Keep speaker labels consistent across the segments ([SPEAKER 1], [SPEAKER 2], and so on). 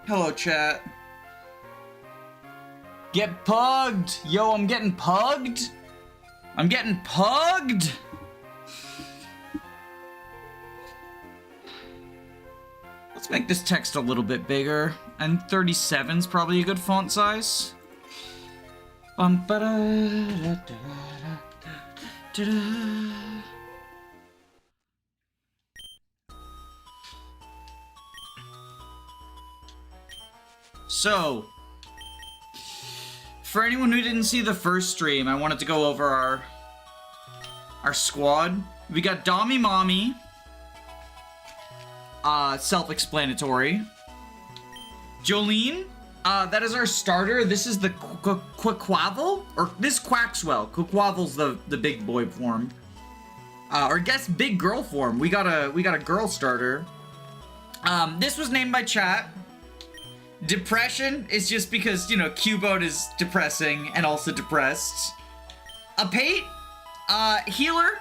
[SPEAKER 1] Hello, chat. Get pugged! Yo, I'm getting pugged? I'm getting pugged! Let's make this text a little bit bigger. And 37 is probably a good font size. So, for anyone who didn't see the first stream, I wanted to go over our squad. We got Dommy Mommy. Self-explanatory. Jolene, that is our starter. This is the Quackwavel, or this Quaxwell. Quackwavel's the big boy form. Or I guess big girl form. We got a girl starter. This was named by chat. Depression is just because, you know, Cubone is depressing and also depressed. Apate, healer.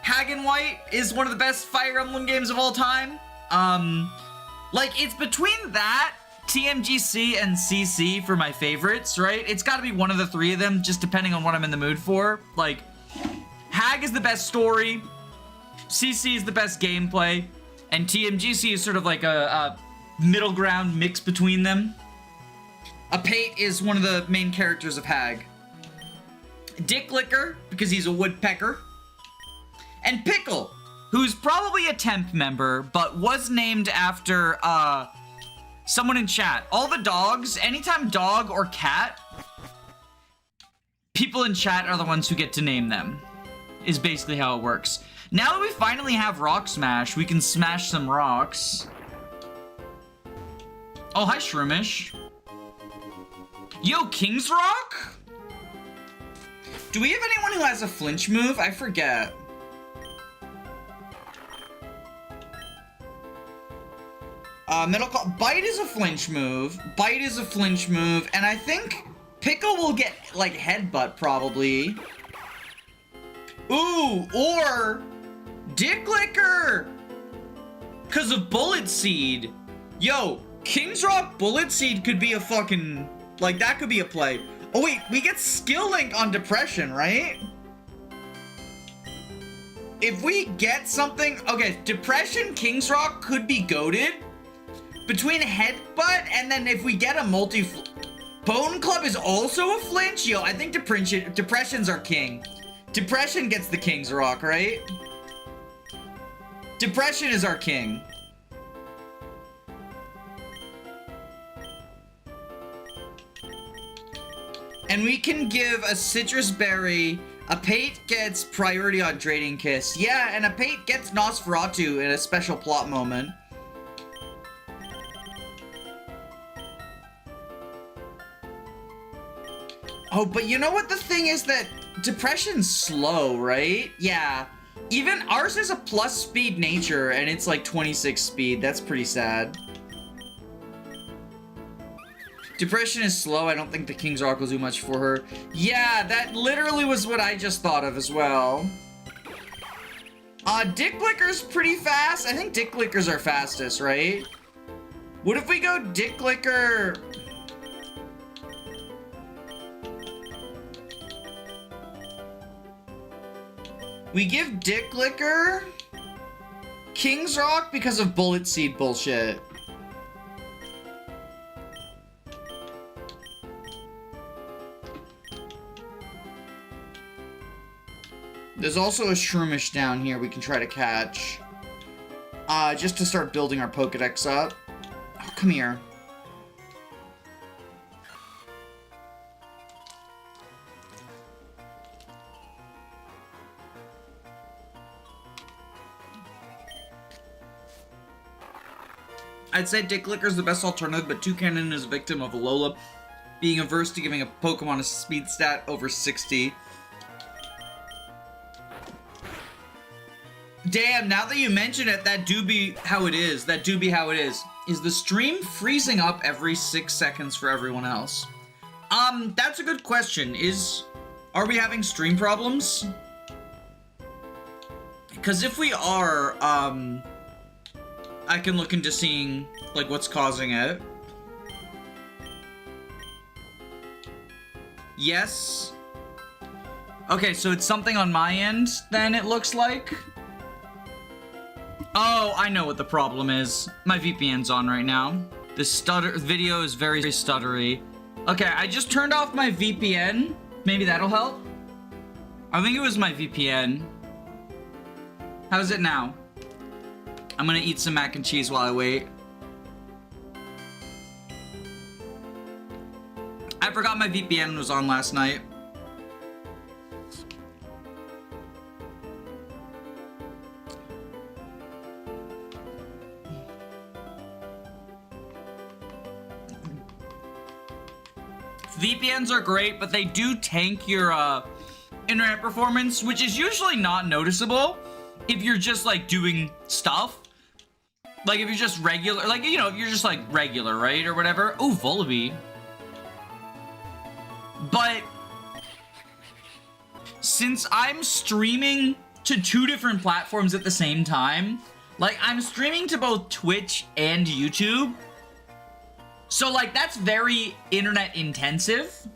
[SPEAKER 1] Hagen White is one of the best Fire Emblem games of all time. Like, it's between that, TMGC, and CC for my favorites, right? It's gotta be one of the three of them, just depending on what I'm in the mood for. Like, Hag is the best story, CC is the best gameplay, and TMGC is sort of like a middle ground mix between them. Apate is one of the main characters of Hag. Dick Licker, because he's a woodpecker. And Pickle, who's probably a temp member, but was named after, someone in chat. All the dogs, anytime dog or cat, people in chat are the ones who get to name them, is basically how it works. Now that we finally have Rock Smash, we can smash some rocks. Oh, hi, Shroomish. Yo, King's Rock? Do we have anyone who has a flinch move? I forget. Middle call. Bite is a flinch move. Bite is a flinch move. And I think Pickle will get, like, headbutt, probably. Ooh, or Dick Licker! Because of Bullet Seed. Yo, King's Rock Bullet Seed could be a fucking... Like, that could be a play. Oh, wait, we get Skill Link on Depression, right? If we get something... Okay, Depression, King's Rock could be goated. Between Headbutt and then if we get a multi... Bone Club is also a flinch? Yo, I think Depression's our king. Depression gets the King's Rock, right? Depression is our king. And we can give a Citrus Berry. Apate gets priority on Draining Kiss. Yeah, and Apate gets Nosferatu in a special plot moment. Oh, but you know what the thing is, that Depression's slow, right? Yeah. Even ours is a plus speed nature, and it's like 26 speed. That's pretty sad. Depression is slow. I don't think the King's Rock will do much for her. Yeah, that literally was what I just thought of as well. Dick Licker's pretty fast. I think Dick Licker's our fastest, right? What if we go Dick Licker... We give Dick Licker King's Rock because of Bullet Seed bullshit. There's also a Shroomish down here we can try to catch. Just to start building our Pokedex up. Oh, come here. I'd say Dick Licker's the best alternative, but Toucannon is a victim of Alola being averse to giving a Pokemon a speed stat over 60. Damn, now that you mention it, that do be how it is. That do be how it is. Is the stream freezing up every 6 seconds for everyone else? That's a good question. Are we having stream problems? Because if we are, I can look into seeing, like, what's causing it. Yes. Okay, so it's something on my end, then it looks like. Oh, I know what the problem is. My VPN's on right now. This video is very stuttery. Okay, I just turned off my VPN. Maybe that'll help. I think it was my VPN. How's it now? I'm gonna eat some mac and cheese while I wait. I forgot my VPN was on last night. VPNs are great, but they do tank your internet performance, which is usually not noticeable if you're just like doing stuff. Like if you're just regular, like, you know, if you're just like regular, right? Or whatever. Oh, Volibee. But since I'm streaming to 2 different platforms at the same time, like I'm streaming to both Twitch and YouTube. So like that's very internet intensive.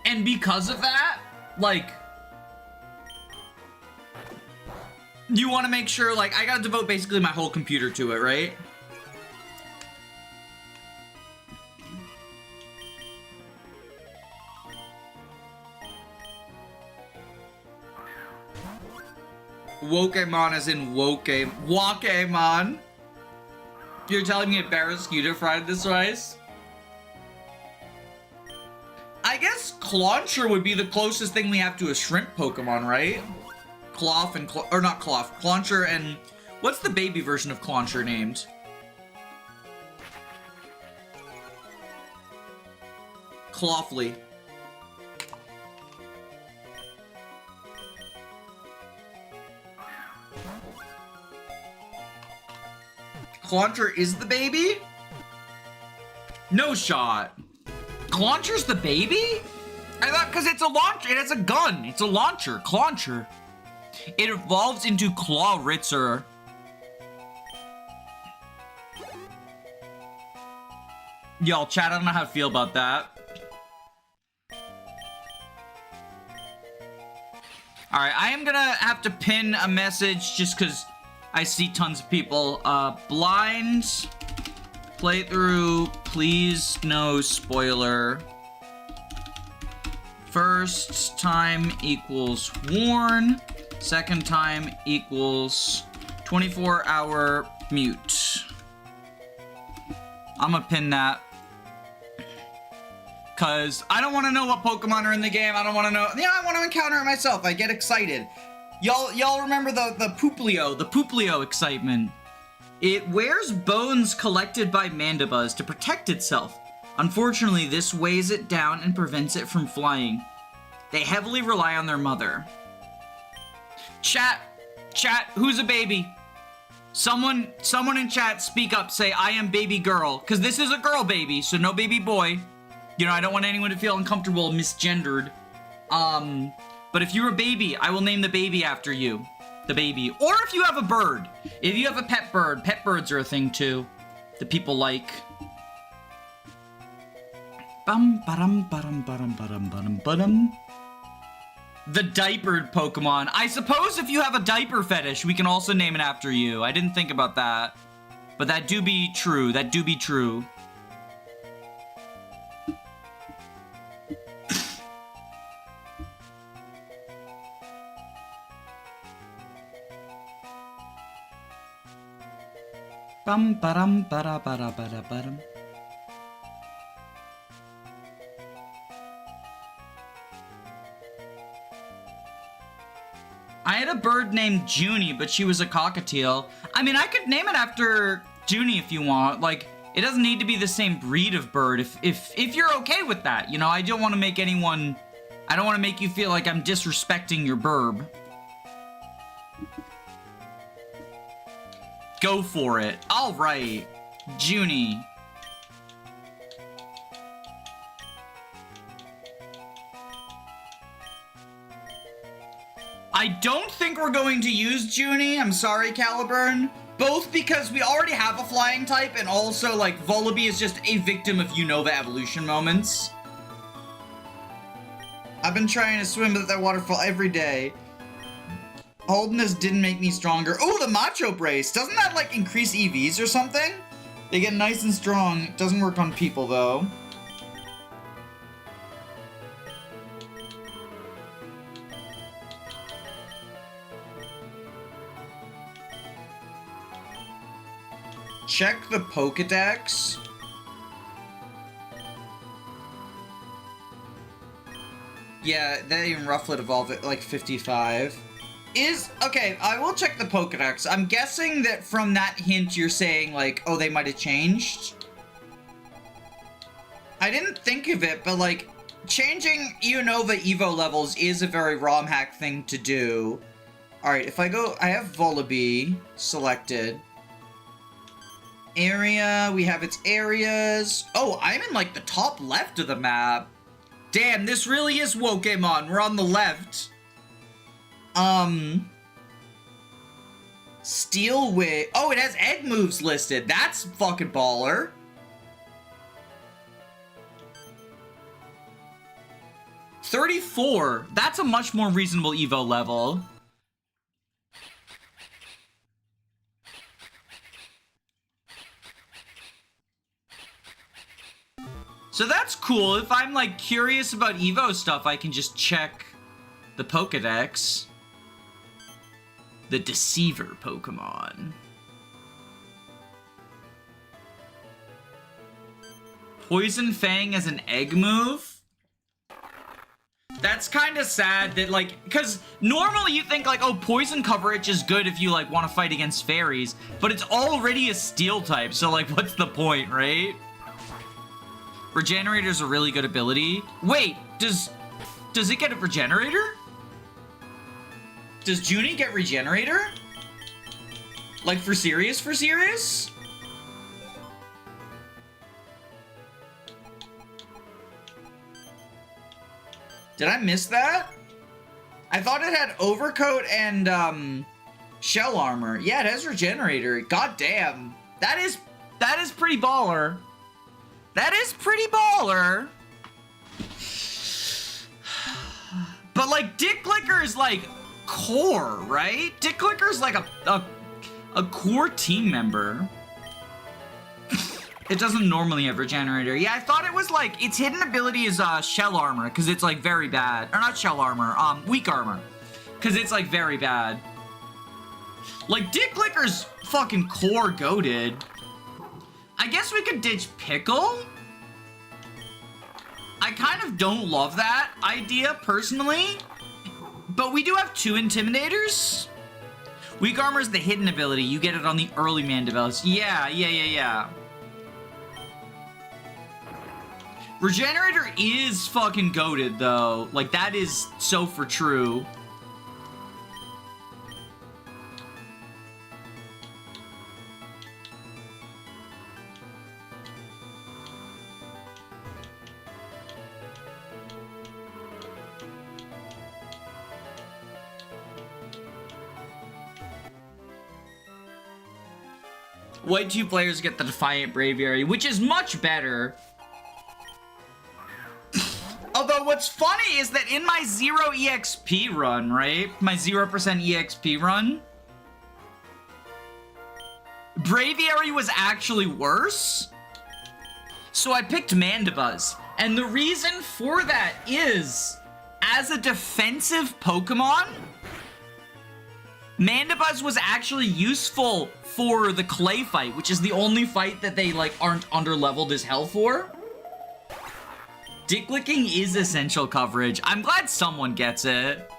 [SPEAKER 1] And because of that, like, you want to make sure, like, I gotta devote basically my whole computer to it, right? Wokemon as in Wokemon. You're telling me a Barraskewda fried this rice? I guess Clauncher would be the closest thing we have to a shrimp Pokemon, right? Cloth and or not Cloth, Clauncher and what's the baby version of Clauncher named? Clothley. Clauncher is the baby? No shot. Clauncher's the baby? I thought, because it's a launcher, it has a gun. It's a launcher, Clauncher. It evolves into Clawritzer. Y'all, chat, I don't know how to feel about that. Alright, I am gonna have to pin a message just because I see tons of people. Blind playthrough, please no spoiler. First time equals warn. Second time equals 24-hour mute. I'm gonna pin that. Cause I don't want to know what Pokemon are in the game. I don't want to know. Yeah, I want to encounter it myself. I get excited. Y'all remember the Pooplio excitement. It wears bones collected by Mandibuzz to protect itself. Unfortunately, this weighs it down and prevents it from flying. They heavily rely on their mother. Chat, who's a baby? Someone in chat speak up, say, I am baby girl. Because this is a girl baby, so no baby boy. You know, I don't want anyone to feel uncomfortable, misgendered. But if you're a baby, I will name the baby after you. The baby. Or if you have a bird. If you have a pet birds are a thing too. That people like. Bum, ba-dum, ba-dum, ba-dum, ba-dum, ba-dum, ba-dum. The diapered Pokemon. I suppose if you have a diaper fetish, we can also name it after you. I didn't think about that. But that do be true. That do be true. Bum, ba-dum, ba-da, ba-da, ba-da, ba-dum. I had a bird named Junie, but she was a cockatiel. I mean, I could name it after Junie if you want. Like, it doesn't need to be the same breed of bird if you're okay with that. You know, I don't want to make anyone... I don't want to make you feel like I'm disrespecting your burb. Go for it. All right. Junie. I don't think we're going to use Junie. I'm sorry, Caliburn. Both because we already have a flying type, and also, like, Vullaby is just a victim of Unova evolution moments. I've been trying to swim at that waterfall every day. Holding this didn't make me stronger. Oh, the Macho Brace. Doesn't that, like, increase EVs or something? They get nice and strong. It doesn't work on people, though. Check the Pokedex. Yeah, they even Rufflet evolved at like 55. Okay, I will check the Pokedex. I'm guessing that from that hint you're saying like, oh, they might have changed. I didn't think of it, but like, changing Unova Evo levels is a very ROM hack thing to do. Alright, if I go, I have Vullaby selected. Area, we have its areas. Oh, I'm in like the top left of the map. Damn, this really is Wokemon. We're on the left. Steel Wig. Oh, it has egg moves listed. That's fucking baller. $34. That's a much more reasonable Evo level. So that's cool. If I'm like curious about Evo stuff, I can just check the Pokedex. The Deceiver Pokemon. Poison Fang as an egg move? That's kind of sad that like, because normally you think like, oh, poison coverage is good if you like want to fight against fairies, but it's already a steel type, so like what's the point, right? Regenerator's a really good ability. Wait, does it get a Regenerator? Does Junie get Regenerator? Like for serious? Did I miss that? I thought it had Overcoat and Shell Armor. Yeah, it has Regenerator. God damn. That is pretty baller. That is pretty baller. But like Dick Clicker is like core, right? Dick Clicker is like a core team member. It doesn't normally have Regenerator. Yeah, I thought it was like its hidden ability is Shell Armor because it's like very bad. Or not Shell Armor, Weak Armor. Because it's like very bad. Like Dick Clicker's fucking core goated. I guess we could ditch Pickle. I kind of don't love that idea, personally. But we do have 2 Intimidators. Weak Armor is the hidden ability. You get it on the early Mandibles. Yeah. Regenerator is fucking goated, though. Like, that is so for true. White 2 players get the Defiant Braviary, which is much better. Although what's funny is that in my 0 EXP run, right? My 0% EXP run, Braviary was actually worse. So I picked Mandibuzz. And the reason for that is, as a defensive Pokemon, Mandibuzz was actually useful for the clay fight, which is the only fight that they like aren't under-leveled as hell for. Dick licking is essential coverage. I'm glad someone gets it.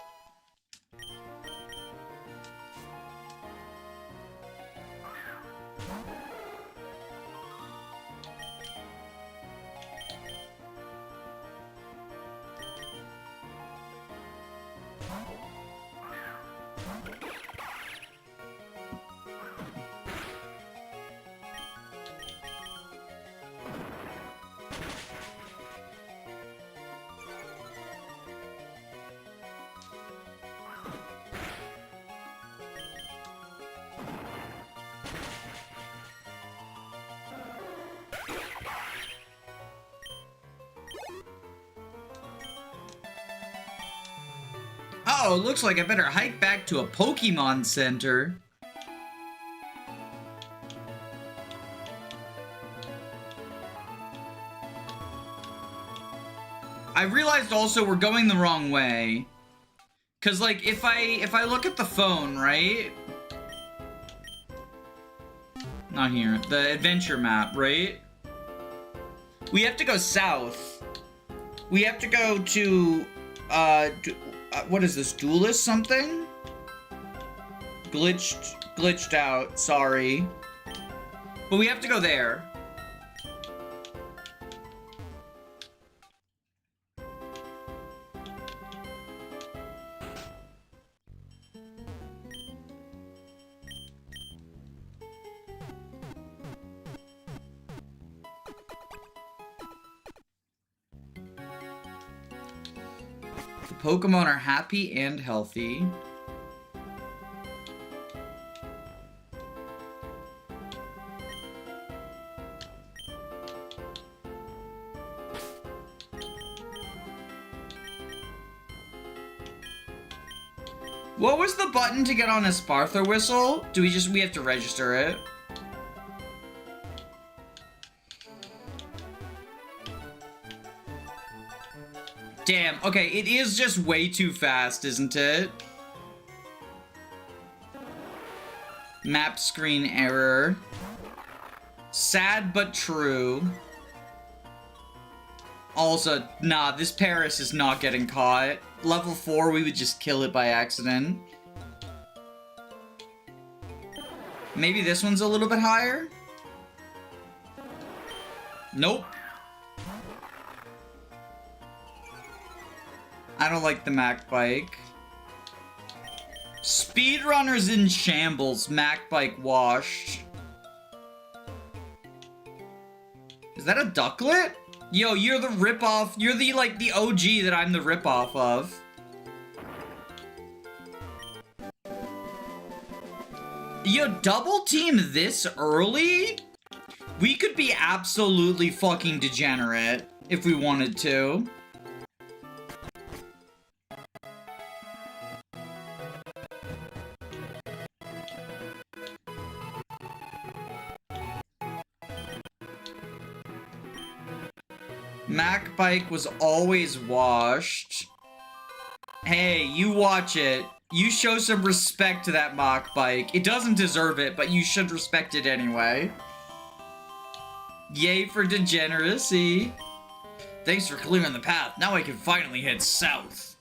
[SPEAKER 1] Uh-oh, looks like I better hike back to a Pokemon Center. I realized also we're going the wrong way. Cause like if I look at the phone, right? Not here. The adventure map, right? We have to go south. We have to go to what is this? Duelist something? Glitched out, sorry. But we have to go there. The Pokemon are happy and healthy. What was the button to get on a Spartha whistle? We have to register it? Damn, okay, it is just way too fast, isn't it? Map screen error. Sad but true. Also, nah, this Paris is not getting caught. Level 4, we would just kill it by accident. Maybe this one's a little bit higher? Nope. I don't like the Mac Bike. Speedrunners in shambles. Mac Bike washed. Is that a Ducklet? Yo, you're the ripoff. You're the, like, the OG that I'm the ripoff of. Yo, double team this early? We could be absolutely fucking degenerate if we wanted to. Mac Bike was always washed. Hey, you watch it. You show some respect to that Mac Bike. It doesn't deserve it, but you should respect it anyway. Yay for degeneracy. Thanks for clearing the path. Now I can finally head south.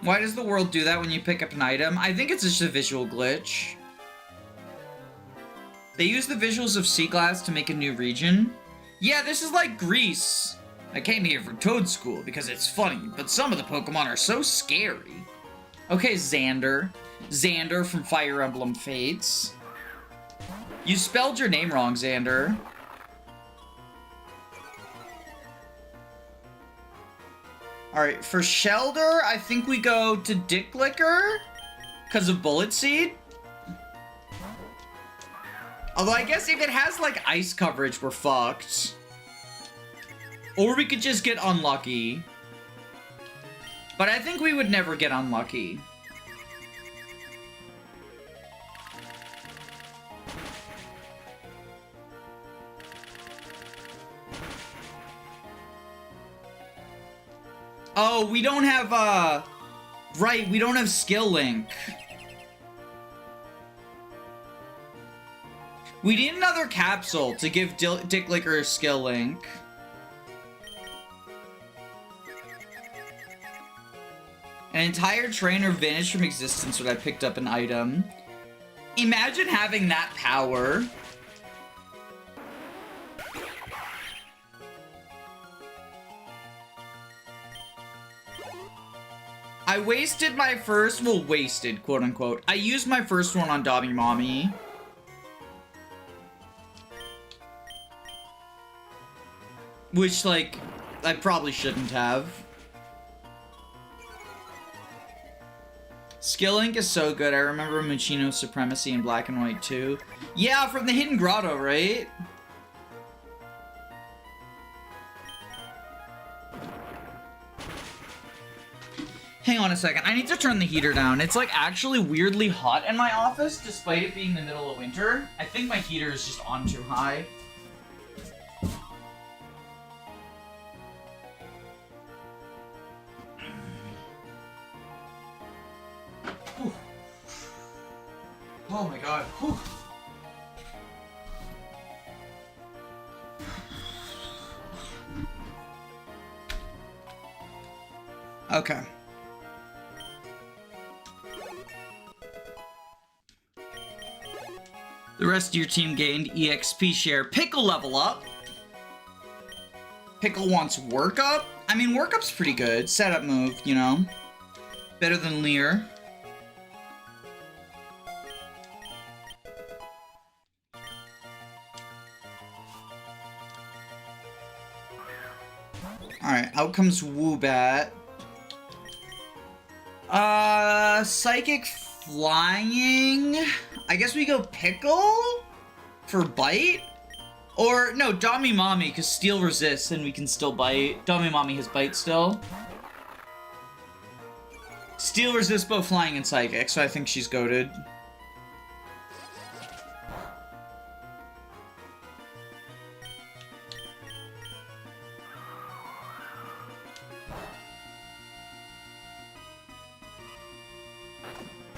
[SPEAKER 1] Why does the world do that when you pick up an item? I think it's just a visual glitch. They use the visuals of Sea Glass to make a new region. Yeah, this is like Greece. I came here for Toad School because it's funny, but some of the Pokemon are so scary. Okay, Xander. Xander from Fire Emblem Fates. You spelled your name wrong, Xander. Alright, for Shelter, I think we go to Dicklicker because of Bullet Seed. Although I guess if it has, like, ice coverage, we're fucked. Or we could just get unlucky. But I think we would never get unlucky. Oh, we don't have, right, we don't have Skill Link. We need another capsule to give Dicklicker Skill Link. An entire trainer vanished from existence when I picked up an item. Imagine having that power. I wasted my first, well, wasted, quote unquote. I used my first one on Dobby Mommy. Which, like, I probably shouldn't have. Skill Link is so good. I remember Muchino's Supremacy in Black and White too. Yeah, from the Hidden Grotto, right? Hang on a second. I need to turn the heater down. It's like actually weirdly hot in my office despite it being the middle of winter. I think my heater is just on too high. Whew. Oh my god. Whew. Okay. The rest of your team gained EXP share. Pickle level up. Pickle wants work up. I mean, work up's pretty good. Setup move, you know. Better than Lear. Alright, out comes Woobat. Psychic flying. I guess we go Pickle for bite? Or, no, Dami Mommy, because Steel resists and we can still bite. Dami Mommy has bite still. Steel resists both flying and psychic, so I think she's goated.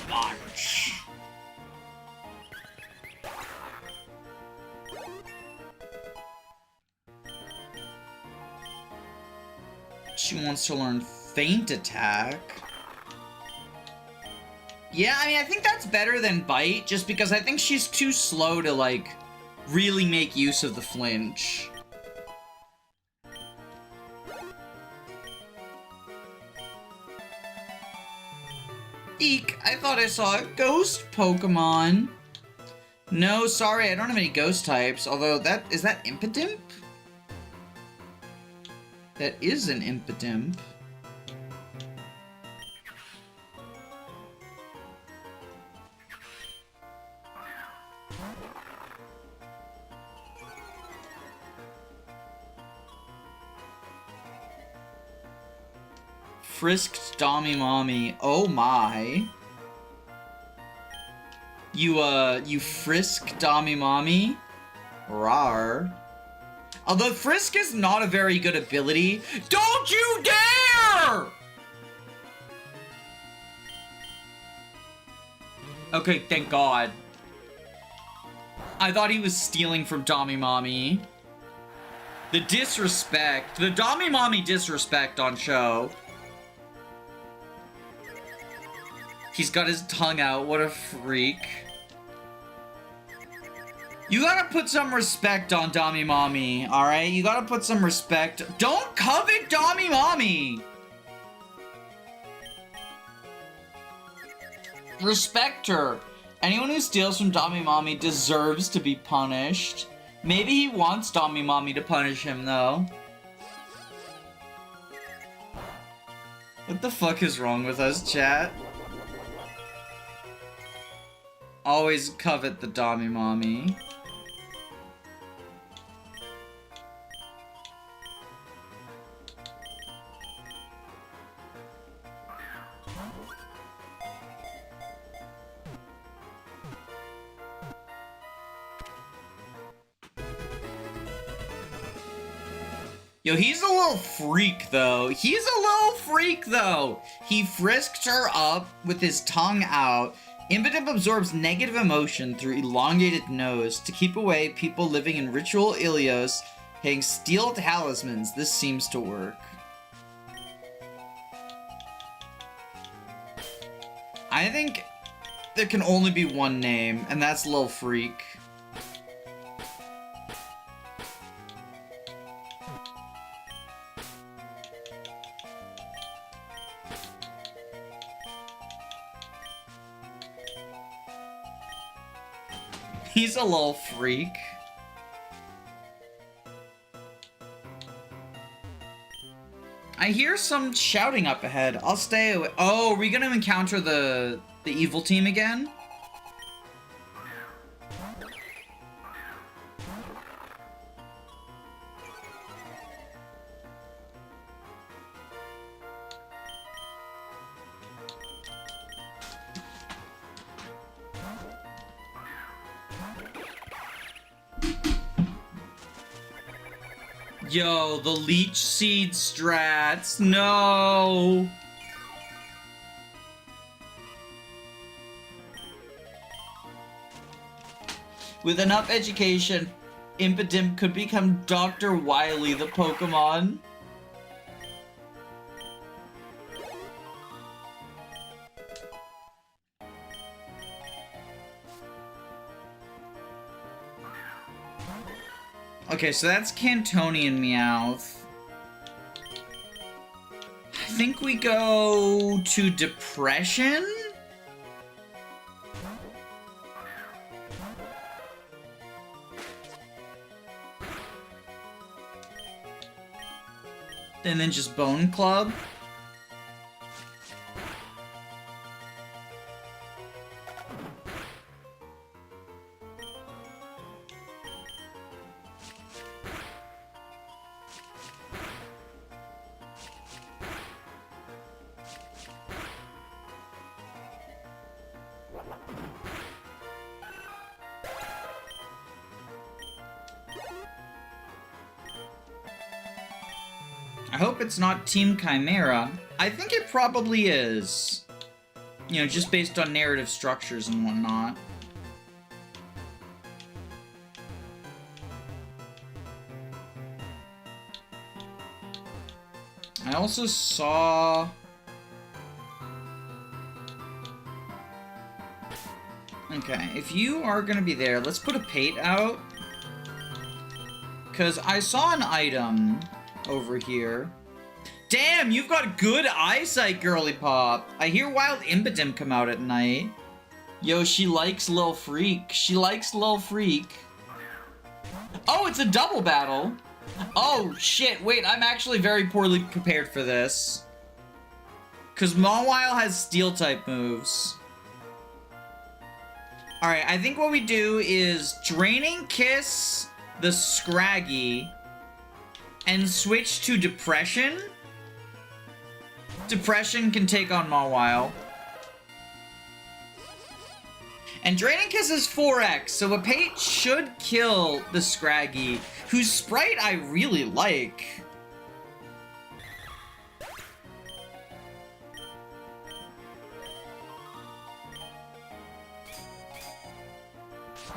[SPEAKER 1] Launch. She wants to learn Feint Attack. Yeah, I mean, I think that's better than Bite, just because I think she's too slow to, like, really make use of the flinch. Eek, I thought I saw a ghost Pokemon. No, sorry, I don't have any ghost types, although is that Impidimp? That is an Impidimp. Frisked Dami Mommy. Oh my. You frisk Dami Mommy? Rawr. Although Frisk is not a very good ability. Don't you dare! Okay, thank God. I thought he was stealing from Dami Mommy. The disrespect. The Dami Mommy disrespect on show. He's got his tongue out. What a freak. You gotta put some respect on Dami Mommy, alright? You gotta put some respect. Don't covet Dami Mommy! Respect her. Anyone who steals from Dami Mommy deserves to be punished. Maybe he wants Dami Mommy to punish him, though. What the fuck is wrong with us, chat? Always covet the Dami Mommy. Yo, he's a little freak, though. He's a little freak, though. He frisked her up with his tongue out. Impidimp absorbs negative emotion through elongated nose to keep away people living in ritual Ilios, hitting steel talismans. This seems to work. I think there can only be one name, and that's Lil Freak. He's a little freak. I hear some shouting up ahead. I'll stay away. Oh, are we gonna encounter the evil team again? Yo, the leech seed strats. No. With enough education, Impidimp could become Dr. Wily the Pokemon. Okay, so that's Cantonian Meowth. I think we go to Depression? And then just Bone Club? I hope it's not Team Chimera. I think it probably is. You know, just based on narrative structures and whatnot. I also saw... Okay, if you are gonna be there, let's put a Pate out. Because I saw an item over here. Damn, you've got good eyesight, girly pop. I hear Wild Impidimp come out at night. Yo, she likes Lil Freak. She likes Lil Freak. Oh, it's a double battle. Oh, shit. Wait, I'm actually very poorly prepared for this. Because Mawile has Steel-type moves. Alright, I think what we do is Draining Kiss the Scraggy and switch to Depression. Depression can take on Mawile. And Draining Kiss is 4x, so a Pate should kill the Scraggy, whose sprite I really like.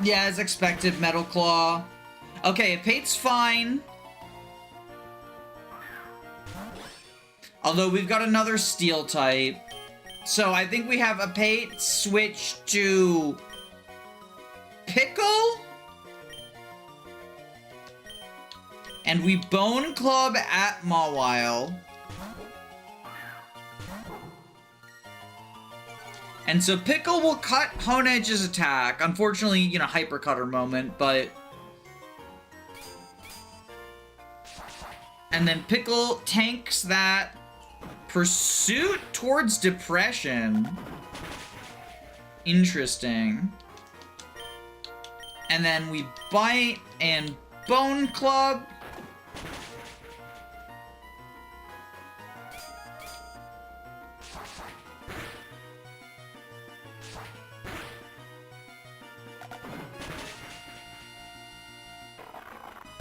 [SPEAKER 1] Yeah, as expected, Metal Claw. Okay, a Pate's fine. Although we've got another Steel type. So I think we have a Pate switch to Pickle. And we Bone Club at Mawile. And so Pickle will cut Honedge's attack. Unfortunately, you know, Hyper Cutter moment, but... And then Pickle tanks that Pursuit towards Depression. Interesting. And then we Bite and Bone Club.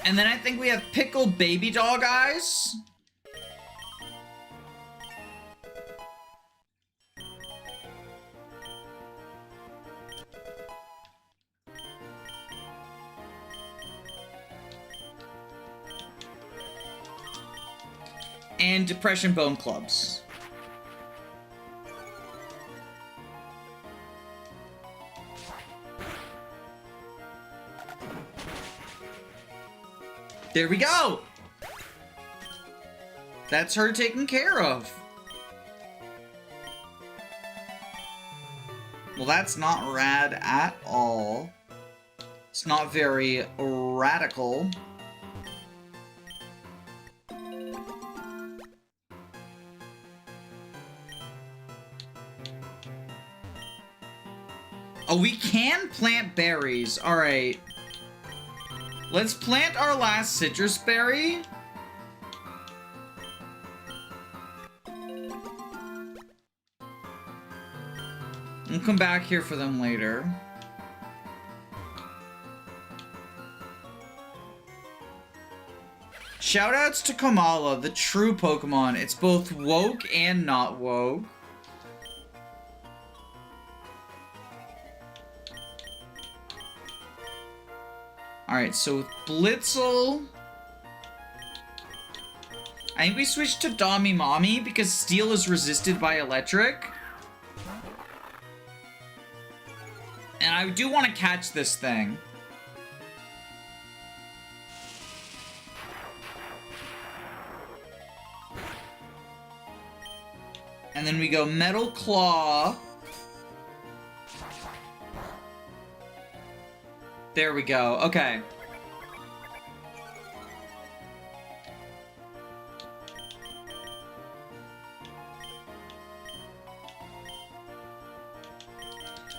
[SPEAKER 1] And then I think we have Pickle Baby Dog Eyes. And Depression Bone Clubs. There we go! That's her taken care of. Well, that's not rad at all. It's not very radical. Oh, we can plant berries. Alright. Let's plant our last citrus berry. We'll come back here for them later. Shoutouts to Kamala, the true Pokemon. It's both woke and not woke. Alright, so with Blitzel... I think we switched to Dami Mommy because Steel is resisted by Electric. And I do want to catch this thing. And then we go Metal Claw. There we go. Okay.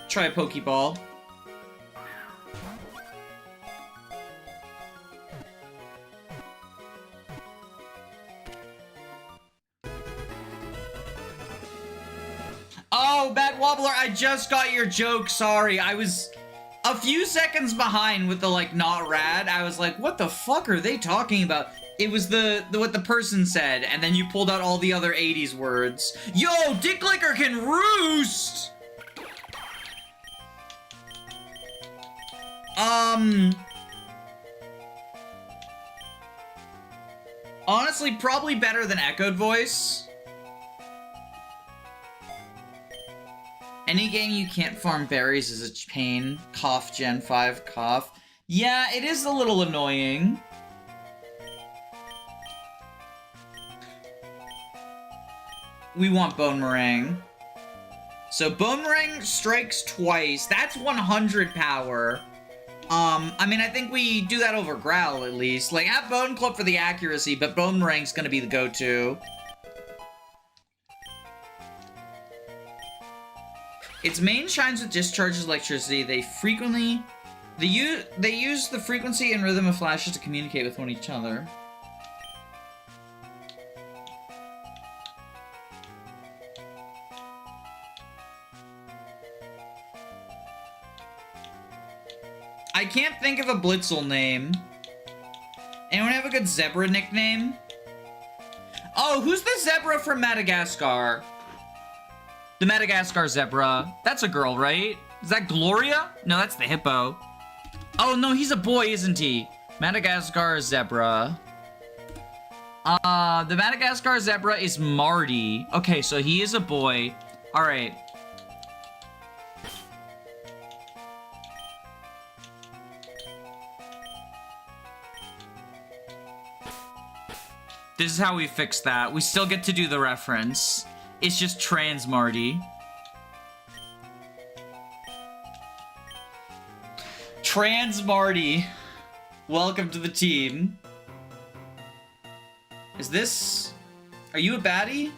[SPEAKER 1] Try a Pokeball. Oh, Bad Wobbler, I just got your joke. Sorry, I was a few seconds behind with the, like, not rad. I was like, what the fuck are they talking about? It was the what the person said, and then you pulled out all the other 80s words. Yo, Dick Licker can roost! Honestly, probably better than Echoed Voice. Any game you can't farm berries is a pain. Cough, Gen 5, cough. Yeah, it is a little annoying. We want Bone Meringue. So Bone Meringue strikes twice. That's 100 power. I mean, I think we do that over Growl, at least. Like, have Bone Club for the accuracy, but Bone Meringue's gonna be the go-to. Its main shines with discharges electricity. They use the frequency and rhythm of flashes to communicate with each other. I can't think of a Blitzel name. Anyone have a good zebra nickname? Oh, who's the zebra from Madagascar? The Madagascar zebra. That's a girl, right? Is that Gloria? No, that's the hippo. Oh, no, he's a boy, isn't he? Madagascar zebra. The Madagascar zebra is Marty. Okay, so he is a boy. All right. This is how we fix that. We still get to do the reference. It's just trans Marty. Trans Marty. Welcome to the team. Is this... Are you a baddie?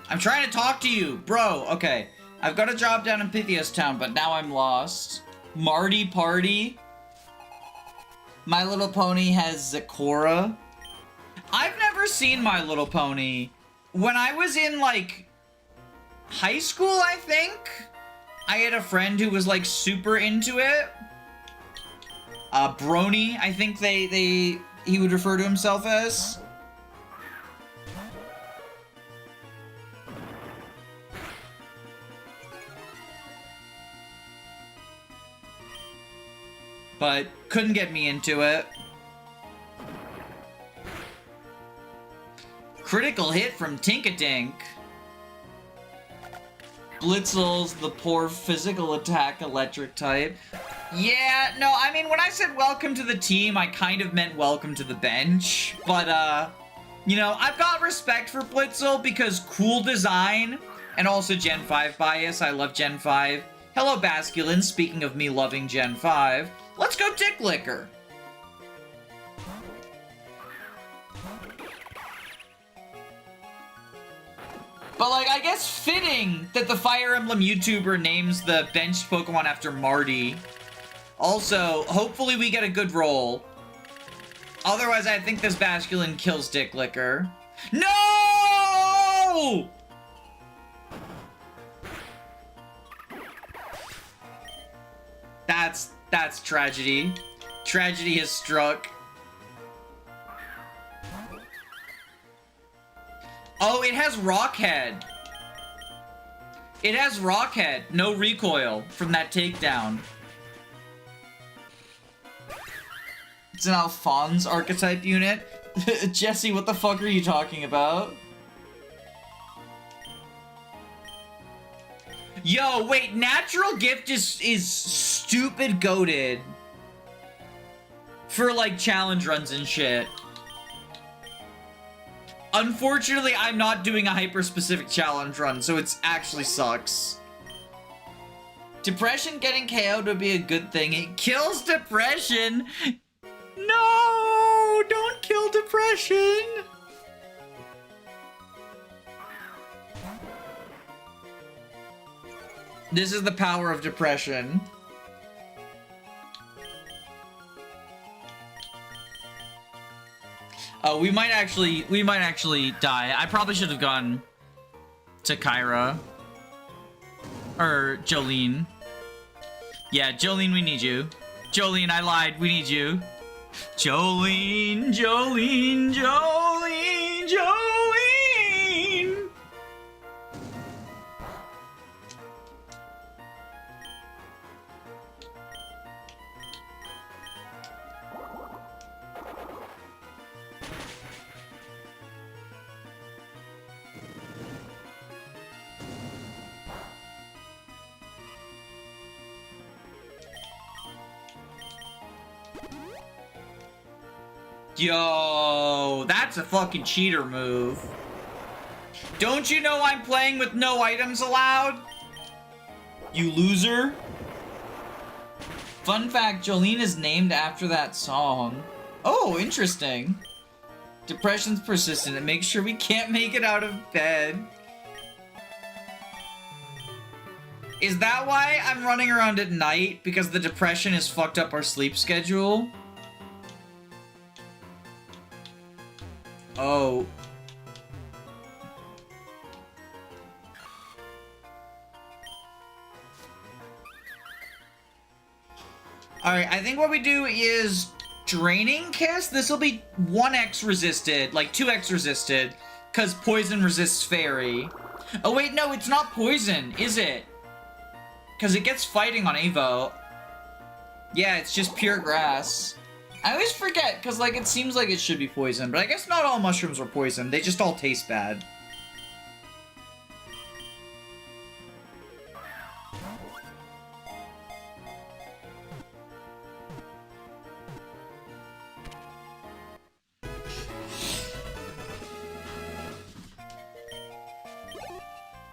[SPEAKER 1] I'm trying to talk to you, bro. Okay, I've got a job down in Pythias Town, but now I'm lost. Marty Party. My Little Pony has Zakora. I've never seen My Little Pony. When I was in, like, high school, I think, I had a friend who was, like, super into it. Brony, I think he would refer to himself as. But couldn't get me into it. Critical hit from Tinkatink. Blitzel's the poor physical attack electric type. Yeah, no, I mean, when I said welcome to the team, I kind of meant welcome to the bench. But, you know, I've got respect for Blitzel because cool design and also Gen 5 bias. I love Gen 5. Hello, Basculin, speaking of me loving Gen 5. Let's go Dick Licker. But, like, I guess fitting that the Fire Emblem YouTuber names the benched Pokemon after Marty. Also, hopefully we get a good roll. Otherwise, I think this Basculin kills Dick Licker. No! That's tragedy. Tragedy has struck. Oh, it has Rockhead. It has Rockhead. No recoil from that takedown. It's an Alphonse archetype unit. Jesse, what the fuck are you talking about? Yo, wait, Natural Gift is stupid goated for like challenge runs and shit. Unfortunately, I'm not doing a hyper-specific challenge run, so it actually sucks. Depression getting KO'd would be a good thing. It kills depression! No! Don't kill depression! This is the power of depression. Oh, we might actually die. I probably should have gone to Kyra. Or Jolene. Yeah, Jolene, we need you. Jolene, I lied. We need you. Jolene, Jolene, Jolene, Jolene. Yo, that's a fucking cheater move. Don't you know I'm playing with no items allowed? You loser. Fun fact, Jolene is named after that song. Oh, interesting. Depression's persistent. It makes sure we can't make it out of bed. Is that why I'm running around at night? Because the depression has fucked up our sleep schedule? Oh. Alright, I think what we do is Draining Kiss. This will be 1x resisted, like 2x resisted, because poison resists fairy. Oh wait, no, it's not poison, is it? Because it gets fighting on Evo. Yeah, it's just pure grass. I always forget, because, like, it seems like it should be poison, but I guess not all mushrooms are poison. They just all taste bad.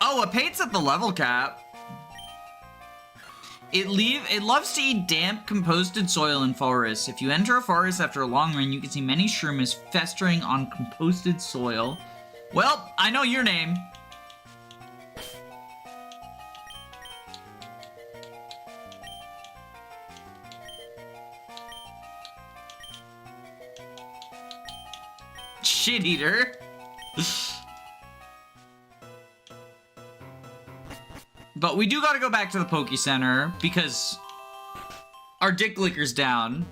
[SPEAKER 1] Oh, a pate's at the level cap. It loves to eat damp, composted soil in forests. If you enter a forest after a long rain, you can see many shrooms festering on composted soil. Well, I know your name. Shit eater. But we do gotta go back to the Poke Center because our Dick Licker's down.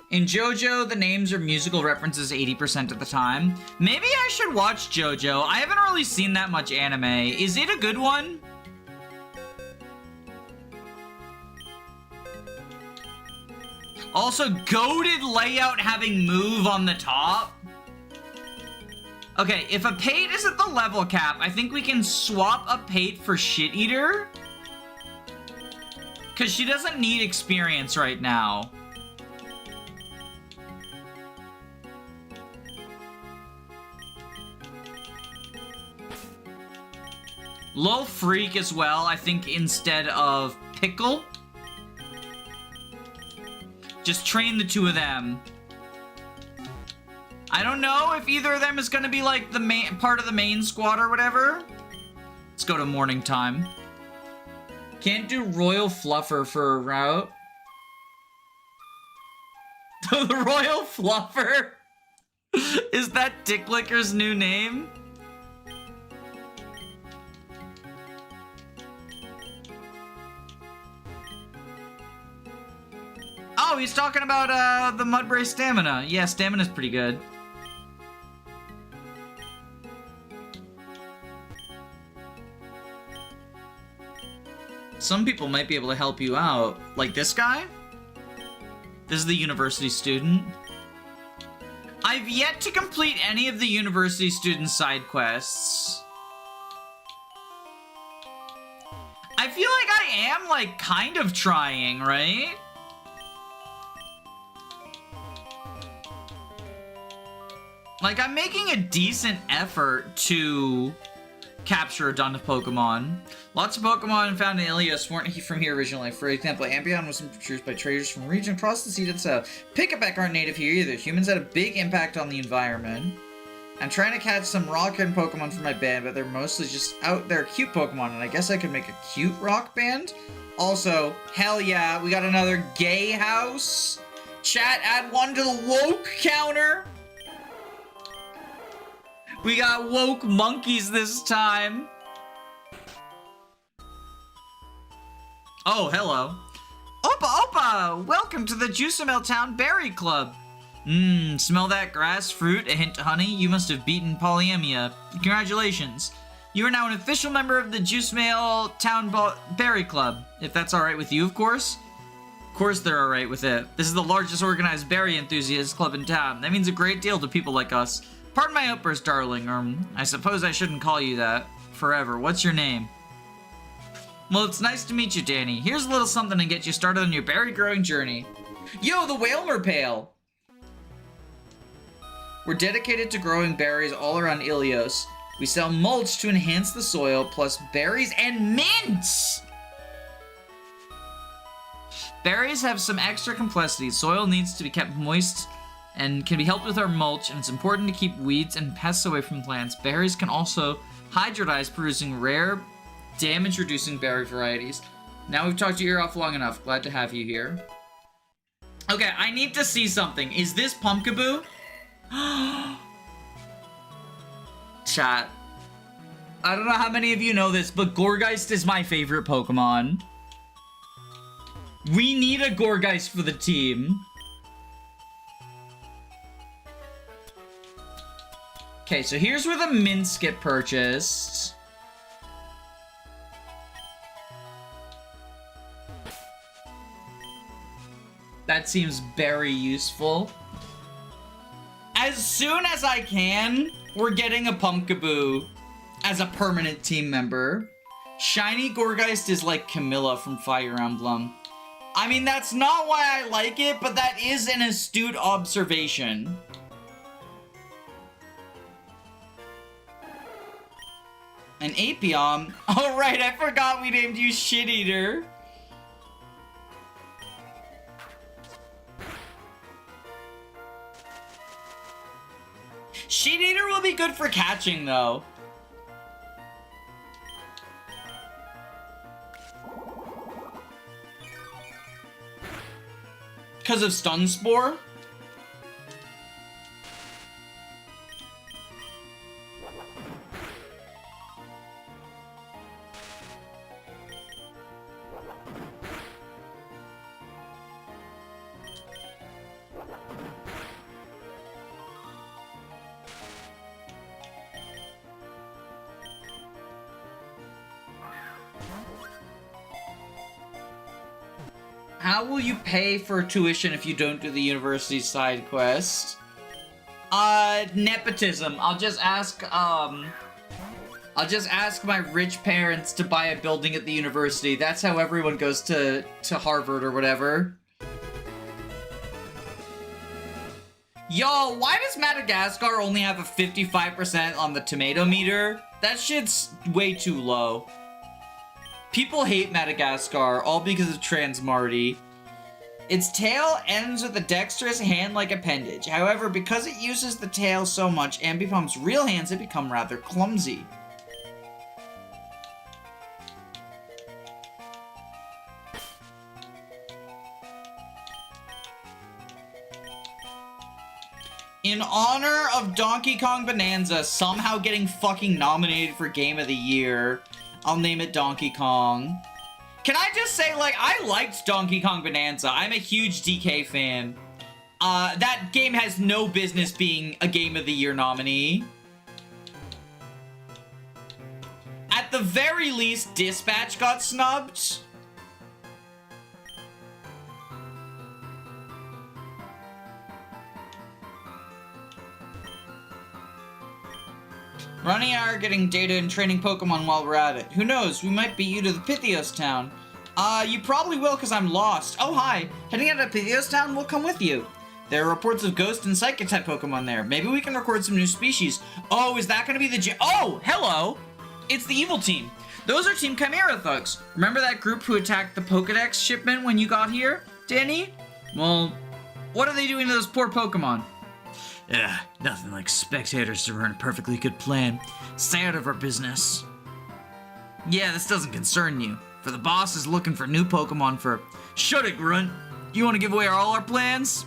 [SPEAKER 1] In JoJo, the names are musical references 80% of the time. Maybe I should watch JoJo. I haven't really seen that much anime. Is it a good one? Also, goated layout having move on the top. Okay, if a Pate is at the level cap, I think we can swap a Pate for Shit Eater. Because she doesn't need experience right now. Low Freak as well, I think, instead of Pickle. Just train the two of them. I don't know if either of them is gonna be like the main part of the main squad or whatever. Let's go to morning time. Can't do Royal Fluffer for a route. The Royal Fluffer? Is that Dicklicker's new name? Oh, he's talking about the Mudbray stamina. Yeah, stamina's pretty good. Some people might be able to help you out. Like this guy? This is the university student. I've yet to complete any of the university student side quests. I feel like I am, like, kind of trying, right? Like, I'm making a decent effort to capture a ton of Pokemon. Lots of Pokemon found in Ilios weren't from here originally. For example, Ambion was introduced by traders from a region across the sea to the south. Pickaback aren't native here either. Humans had a big impact on the environment. I'm trying to catch some rock-and Pokemon for my band, but they're mostly just out there cute Pokemon, and I guess I could make a cute rock band? Also, hell yeah, we got another gay house. Chat, add one to the woke counter. We got woke monkeys this time. Oh, hello. Opa, Opa! Welcome to the Juicamel Town Berry Club. Smell that grass, fruit, a hint of honey? You must have beaten polyemia. Congratulations. You are now an official member of the Juicamel Town Berry Club. If that's alright with you, of course. Of course they're alright with it. This is the largest organized berry enthusiast club in town. That means a great deal to people like us. Pardon my outburst, darling, or I suppose I shouldn't call you that forever. What's your name? Well, it's nice to meet you, Danny. Here's a little something to get you started on your berry growing journey. Yo, the Whalmer Pail! We're dedicated to growing berries all around Ilios. We sell mulch to enhance the soil, plus berries and mints! Berries have some extra complexity. Soil needs to be kept moist and can be helped with our mulch, and it's important to keep weeds and pests away from plants. Berries can also hybridize, producing rare, damage-reducing berry varieties. Now we've talked your ear off long enough. Glad to have you here. Okay, I need to see something. Is this Pumpkaboo? Chat. I don't know how many of you know this, but Gourgeist is my favorite Pokemon. We need a Gourgeist for the team. Okay, so here's where the mints get purchased. That seems very useful. As soon as I can, we're getting a Pumpkaboo as a permanent team member. Shiny Gourgeist is like Camilla from Fire Emblem. I mean, that's not why I like it, but that is an astute observation. An Apion? Oh right, I forgot we named you Shit Eater. Shit Eater will be good for catching, though. Because of Stun Spore? How will you pay for tuition if you don't do the university side quest? Nepotism. I'll just ask my rich parents to buy a building at the university. That's how everyone goes to Harvard or whatever. Yo, why does Madagascar only have a 55% on the tomato meter? That shit's way too low. People hate Madagascar, all because of Trans Marty. Its tail ends with a dexterous hand-like appendage. However, because it uses the tail so much, Ambipump's real hands have become rather clumsy. In honor of Donkey Kong Bonanza somehow getting fucking nominated for Game of the Year, I'll name it Donkey Kong. Can I just say, like, I liked Donkey Kong Bonanza. I'm a huge DK fan. That game has no business being a Game of the Year nominee. At the very least, Dispatch got snubbed. Ronnie and I are getting data and training Pokemon while we're at it. Who knows, we might beat you to the Pythios town. You probably will because I'm lost. Oh, hi. Heading out of Pythios town, we'll come with you. There are reports of ghost and psychic type Pokemon there. Maybe we can record some new species. Oh, is that going to be the Oh, hello. It's the evil team. Those are Team Chimera thugs. Remember that group who attacked the Pokedex shipment when you got here, Danny? Well, what are they doing to those poor Pokemon? Yeah, nothing like spectators to run a perfectly good plan. Stay out of our business. Yeah, this doesn't concern you. For the boss is looking for new Pokemon for... Shut it, Grunt. You want to give away all our plans?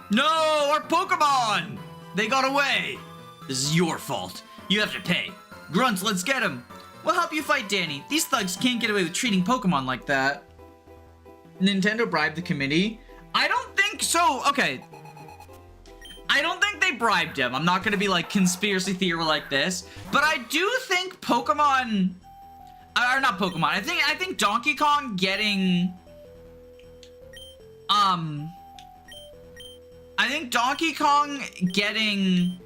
[SPEAKER 1] No, our Pokemon! They got away. This is your fault. You have to pay. Grunt, let's get him. We'll help you fight Danny. These thugs can't get away with treating Pokemon like that. Nintendo bribed the committee? I don't think so. Okay. I don't think they bribed him. I'm not going to be like conspiracy theory like this. But I do think Pokemon... Or not Pokemon. I think Donkey Kong getting... I think Donkey Kong getting...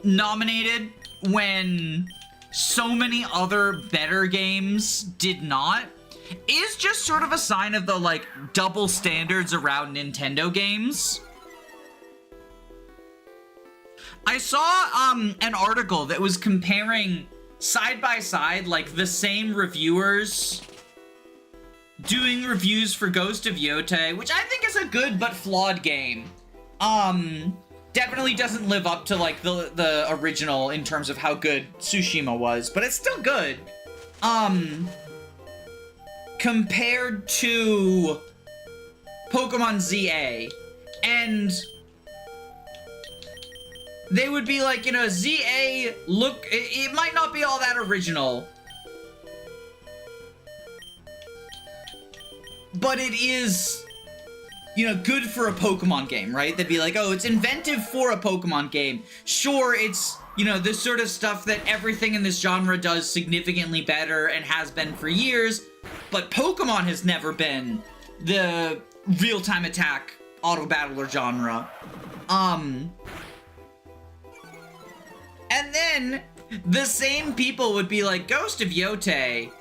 [SPEAKER 1] nominated when so many other better games did not is just sort of a sign of the, like, double standards around Nintendo games. I saw, an article that was comparing side by side, like, the same reviewers doing reviews for Ghost of Yotei, which I think is a good but flawed game. Definitely doesn't live up to, like, the original in terms of how good Tsushima was, but it's still good. Compared to Pokemon ZA, and they would be like, you know, ZA, look, it might not be all that original, but it is, you know, good for a Pokemon game, right? They'd be like, oh, it's inventive for a Pokemon game. Sure, it's, you know, this sort of stuff that everything in this genre does significantly better and has been for years, but Pokemon has never been the real-time attack auto-battler genre. And then the same people would be like, Ghost of Yotei,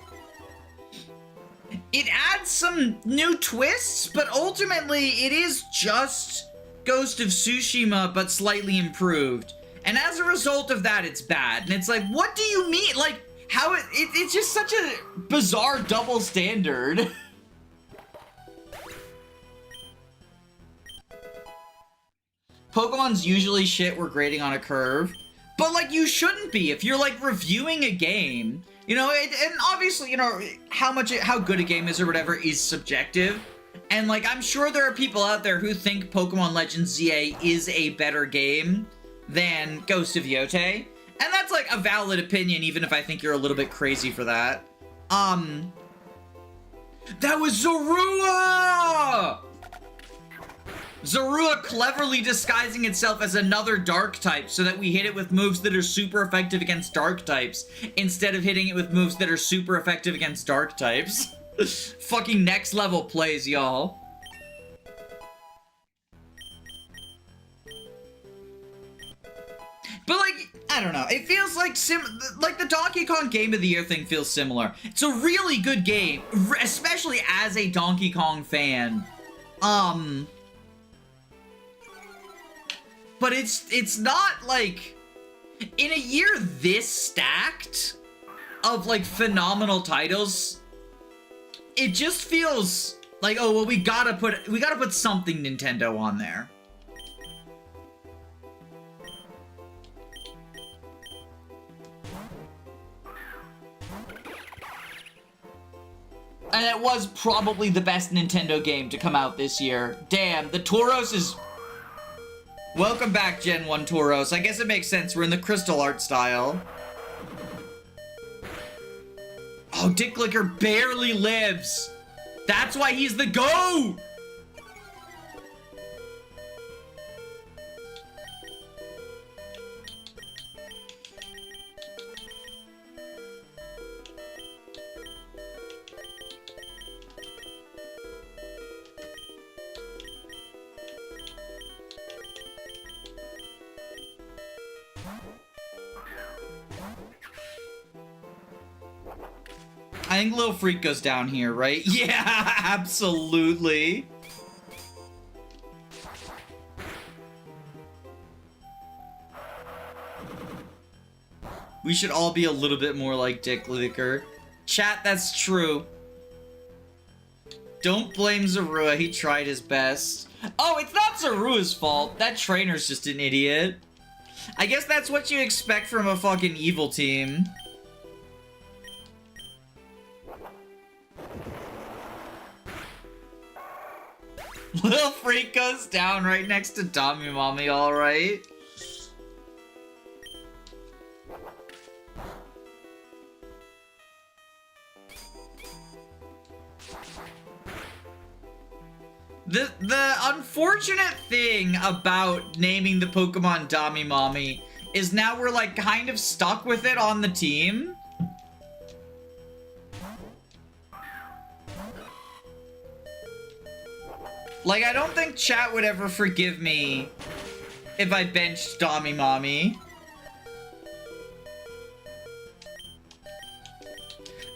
[SPEAKER 1] it adds some new twists, but ultimately it is just Ghost of Tsushima, but slightly improved. And as a result of that, it's bad. And it's like, what do you mean? Like, how it's just such a bizarre double standard. Pokemon's usually shit we're grading on a curve. But, like, you shouldn't be if you're, like, reviewing a game. You know, and obviously, you know, how good a game is or whatever is subjective. And, like, I'm sure there are people out there who think Pokemon Legends ZA is a better game than Ghost of Yotei. And that's, like, a valid opinion, even if I think you're a little bit crazy for that. That was Zorua! Zorua cleverly disguising itself as another dark type so that we hit it with moves that are super effective against dark types instead of hitting it with moves that are super effective against dark types. Fucking next level plays, y'all. But, like, I don't know. It feels like like the Donkey Kong Game of the Year thing feels similar. It's a really good game, especially as a Donkey Kong fan. But it's not, like, in a year this stacked of, like, phenomenal titles, it just feels like, oh, well, we gotta put something Nintendo on there. And it was probably the best Nintendo game to come out this year. Damn, the Tauros is... Welcome back, Gen 1 Tauros. I guess it makes sense. We're in the crystal art style. Oh, Dick Licker barely lives. That's why he's the GOAT! I think Little Freak goes down here, right? Yeah, absolutely. We should all be a little bit more like Dick Licker. Chat, that's true. Don't blame Zorua, he tried his best. Oh, it's not Zorua's fault. That trainer's just an idiot. I guess that's what you expect from a fucking evil team. Little Freak goes down right next to Tommy Mommy, alright? The unfortunate thing about naming the Pokemon Dami Mommy is now we're like kind of stuck with it on the team. Like, I don't think chat would ever forgive me if I benched Dami Mommy.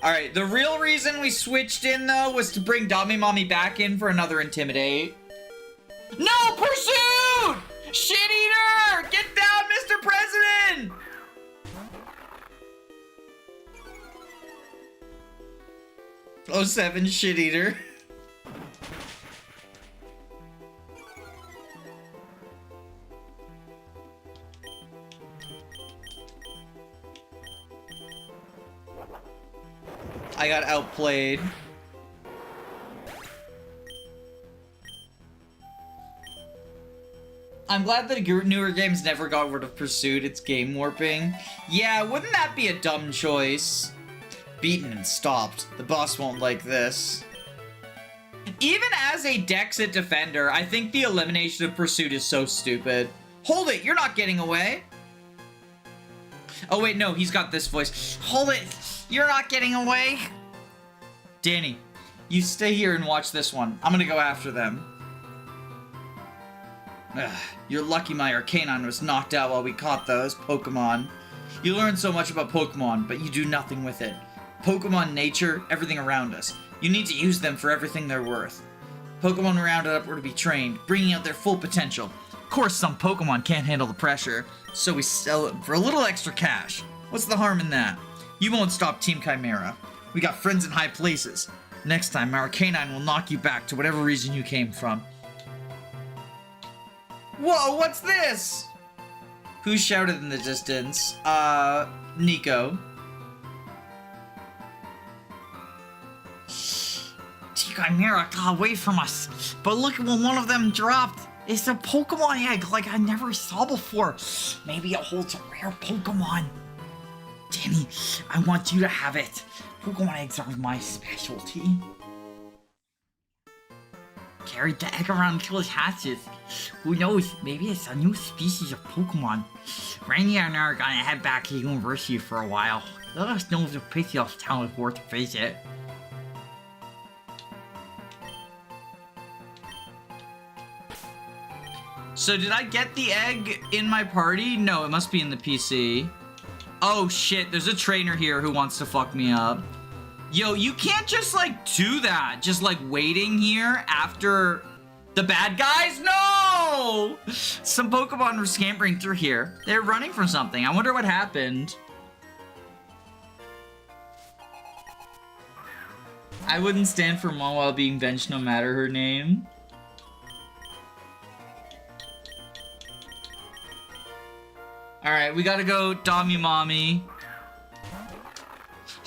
[SPEAKER 1] Alright, the real reason we switched in, though, was to bring Dami Mommy back in for another Intimidate. No! Pursuit! Shit Eater! Get down, Mr. President! Oh, 07 Shit Eater. I got outplayed. I'm glad that newer games never got rid of Pursuit. It's game warping. Yeah, wouldn't that be a dumb choice? Beaten and stopped. The boss won't like this. Even as a Dexit defender, I think the elimination of Pursuit is so stupid. Hold it, you're not getting away. Oh wait, no, he's got this voice. Hold it, you're not getting away. Danny, you stay here and watch this one. I'm gonna go after them. Ugh, you're lucky my Arcanine was knocked out while we caught those Pokemon. You learn so much about Pokemon, but you do nothing with it. Pokemon, nature, everything around us. You need to use them for everything they're worth. Pokemon rounded up were to be trained, bringing out their full potential. Of course, some Pokemon can't handle the pressure, so we sell them for a little extra cash. What's the harm in that? You won't stop Team Chimera. We got friends in high places. Next time, our Arcanine will knock you back to whatever reason you came from. Whoa, what's this? Who shouted in the distance? Nico. Team Chimera got away from us, but look at when one of them dropped. It's a Pokemon egg like I never saw before. Maybe it holds a rare Pokemon. Danny, I want you to have it. Pokemon eggs are my specialty. Carry the egg around until it hatches. Who knows, maybe it's a new species of Pokemon. Rainy and I are gonna head back to university for a while. Let us know if the Pixels town is worth a visit. So did I get the egg in my party? No, it must be in the PC. Oh shit, there's a trainer here who wants to fuck me up. Yo, you can't just like do that. Just like waiting here after the bad guys? No! Some Pokemon were scampering through here. They're running from something. I wonder what happened. I wouldn't stand for Mom while being benched no matter her name. Alright, we gotta go Dami Mommy.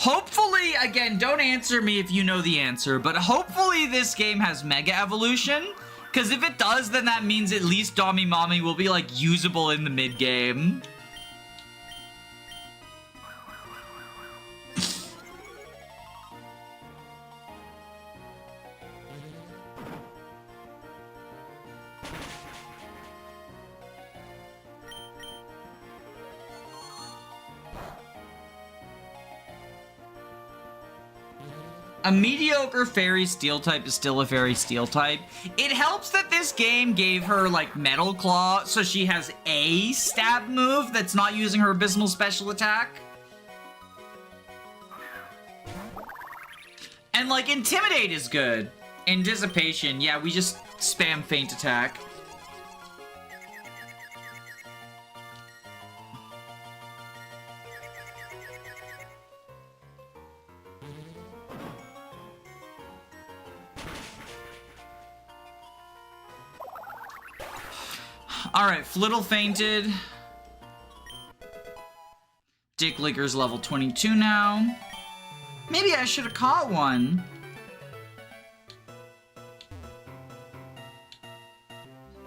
[SPEAKER 1] Hopefully, again, don't answer me if you know the answer, but hopefully this game has Mega Evolution. Because if it does, then that means at least Dommy Mommy will be, like, usable in the mid-game. A mediocre fairy steel type is still a fairy steel type. It helps that this game gave her like Metal Claw, so she has a stab move that's not using her abysmal special attack. And like Intimidate is good. And Dissipation, yeah, we just spam Feint Attack. Alright, Flittle fainted. Dick Licker's level 22 now. Maybe I should have caught one.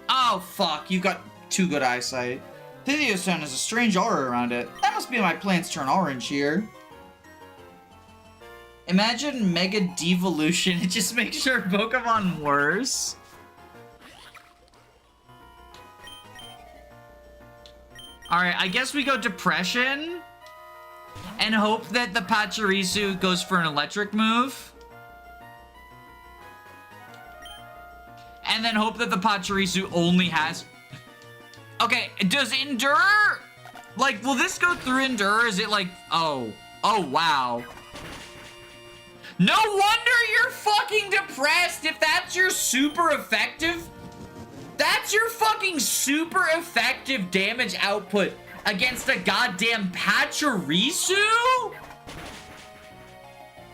[SPEAKER 1] Oh, fuck. You got too good eyesight. Pithiosun has a strange aura around it. That must be my plants turn orange here. Imagine Mega Devolution. It just makes your Pokemon worse. Alright, I guess we go Depression. And hope that the Pachirisu goes for an electric move. And then hope that the Pachirisu only has... Okay, does Endure... Like, will this go through Endure? Is it like... Oh. Oh, wow. No wonder you're fucking depressed if that's your super effective... That's your fucking super effective damage output against a goddamn Pachirisu?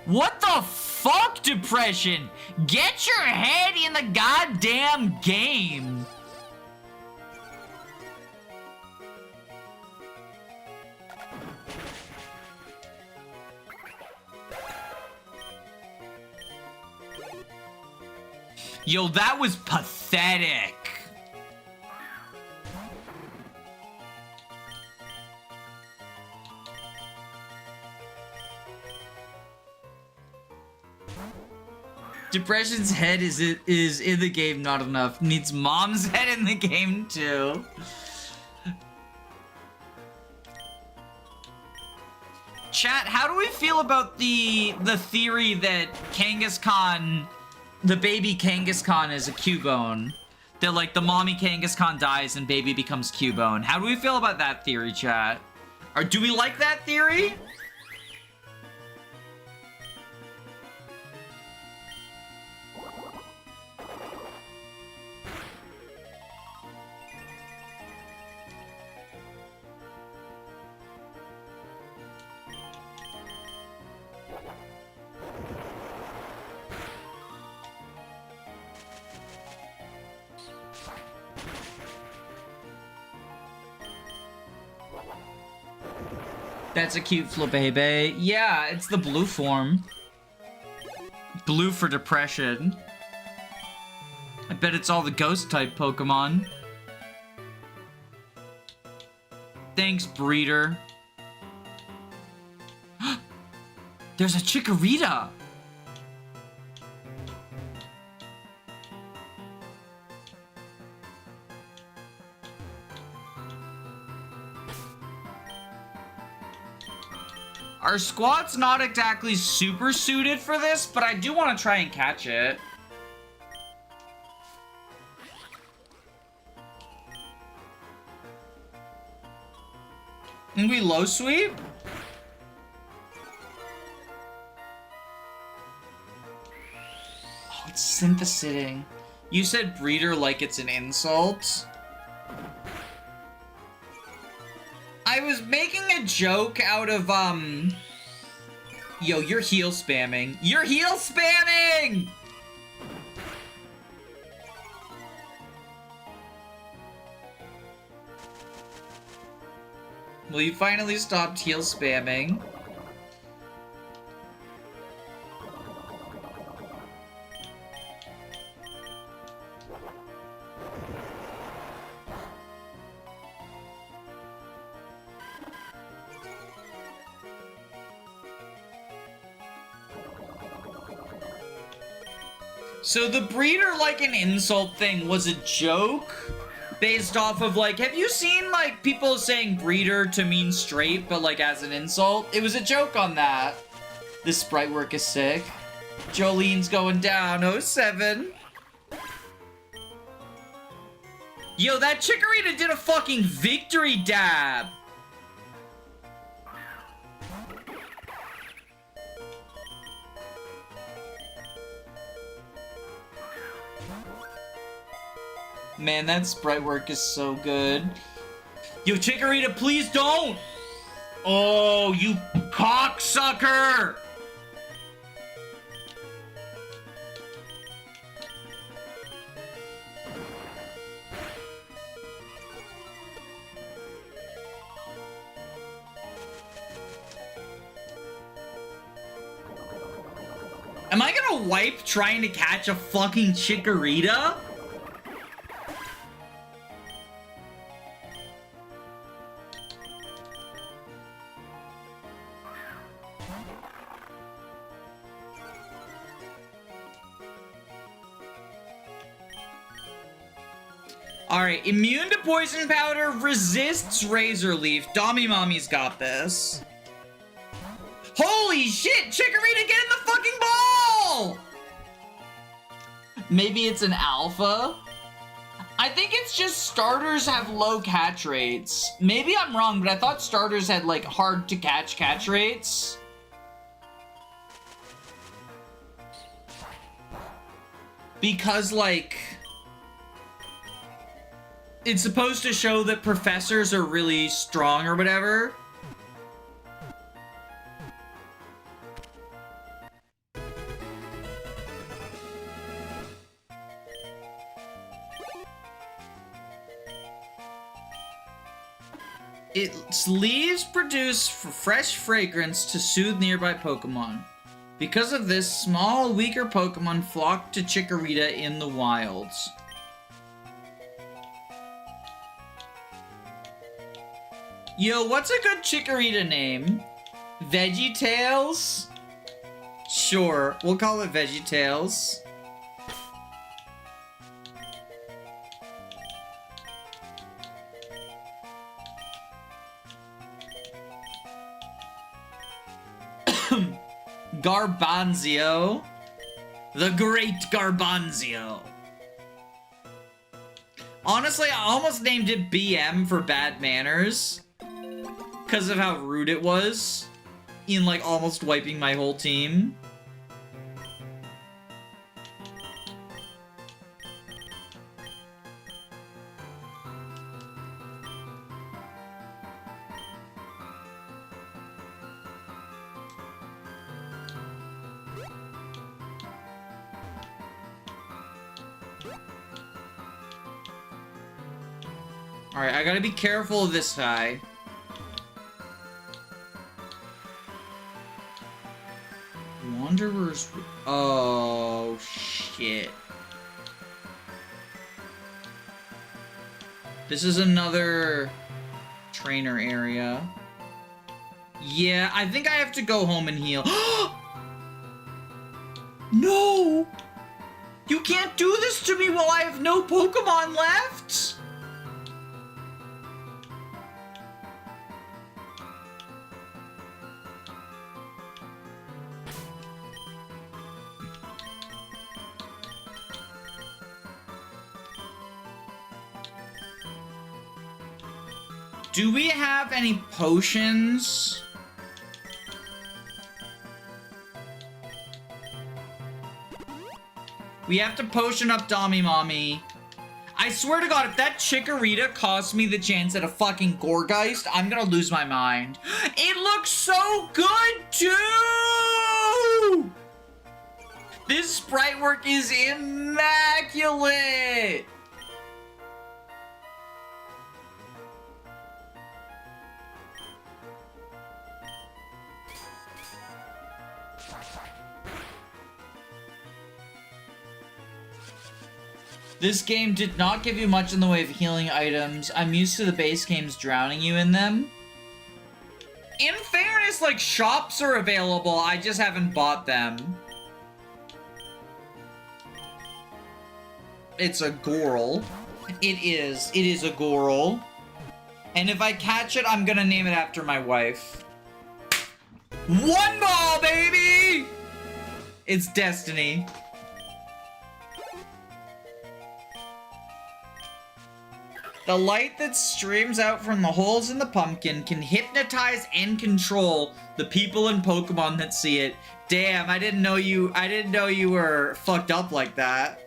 [SPEAKER 1] What the fuck, Depression? Get your head in the goddamn game. Yo, that was pathetic. Depression's head is in the game not enough. Needs Mom's head in the game too. Chat, how do we feel about the theory that Kangaskhan, the baby Kangaskhan, is a Cubone? That like the mommy Kangaskhan dies and baby becomes Cubone. How do we feel about that theory, chat? Or do we like that theory? That's a cute Flabébé. Yeah, it's the blue form. Blue for Depression. I bet it's all the ghost-type Pokemon. Thanks, breeder. There's a Chikorita! Our squad's not exactly super suited for this, but I do want to try and catch it. Can we low sweep? Oh, it's synthesitting. You said breeder like it's an insult? I was making a joke out of, Yo, you're heal spamming. You're heal spamming! Well, you finally stopped heal spamming. So the breeder like an insult thing was a joke based off of like, have you seen like people saying breeder to mean straight, but like as an insult? It was a joke on that. This sprite work is sick. Jolene's going down, 07. Yo, that Chikorita did a fucking victory dab. Man, that sprite work is so good. Yo, Chikorita, please don't! Oh, you cocksucker! Am I gonna wipe trying to catch a fucking Chikorita? Alright, immune to poison powder, resists razor leaf. Dommy Mommy's got this. Holy shit! Chikorita, get in the fucking ball! Maybe it's an alpha? I think it's just starters have low catch rates. Maybe I'm wrong, but I thought starters had like hard to catch rates. Because like, it's supposed to show that professors are really strong or whatever. Its leaves produce fresh fragrance to soothe nearby Pokemon. Because of this, small, weaker Pokemon flock to Chikorita in the wilds. Yo, what's a good Chikorita name? VeggieTales? Sure, we'll call it VeggieTales. Garbanzio. The Great Garbanzio. Honestly, I almost named it BM for bad manners. Because of how rude it was. In, like, almost wiping my whole team. Alright, I gotta be careful of this guy. Wanderers... Oh, shit. This is another trainer area. Yeah, I think I have to go home and heal. No! You can't do this to me while I have no Pokemon left! Do we have any potions? We have to potion up Dommy Mommy. I swear to God, if that Chikorita costs me the chance at a fucking Gourgeist, I'm gonna lose my mind. It looks so good, too! This sprite work is immaculate! This game did not give you much in the way of healing items. I'm used to the base games drowning you in them. In fairness, like, shops are available, I just haven't bought them. It's a Goral. It is a Goral. And if I catch it, I'm gonna name it after my wife. One ball, baby! It's destiny. The light that streams out from the holes in the pumpkin can hypnotize and control the people and Pokemon that see it. Damn, I didn't know you were fucked up like that.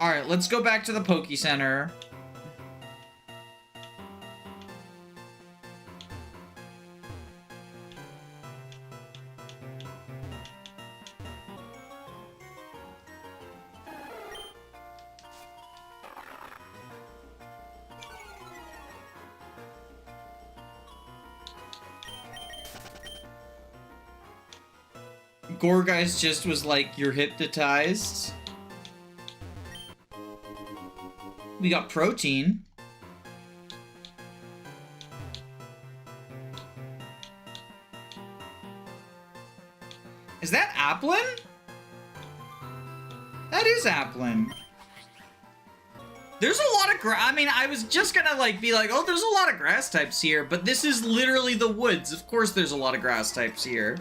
[SPEAKER 1] Alright, let's go back to the Poke Center. Gorgeist just was like, you're hypnotized. We got protein. Is that Applin? That is Applin. There's a lot of I mean, I was just gonna like be like, oh, there's a lot of grass types here, but this is literally the woods. Of course there's a lot of grass types here.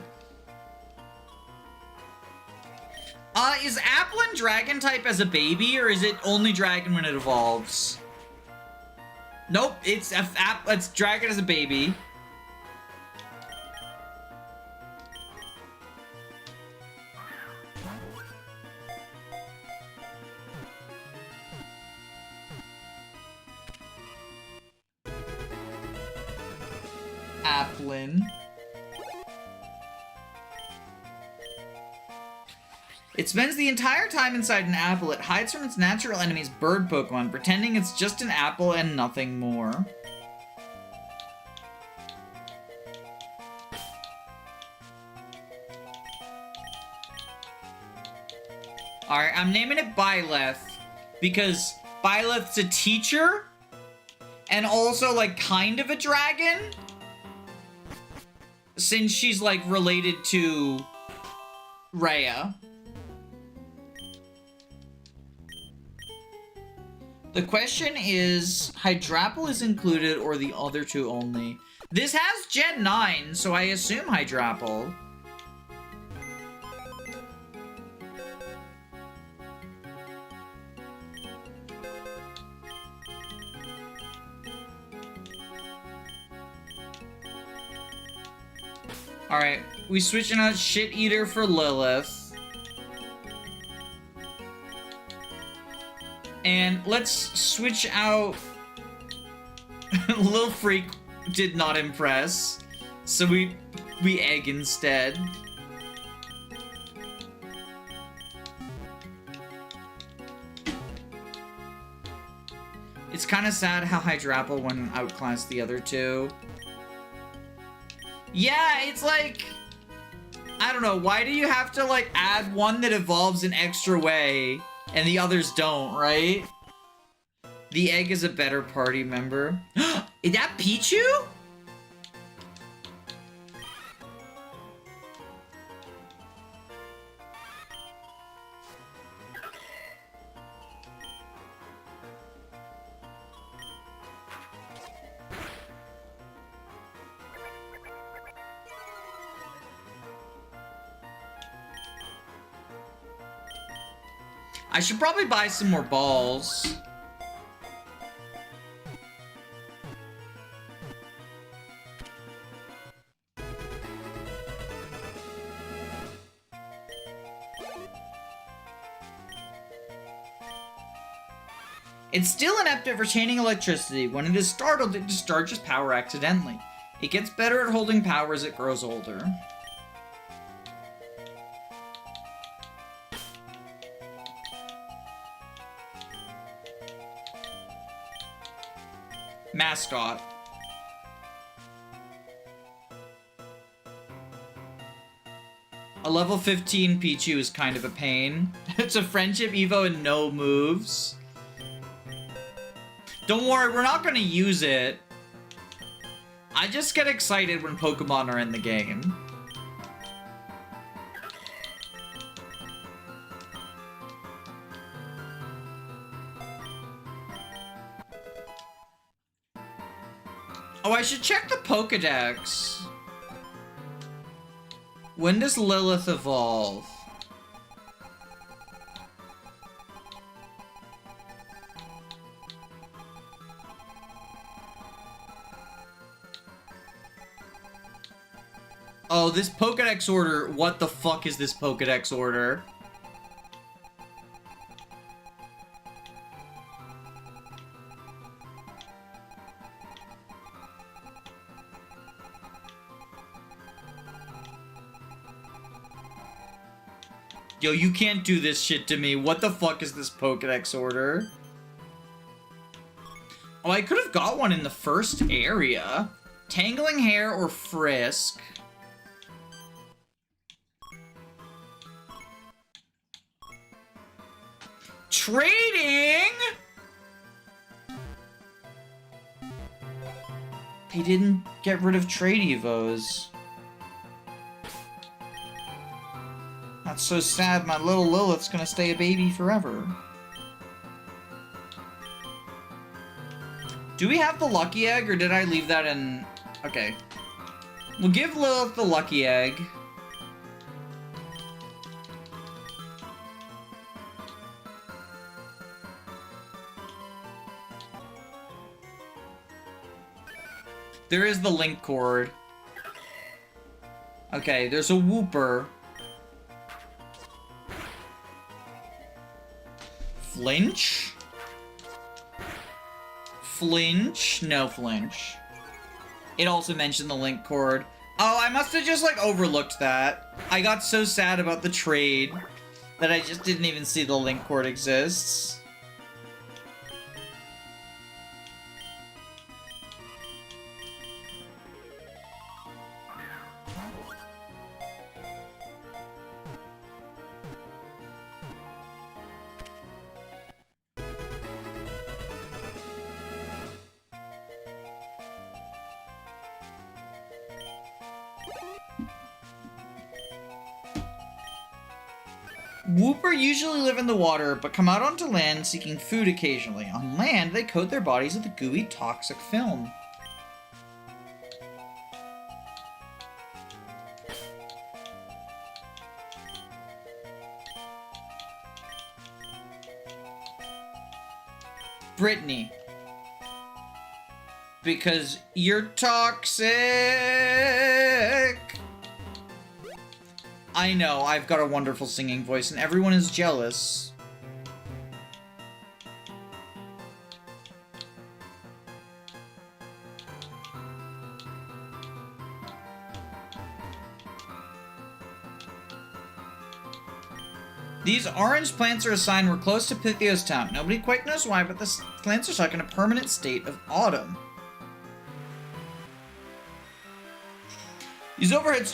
[SPEAKER 1] Is Applin dragon type as a baby, or is it only dragon when it evolves? Nope, it's dragon as a baby. Applin. It spends the entire time inside an apple. It hides from its natural enemies, bird Pokemon, pretending it's just an apple and nothing more. Alright, I'm naming it Byleth, because Byleth's a teacher, and also, like, kind of a dragon, since she's, like, related to Rhea. The question is, Hydrapple is included or the other two only? This has Gen 9, so I assume Hydrapple. Alright, we switching out Shit Eater for Lilith. And let's switch out... Lil Freak did not impress, so we egg instead. It's kind of sad how Hydrapple went and outclassed the other two. Yeah, it's like... I don't know, why do you have to, like, add one that evolves an extra way and the others don't, right? The egg is a better party member. Is that Pichu? I should probably buy some more balls. It's still inept at retaining electricity. When it is startled, it discharges power accidentally. It gets better at holding power as it grows older. Mascot. A level 15 Pichu is kind of a pain. It's a friendship Evo and no moves. Don't worry, we're not gonna use it. I just get excited when Pokemon are in the game. Oh, I should check the Pokedex. When does Lilith evolve? Oh, this Pokedex order. What the fuck is this Pokedex order? Yo, you can't do this shit to me. What the fuck is this Pokedex order? Oh, I could have got one in the first area. Tangling Hair or Frisk? Trading? They didn't get rid of trade evos. That's so sad. My little Lilith's gonna stay a baby forever. Do we have the lucky egg, or did I leave that in... Okay. We'll give Lilith the lucky egg. There is the link cord. Okay, there's a Wooper. Flinch? Flinch? No flinch. It also mentioned the link cord. Oh, I must have just, like, overlooked that. I got so sad about the trade that I just didn't even see the link cord exists. Wooper usually live in the water, but come out onto land seeking food occasionally. On land, they coat their bodies with a gooey, toxic film. Brittany. Because you're toxic! I know, I've got a wonderful singing voice, and everyone is jealous. These orange plants are a sign we're close to Pythios Town. Nobody quite knows why, but the plants are stuck in a permanent state of autumn. These overhead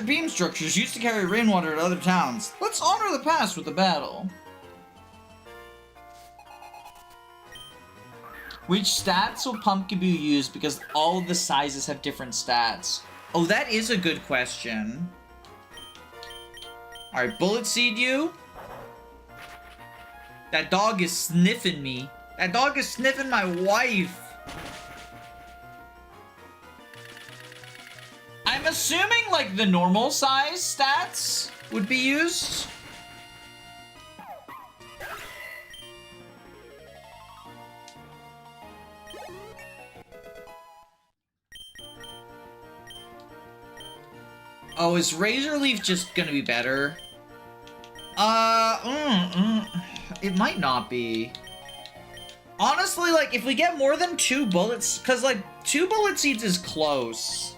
[SPEAKER 1] beam structures used to carry rainwater to other towns. Let's honor the past with a battle. Which stats will Pumpkaboo use because all of the sizes have different stats? Oh, that is a good question. Alright, Bullet Seed you. That dog is sniffing me. That dog is sniffing my wife. I'm assuming, like, the normal size stats would be used. Oh, is Razor Leaf just gonna be better? It might not be. Honestly, like, if we get more than 2 bullets, because, like, 2 bullet seeds is close.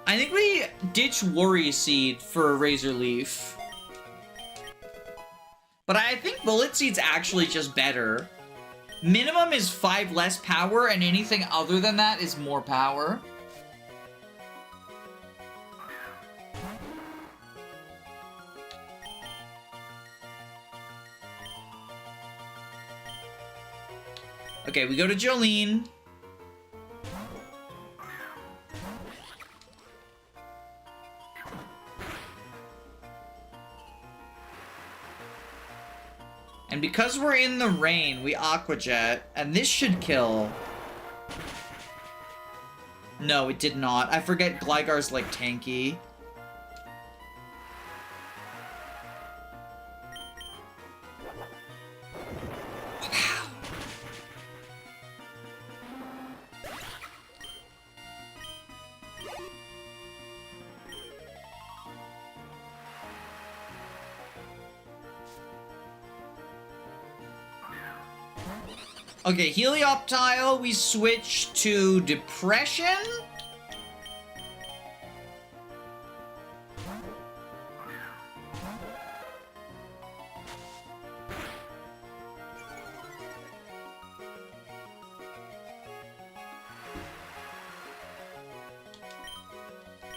[SPEAKER 1] I think we ditch Worry Seed for Razor Leaf. But I think Bullet Seed's actually just better. Minimum is 5 less power, and anything other than that is more power. Okay, we go to Jolene. And because we're in the rain, we Aqua Jet, and this should kill. No, it did not. I forget Gligar's, like, tanky. Okay, Helioptile, we switch to Depression.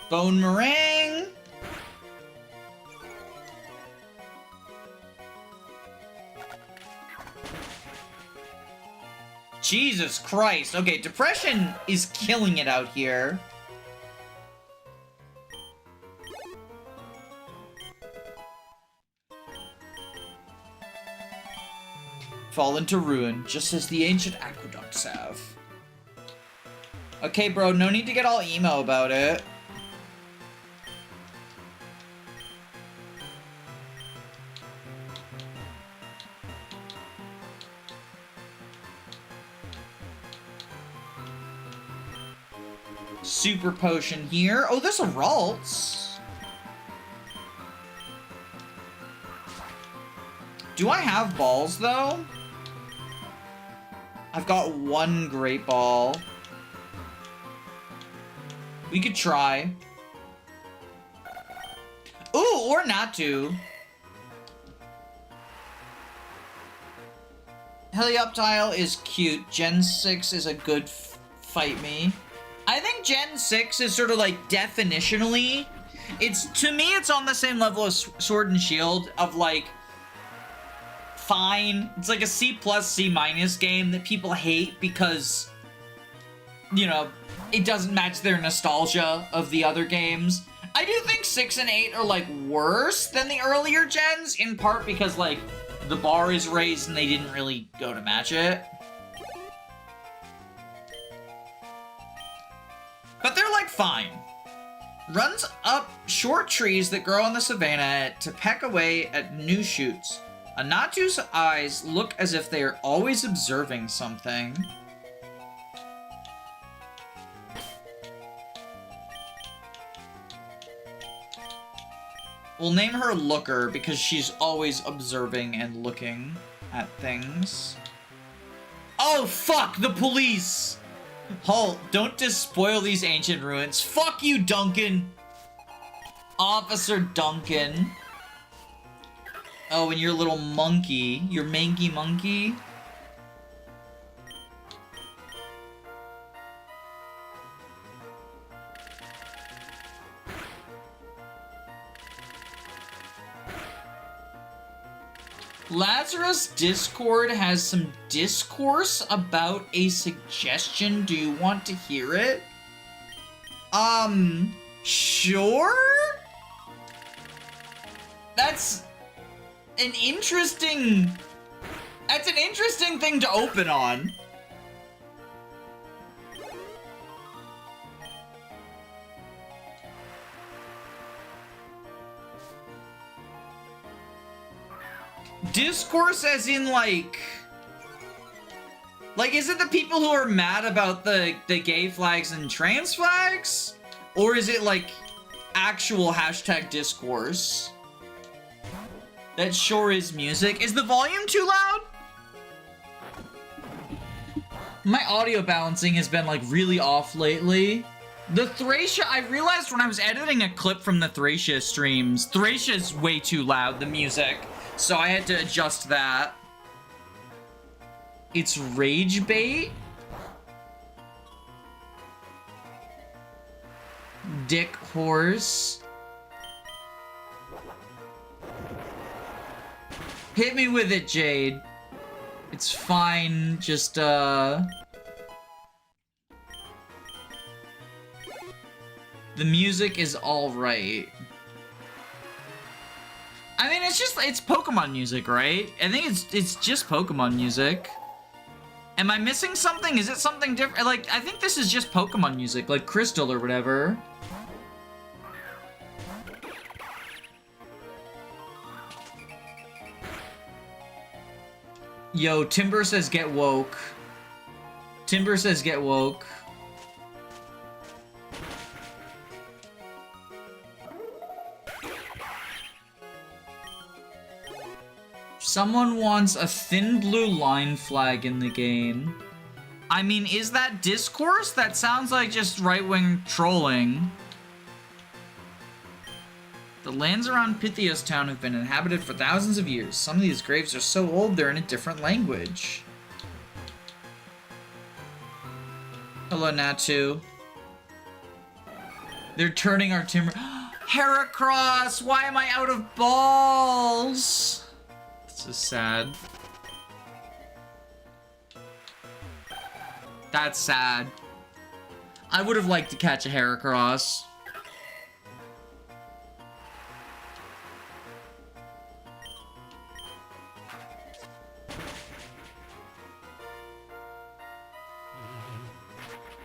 [SPEAKER 1] Bone Meringue. Jesus Christ. Okay, Depression is killing it out here. Fall into ruin, just as the ancient aqueducts have. Okay, bro, no need to get all emo about it. Super Potion here. Oh, there's a Ralts. Do I have balls, though? I've got one Great Ball. We could try. Ooh, or not to. Helioptile is cute. Gen 6 is a good fight me. I think Gen 6 is sort of like definitionally, to me it's on the same level as Sword and Shield of like, fine. It's like a C+, C- game that people hate because, you know, it doesn't match their nostalgia of the other games. I do think 6 and 8 are like worse than the earlier gens, in part because like the bar is raised and they didn't really go to match it. But they're, like, fine. Runs up short trees that grow on the savannah to peck away at new shoots. A Natu's eyes look as if they are always observing something. We'll name her Looker because she's always observing and looking at things. Oh, fuck! The police! Halt, don't despoil these ancient ruins. Fuck you, Duncan! Officer Duncan. Oh, and your little monkey. Your manky monkey. Lazarus Discord has some discourse about a suggestion. Do you want to hear it? Sure? That's an interesting thing to open on. Discourse as in, like, is it the people who are mad about the gay flags and trans flags? Or is it, like, actual hashtag discourse? That sure is music. Is the volume too loud? My audio balancing has been, like, really off lately. The Thracia, I realized when I was editing a clip from the Thracia streams, Thracia's way too loud, the music. So I had to adjust that. It's rage bait. Dick horse. Hit me with it, Jade. It's fine, just, The music is alright. I mean, it's Pokemon music, right? I think it's just Pokemon music. Am I missing something? Is it something different? Like, I think this is just Pokemon music, like Crystal or whatever. Yo, Timber says get woke. Timber says get woke. Someone wants a thin blue line flag in the game. I mean, is that discourse? That sounds like just right-wing trolling. The lands around Pythias town have been inhabited for thousands of years. Some of these graves are so old they're in a different language. Hello, Natu. They're turning our timber. Heracross! Why am I out of balls? This is sad. That's sad. I would have liked to catch a Heracross.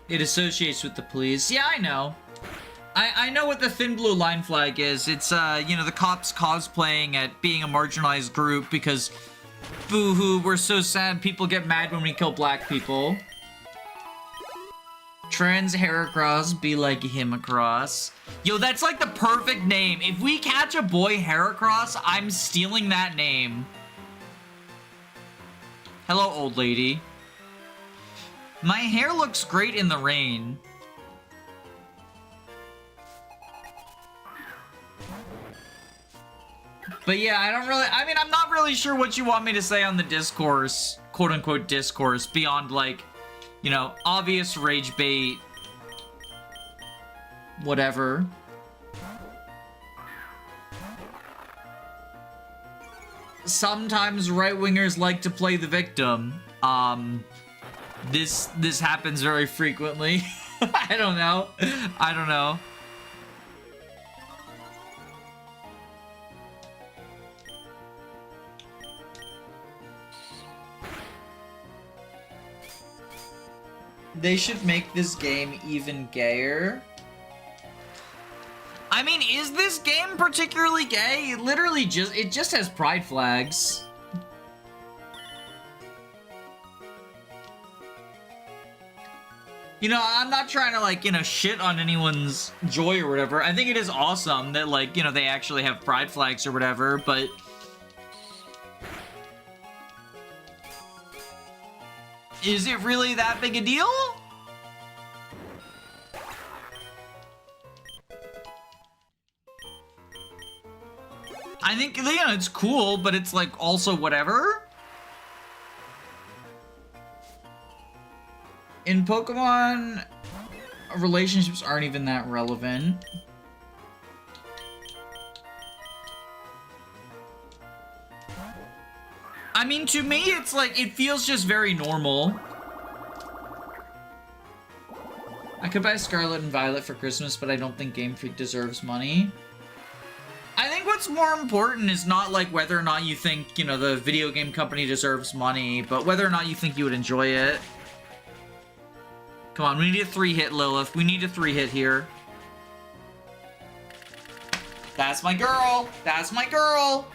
[SPEAKER 1] It associates with the police. Yeah, I know. I know what the thin blue line flag is. It's, you know, the cops cosplaying at being a marginalized group because, boo-hoo, we're so sad people get mad when we kill black people. Trans Heracross, be like him across. Yo, that's like the perfect name. If we catch a boy Heracross, I'm stealing that name. Hello, old lady. My hair looks great in the rain. But yeah, I mean, I'm not really sure what you want me to say on the discourse, quote-unquote discourse, beyond, like, you know, obvious rage bait, whatever. Sometimes right-wingers like to play the victim. This happens very frequently. I don't know. I don't know. They should make this game even gayer. I mean, is this game particularly gay? It literally just has pride flags. You know, I'm not trying to, like, you know, shit on anyone's joy or whatever. I think it is awesome that, like, you know, they actually have pride flags or whatever, but... is it really that big a deal? I think, you know, it's cool, but it's, like, also whatever. In Pokemon, relationships aren't even that relevant. I mean, to me, it's like, it feels just very normal. I could buy Scarlet and Violet for Christmas, but I don't think Game Freak deserves money. I think what's more important is not, like, whether or not you think, you know, the video game company deserves money, but whether or not you think you would enjoy it. Come on, we need a 3-hit, Lilith. We need a 3-hit here. That's my girl! That's my girl!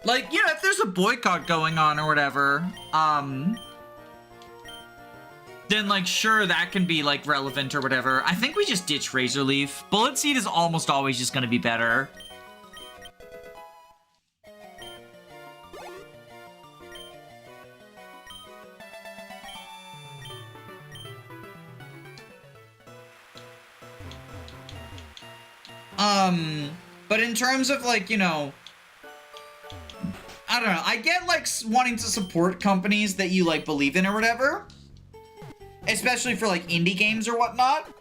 [SPEAKER 1] Like, you know, if there's a boycott going on or whatever, then, like, sure, that can be, like, relevant or whatever. I think we just ditch Razor Leaf. Bullet Seed is almost always just gonna be better. But in terms of, like, you know, I don't know, I get, like, wanting to support companies that you, like, believe in or whatever. Especially for, like, indie games or whatnot.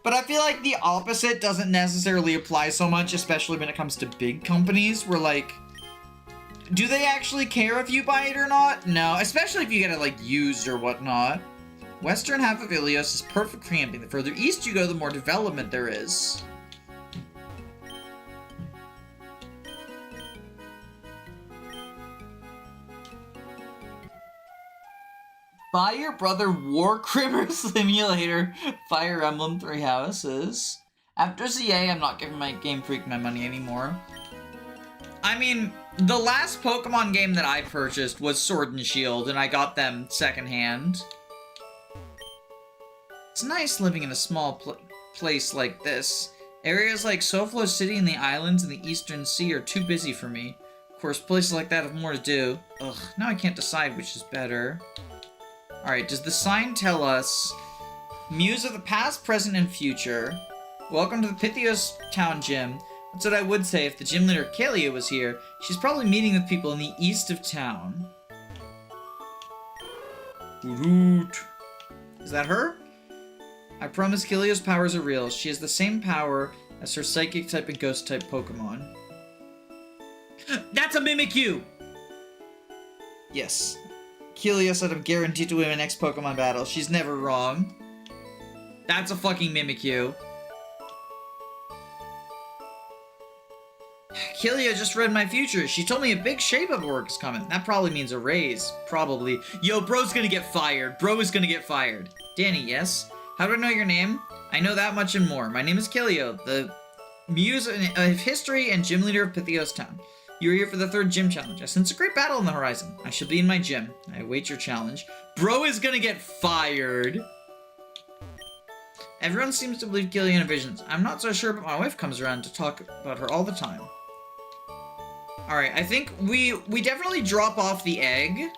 [SPEAKER 1] But I feel like the opposite doesn't necessarily apply so much, especially when it comes to big companies, where, like, do they actually care if you buy it or not? No, especially if you get it, like, used or whatnot. Western half of Ilios is perfect for camping. The further east you go, the more development there is. Buy your brother War Crimmer Simulator, Fire Emblem 3 Houses. After CA, I'm not giving my Game Freak my money anymore. I mean, the last Pokemon game that I purchased was Sword and Shield, and I got them secondhand. It's nice living in a small place like this. Areas like Soflo City and the islands in the Eastern Sea are too busy for me. Of course, places like that have more to do. Ugh, now I can't decide which is better. Alright, does the sign tell us... Muse of the past, present, and future. Welcome to the Pythios Town Gym. That's what I would say if the gym leader Kalia was here. She's probably meeting with people in the east of town. Root. Is that her? I promise Kalia's powers are real. She has the same power as her psychic type and ghost type Pokemon. That's a Mimikyu! Yes. Kelia said I'm guaranteed to win my next Pokemon battle. She's never wrong. That's a fucking Mimikyu. Kelia just read my future. She told me a big shape-up work is coming. That probably means a raise. Probably. Yo, bro's gonna get fired. Bro is gonna get fired. Danny, yes? How do I know your name? I know that much and more. My name is Kelia, the muse of history and gym leader of Pythios Town. You're here for the 3rd gym challenge. I sense a great battle on the horizon. I shall be in my gym. I await your challenge. Bro is gonna get fired. Everyone seems to believe Kelia in visions. I'm not so sure, but my wife comes around to talk about her all the time. Alright, I think we definitely drop off the egg.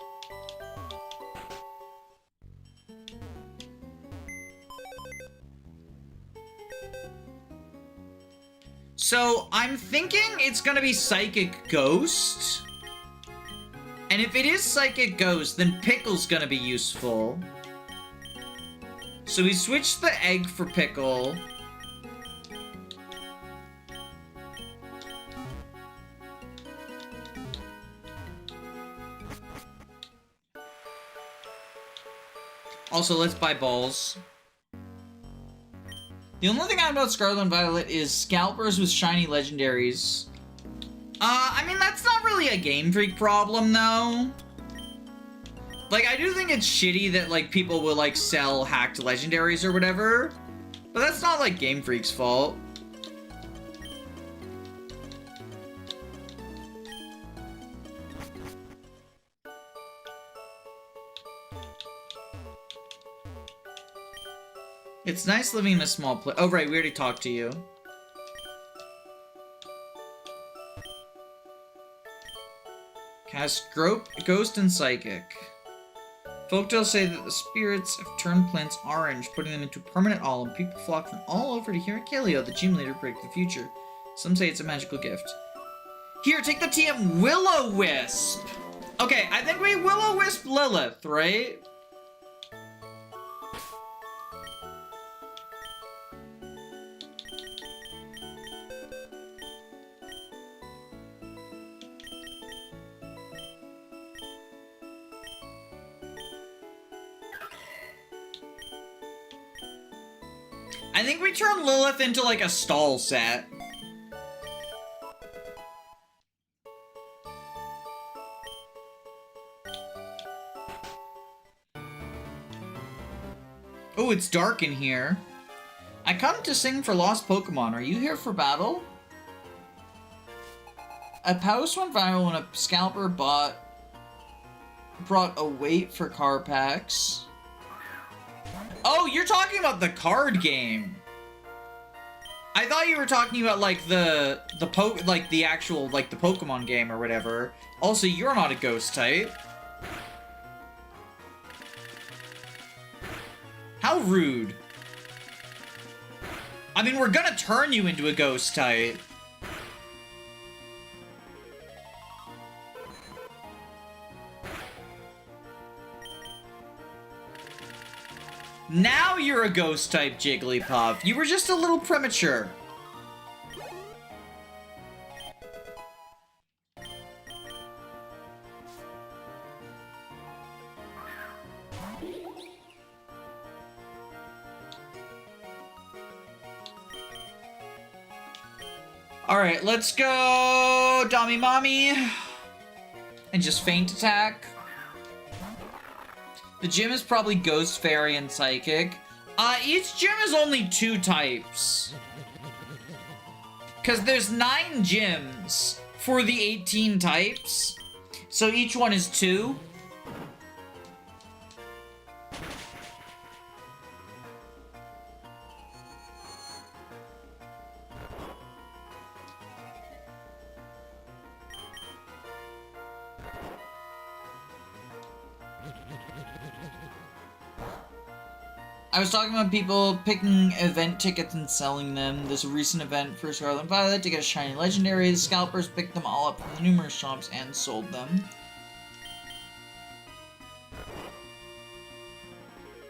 [SPEAKER 1] So, I'm thinking it's gonna be Psychic Ghost. And if it is Psychic Ghost, then Pickle's gonna be useful. So we switched the egg for Pickle. Also, let's buy balls. The only thing I know about Scarlet and Violet is scalpers with shiny legendaries. I mean, that's not really a Game Freak problem, though. Like, I do think it's shitty that, like, people will, like, sell hacked legendaries or whatever. But that's not, like, Game Freak's fault. It's nice living in a small place. Oh, right, we already talked to you. Cast Ghost and Psychic. Folktales say that the spirits have turned plants orange, putting them into permanent all, and people flock from all over to hear Kaleo, the gym leader, predict the future. Some say it's a magical gift. Here, take the TM Will-O-Wisp! Okay, I think we Will-O-Wisp Lilith, right? I think we turn Lilith into, like, a stall set. Oh, it's dark in here. I come to sing for lost Pokemon. Are you here for battle? A post went viral when a scalper brought a weight for car packs. Oh, you're talking about the card game. I thought you were talking about, like, the actual, like, the Pokemon game or whatever. Also, you're not a ghost type. How rude. I mean, we're gonna turn you into a ghost type. Now you're a ghost type, Jigglypuff. You were just a little premature. Alright, let's go Dami Mommy. And just feint attack. The gym is probably Ghost, Fairy, and Psychic. Each gym is only 2 types. Because there's 9 gyms for the 18 types. So each one is 2. I was talking about people picking event tickets and selling them. There's a recent event for Scarlet and Violet to get a shiny legendary. The scalpers picked them all up from the numerous shops and sold them.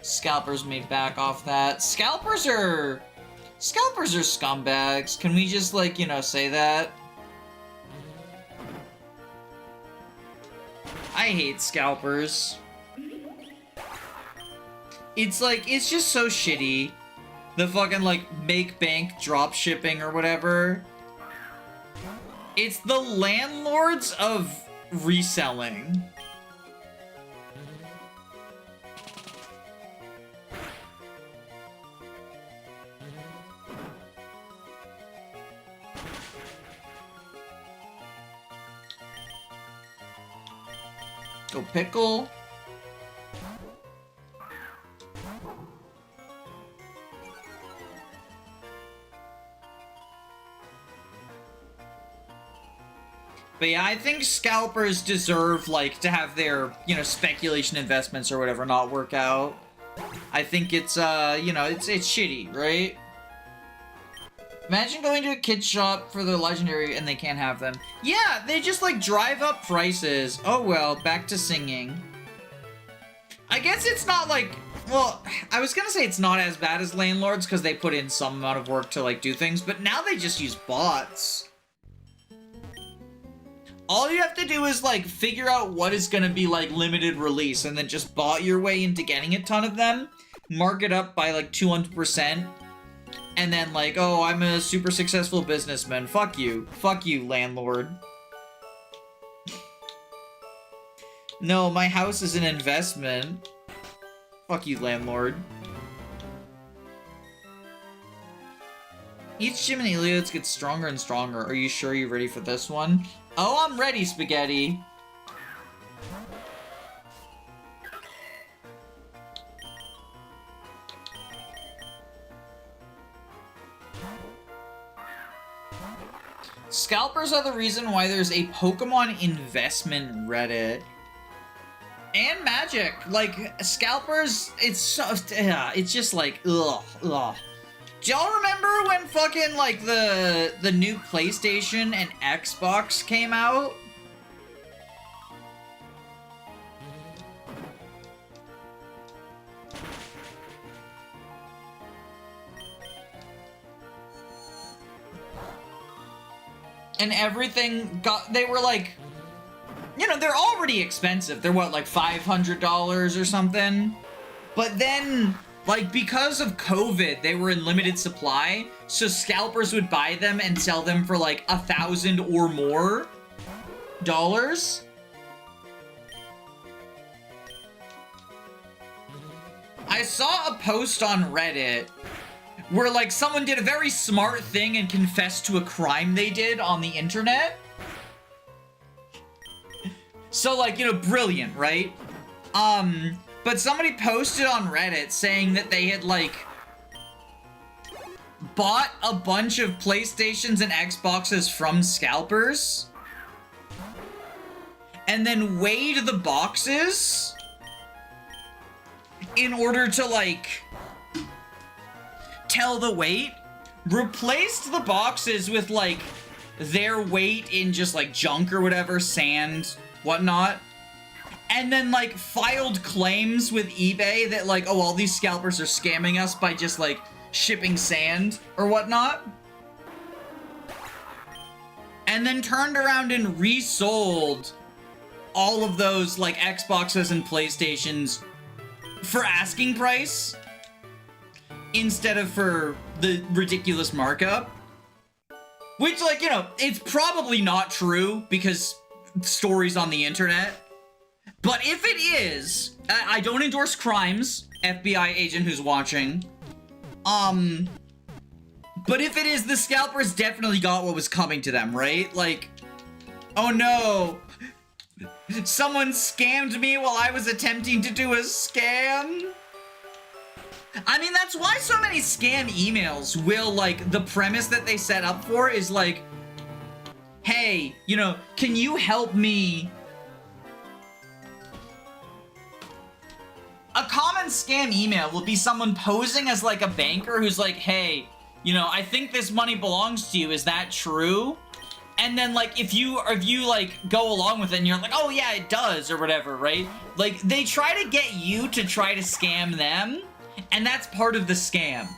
[SPEAKER 1] Scalpers made back off that. Scalpers are scumbags. Can we just, like, you know, say that? I hate scalpers. It's like, it's just so shitty. The fucking, like, make bank drop shipping or whatever. It's the landlords of reselling. Go pickle. But yeah, I think scalpers deserve, like, to have their, you know, speculation investments or whatever not work out. I think it's, you know, it's shitty, right? Imagine going to a kid's shop for the legendary and they can't have them. Yeah, they just, like, drive up prices. Oh well, back to singing. I guess it's not, like... Well, I was gonna say it's not as bad as landlords because they put in some amount of work to, like, do things, but now they just use bots. All you have to do is, like, figure out what is gonna be, like, limited release, and then just bot your way into getting a ton of them, mark it up by, like, 200%, and then, like, oh, I'm a super successful businessman. Fuck you. Fuck you, landlord. No, my house is an investment. Fuck you, landlord. Each gym in Eliots gets stronger and stronger. Are you sure you're ready for this one? Oh, I'm ready, Spaghetti. Scalpers are the reason why there's a Pokemon investment Reddit. And Magic. Like, scalpers, it's so... it's just like, ugh. Do y'all remember when fucking, like, the new PlayStation and Xbox came out? And everything got... They were, like... You know, they're already expensive. They're, what, like $500 or something? But then... Like, because of COVID, they were in limited supply, so scalpers would buy them and sell them for, like, $1,000 or more dollars. I saw a post on Reddit where, like, someone did a very smart thing and confessed to a crime they did on the internet. So, like, you know, brilliant, right? But somebody posted on Reddit saying that they had, like, bought a bunch of PlayStations and Xboxes from scalpers, and then weighed the boxes in order to, like, tell the weight, replaced the boxes with, like, their weight in just, like, junk or whatever, sand, whatnot, and then, like, filed claims with eBay that, like, oh, all these scalpers are scamming us by just, like, shipping sand or whatnot. And then turned around and resold all of those, like, Xboxes and PlayStations for asking price instead of for the ridiculous markup. Which, like, you know, it's probably not true because stories on the internet. But if it is, I don't endorse crimes, FBI agent who's watching. But if it is, the scalpers definitely got what was coming to them, right? Like, oh no. Someone scammed me while I was attempting to do a scam. I mean, that's why so many scam emails will, like, the premise that they set up for is like, hey, you know, can you help me? A common scam email will be someone posing as like a banker who's like, hey, you know, I think this money belongs to you. Is that true? And then, like, if you like go along with it and you're like, oh yeah, it does, or whatever, right? Like, they try to get you to try to scam them, and that's part of the scam.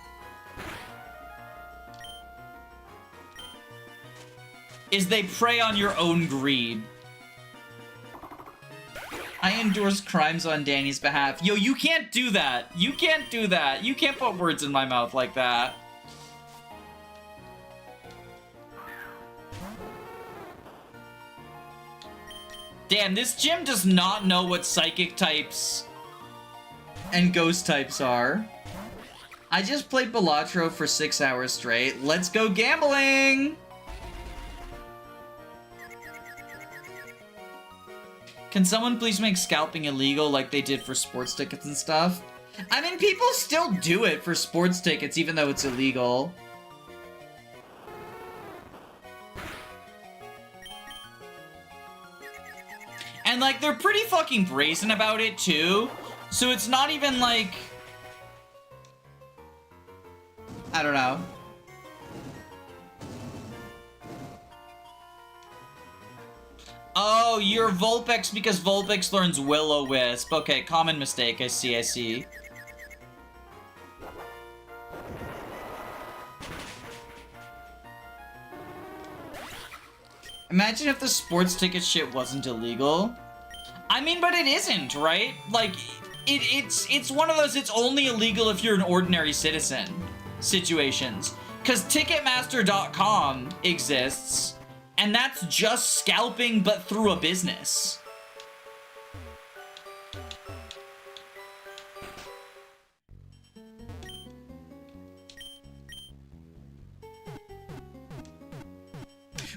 [SPEAKER 1] Is they prey on your own greed. I endorse crimes on Danny's behalf. Yo, you can't do that. You can't do that. You can't put words in my mouth like that. Damn, this gym does not know what psychic types and ghost types are. I just played Balatro for 6 hours straight. Let's go gambling! Can someone please make scalping illegal like they did for sports tickets and stuff? I mean, people still do it for sports tickets even though it's illegal. And, like, they're pretty fucking brazen about it, too. So it's not even, like... I don't know. Oh, you're Vulpix because Vulpix learns Will-O-Wisp. Okay, common mistake. I see, I see. Imagine if the sports ticket shit wasn't illegal. I mean, but it isn't, right? Like, it's one of those it's only illegal if you're an ordinary citizen situations. Because Ticketmaster.com exists, and that's just scalping but through a business.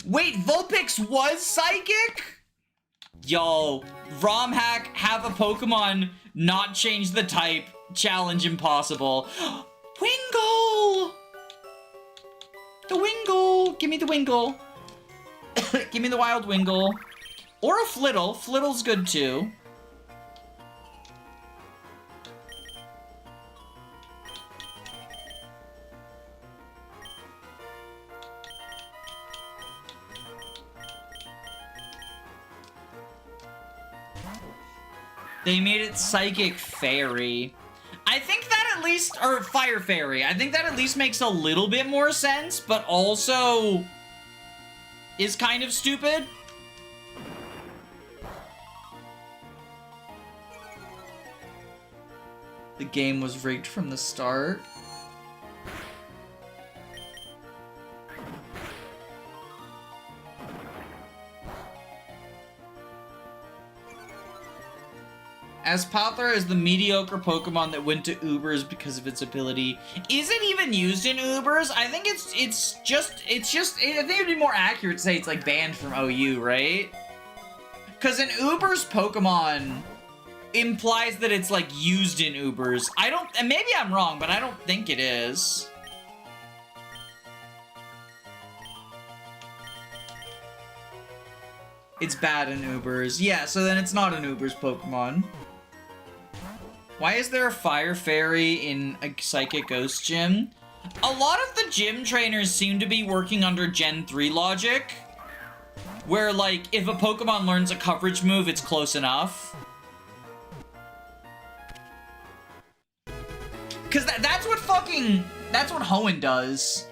[SPEAKER 1] Wait, Vulpix was psychic? Yo, ROM hack, have a Pokemon not change the type, challenge impossible. Wingull! The Wingull! Give me the Wingull. Give me the wild Wingull. Or a Flittle. Flittle's good too. They made it Psychic Fairy. I think that at least, or Fire Fairy. I think that at least makes a little bit more sense, but also is kind of stupid. The game was rigged from the start. Aspalthar is the mediocre Pokemon that went to Ubers because of its ability. Is it even used in Ubers? I think I think it'd be more accurate to say it's like banned from OU, right? Because an Uber's Pokemon implies that it's like used in Ubers. And maybe I'm wrong, but I don't think it is. It's bad in Ubers. Yeah, so then it's not an Uber's Pokemon. Why is there a Fire Fairy in a Psychic Ghost gym? A lot of the gym trainers seem to be working under Gen 3 logic, where, like, if a Pokemon learns a coverage move, it's close enough. Because that's what Hoenn does.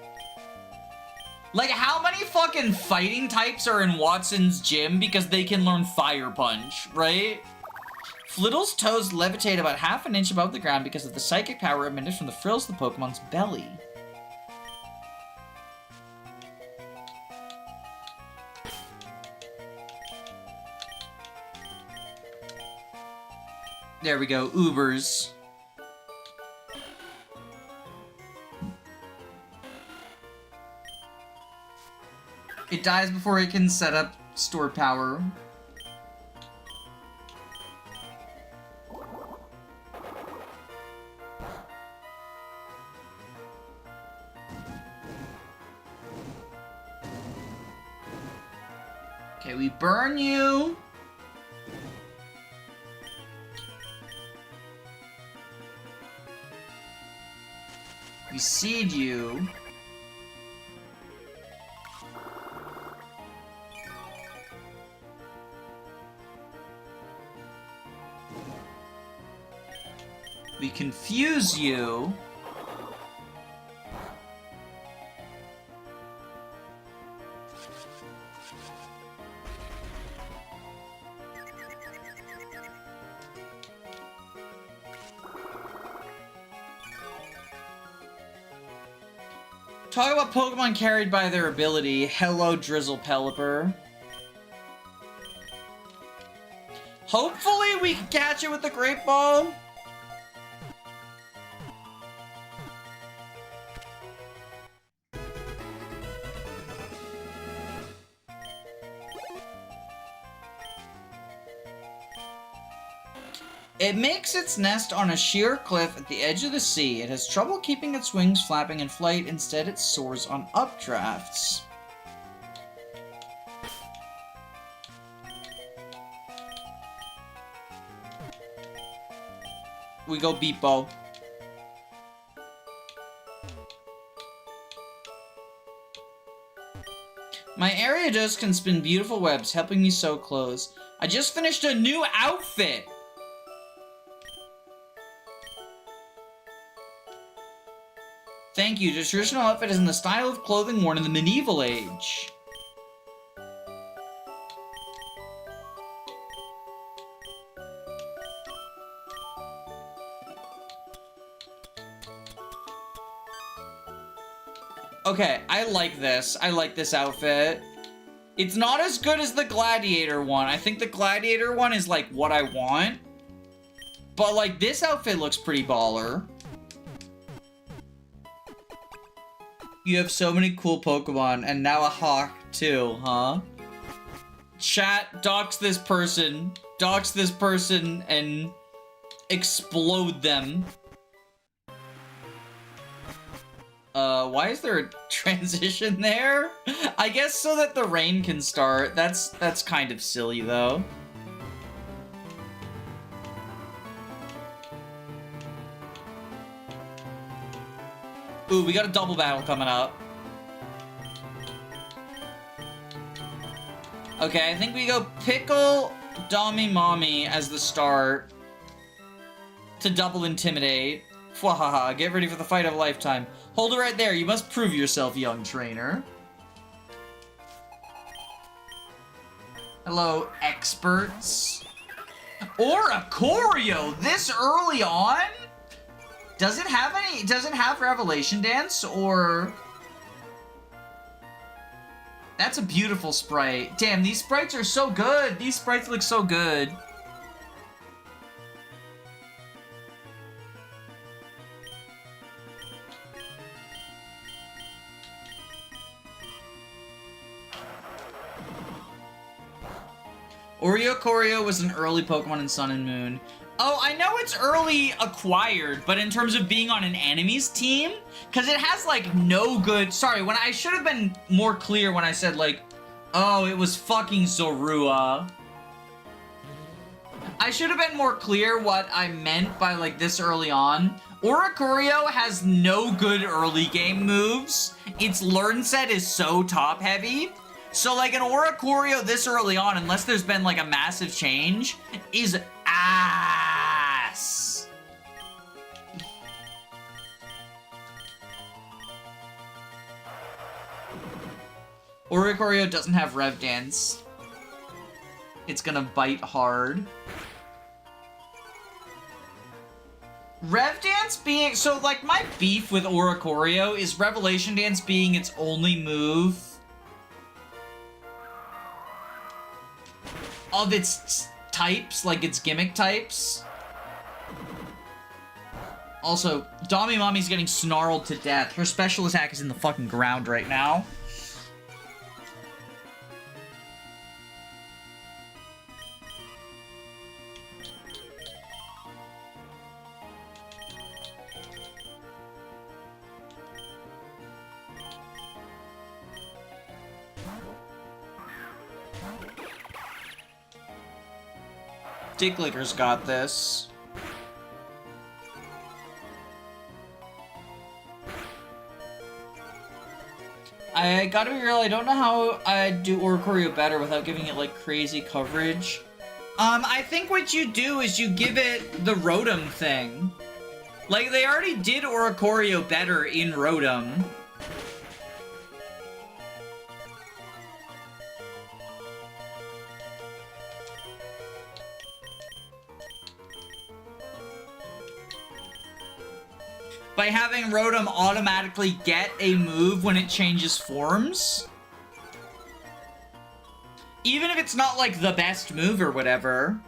[SPEAKER 1] Like, how many fucking fighting types are in Watson's gym because they can learn Fire Punch, right? Flittle's toes levitate about half an inch above the ground because of the psychic power emitted from the frills of the Pokemon's belly. There we go, Ubers. It dies before it can set up stored power. Okay, we burn you. We seed you. We confuse you. Talk about Pokemon carried by their ability. Hello, Drizzle Pelipper. Hopefully we can catch it with the Great Ball. It makes its nest on a sheer cliff at the edge of the sea. It has trouble keeping its wings flapping in flight. Instead, it soars on updrafts. We go Beepo. My Ariados can spin beautiful webs, helping me sew clothes. I just finished a new outfit! Thank you. The traditional outfit is in the style of clothing worn in the medieval age. Okay, I like this. I like this outfit. It's not as good as the Gladiator one. I think the Gladiator one is like what I want. But like this outfit looks pretty baller. You have so many cool Pokemon, and now a hawk, too, huh? Chat, dox this person, and explode them. Why is there a transition there? I guess so that the rain can start. That's kind of silly, though. Ooh, we got a double battle coming up. Okay, I think we go Pickle, Dami, Mommy as the start to double intimidate. Fwahaha, get ready for the fight of a lifetime. Hold it right there. You must prove yourself, young trainer. Hello, experts. Or a Choreo this early on? Does it have Revelation Dance, or... That's a beautiful sprite. Damn, these sprites are so good. These sprites look so good. Choreo was an early Pokemon in Sun and Moon. Oh, I know it's early acquired, but in terms of being on an enemy's team, because it has, like, no good... Sorry, when I should have been more clear when I said, like, oh, it was fucking Zorua. I should have been more clear what I meant by, like, this early on. Oricorio has no good early game moves. Its learn set is so top-heavy. So, like, an Oricorio this early on, unless there's been, like, a massive change, is ass. Oricorio doesn't have Rev Dance. It's gonna bite hard. Rev Dance being... So, like, my beef with Oricorio is Revelation Dance being its only move of its types, like its gimmick types. Also, Dami Mommy's getting snarled to death. Her special attack is in the fucking ground right now. Dicklicker's got this. I gotta be real, I don't know how I'd do Oricorio better without giving it, like, crazy coverage. I think what you do is you give it the Rotom thing. Like, they already did Oricorio better in Rotom. By having Rotom automatically get a move when it changes forms. Even if it's not, like, the best move or whatever.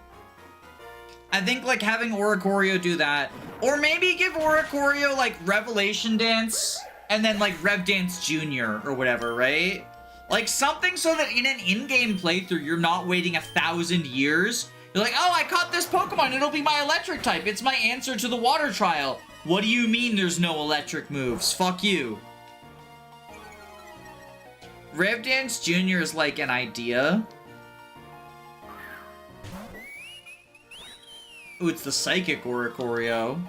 [SPEAKER 1] I think, like, having Oricorio do that. Or maybe give Oricorio, like, Revelation Dance, and then, like, Rev Dance Jr. or whatever, right? Like, something so that in an in-game playthrough, you're not waiting 1,000 years. You're like, oh, I caught this Pokemon, it'll be my electric type. It's my answer to the water trial. What do you mean there's no electric moves? Fuck you. Rev Dance Jr. is like an idea. Ooh, it's the Psychic Oricorio.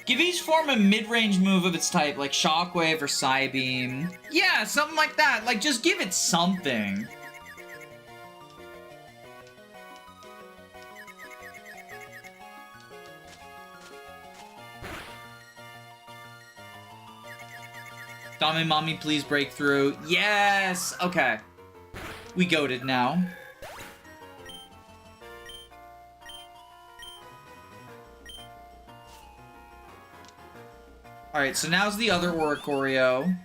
[SPEAKER 1] Give each form a mid-range move of its type, like Shockwave or Psybeam. Yeah, something like that. Like, just give it something. Dami Mommy, please break through. Yes! Okay. We goated now. Alright, so now's the other Oricorio.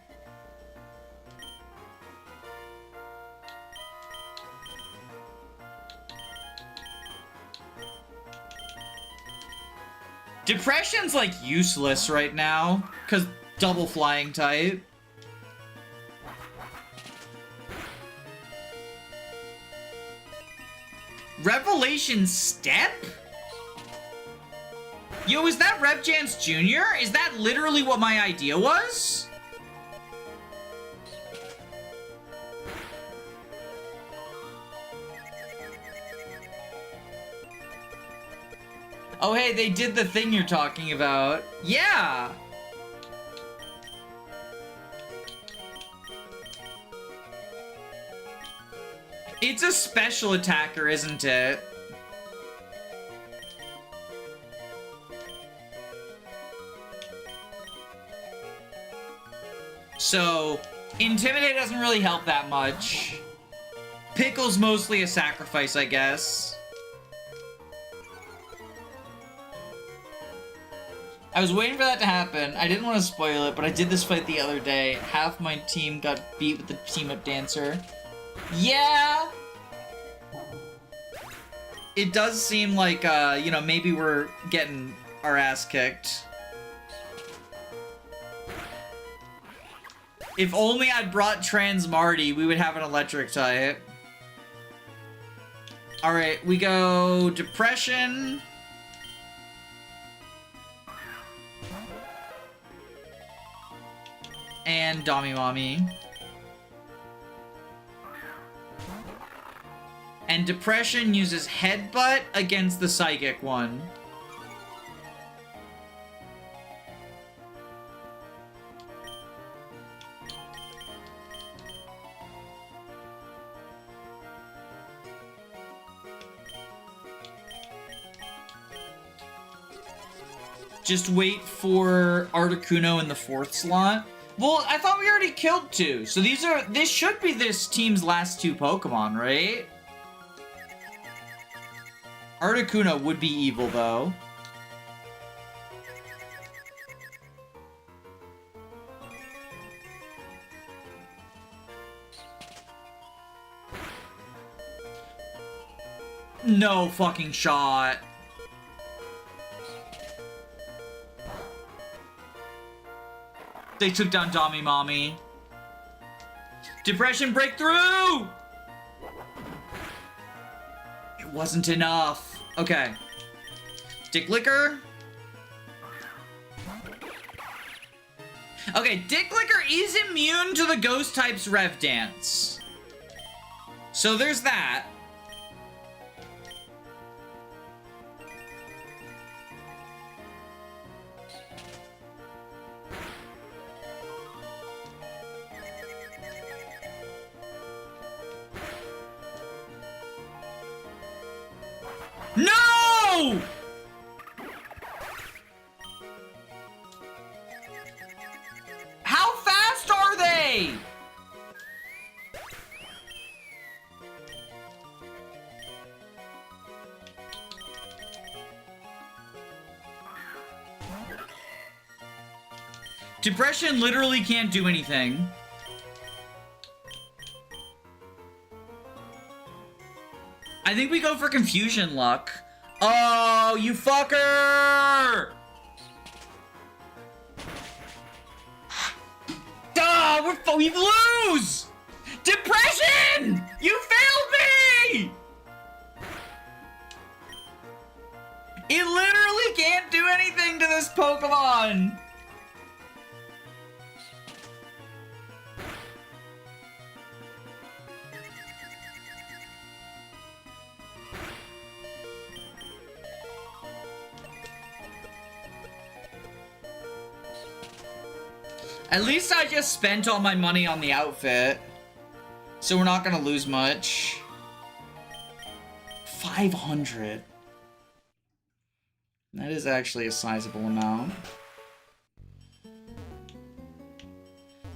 [SPEAKER 1] Depression's, like, useless right now, because double flying type. Revelation Step? Yo, is that Rev Jance Jr.? Is that literally what my idea was? Oh, hey, they did the thing you're talking about. Yeah! It's a special attacker, isn't it? So, Intimidate doesn't really help that much. Pickle's mostly a sacrifice, I guess. I was waiting for that to happen. I didn't want to spoil it, but I did this fight the other day. Half my team got beat with the team-up dancer. Yeah! It does seem like, you know, maybe we're getting our ass kicked. If only I'd brought Transmarty, we would have an electric type. Alright, we go Depression. And Dami Mommy. And Depression uses Headbutt against the Psychic one. Just wait for Articuno in the 4th slot. Well, I thought we already killed 2. So this should be this team's last 2 Pokemon, right? Articuno would be evil, though. No fucking shot. They took down Dami Mommy. Depression breakthrough! It wasn't enough. Okay. Dick Licker. Okay, Dick Licker is immune to the ghost type's Rev Dance. So there's that. No! How fast are they? Depression literally can't do anything. I think we go for Confusion Luck. Oh, you fucker! Duh, we lose! Depression! You failed me! It literally can't do anything to this Pokemon! At least I just spent all my money on the outfit. So we're not gonna lose much. 500. That is actually a sizable amount.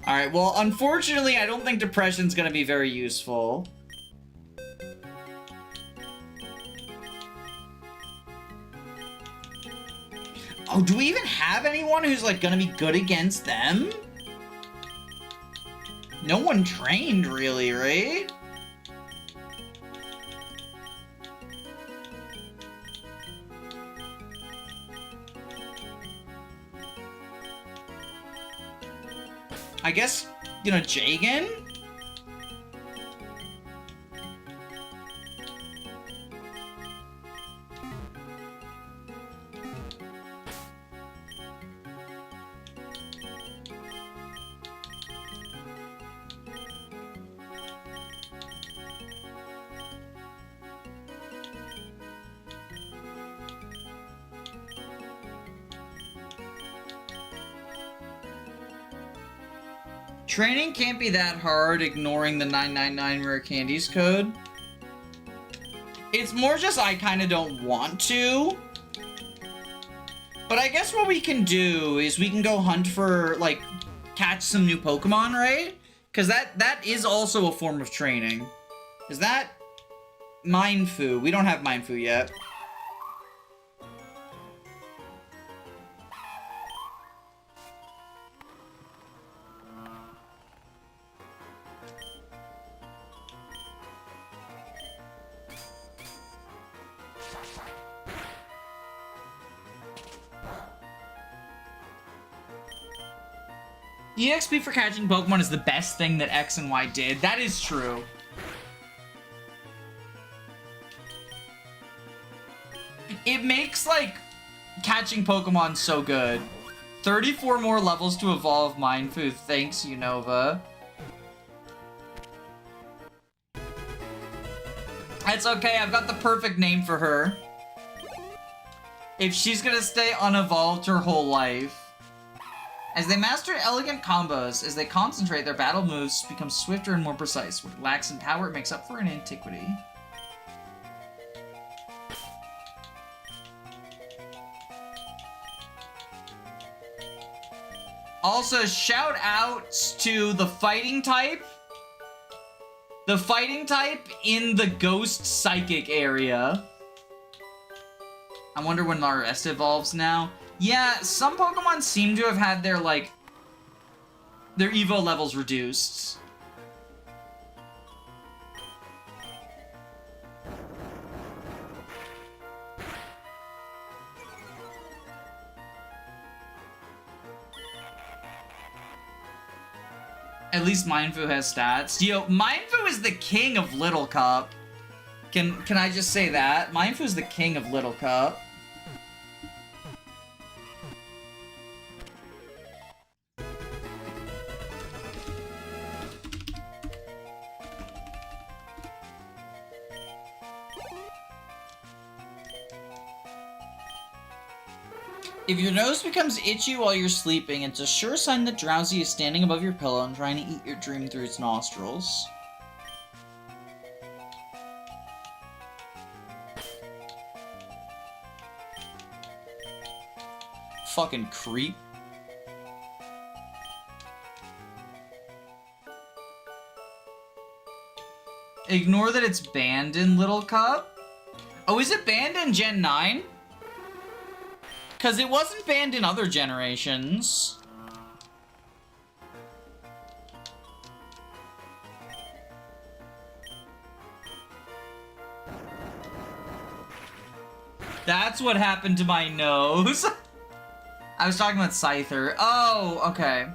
[SPEAKER 1] Alright, well, unfortunately, I don't think Depression's gonna be very useful. Oh, do we even have anyone who's, like, gonna be good against them? No one trained, really, right? I guess, you know, Jagan? Training can't be that hard, ignoring the 999 rare candies code. It's more just I kind of don't want to. But I guess what we can do is we can go hunt for, like, catch some new Pokemon, right? Because that is also a form of training. Is that Mindfu? We don't have Mindfu yet. EXP for catching Pokemon is the best thing that X and Y did. That is true. It makes, like, catching Pokemon so good. 34 more levels to evolve Mindfu. Thanks, Unova. It's okay, I've got the perfect name for her. If she's gonna stay unevolved her whole life. As they master elegant combos, as they concentrate, their battle moves become swifter and more precise. What it lacks in power, it makes up for in antiquity. Also, shout outs to the fighting type. The fighting type in the Ghost Psychic area. I wonder when our S evolves now. Yeah, some Pokemon seem to have had their, like, their Evo levels reduced. At least Mindfu has stats. Yo, Mindfu is the king of Little Cup. Can I just say that? Mindfu is the king of Little Cup. If your nose becomes itchy while you're sleeping, it's a sure sign that Drowsy is standing above your pillow and trying to eat your dream through its nostrils. Fucking creep. Ignore that it's banned in Little Cup? Oh, is it banned in Gen 9? Because it wasn't banned in other generations. That's what happened to my nose. I was talking about Scyther. Oh, okay.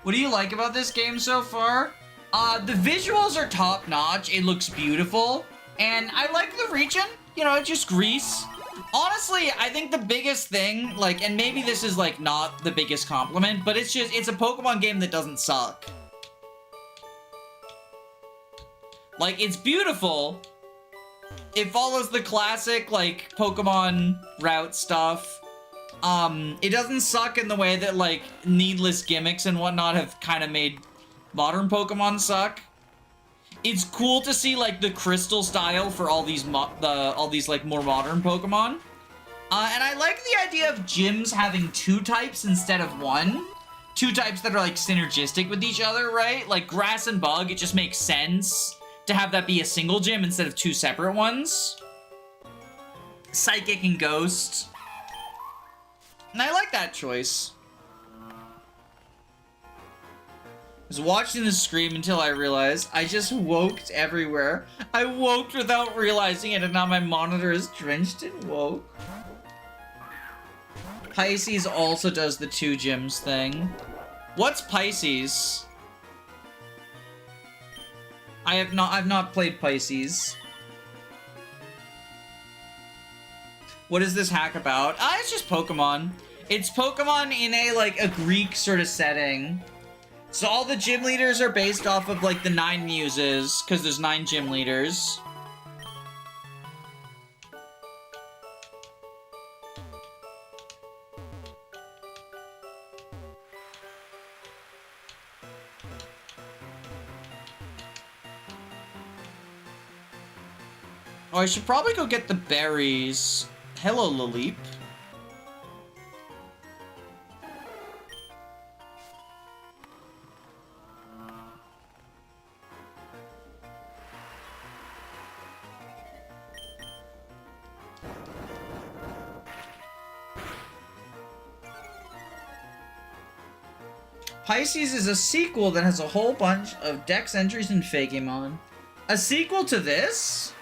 [SPEAKER 1] What do you like about this game so far? The visuals are top-notch. It looks beautiful. And I like the region. You know, just Greece. Honestly, I think the biggest thing, like, and maybe this is, like, not the biggest compliment, but it's just, it's a Pokemon game that doesn't suck. Like, it's beautiful. It follows the classic, like, Pokemon route stuff. It doesn't suck in the way that, like, needless gimmicks and whatnot have kind of made modern Pokemon suck. It's cool to see, like, the crystal style for all these, like, more modern Pokemon. And I like the idea of gyms having 2 types instead of 1. 2 types that are, like, synergistic with each other, right? Like, Grass and Bug, it just makes sense to have that be a single gym instead of 2 separate ones. Psychic and Ghost. And I like that choice. I was watching the stream until I realized I just woked everywhere. I woked without realizing it, and now my monitor is drenched in woke. Pisces also does the 2 gyms thing. What's Pisces? I've not played Pisces. What is this hack about? It's just Pokemon. It's Pokemon in a Greek sort of setting. So all the gym leaders are based off of, like, the 9 muses, because there's 9 gym leaders. Oh, I should probably go get the berries. Hello, Laleep. Pisces is a sequel that has a whole bunch of Dex entries and Fakemon. A sequel to this?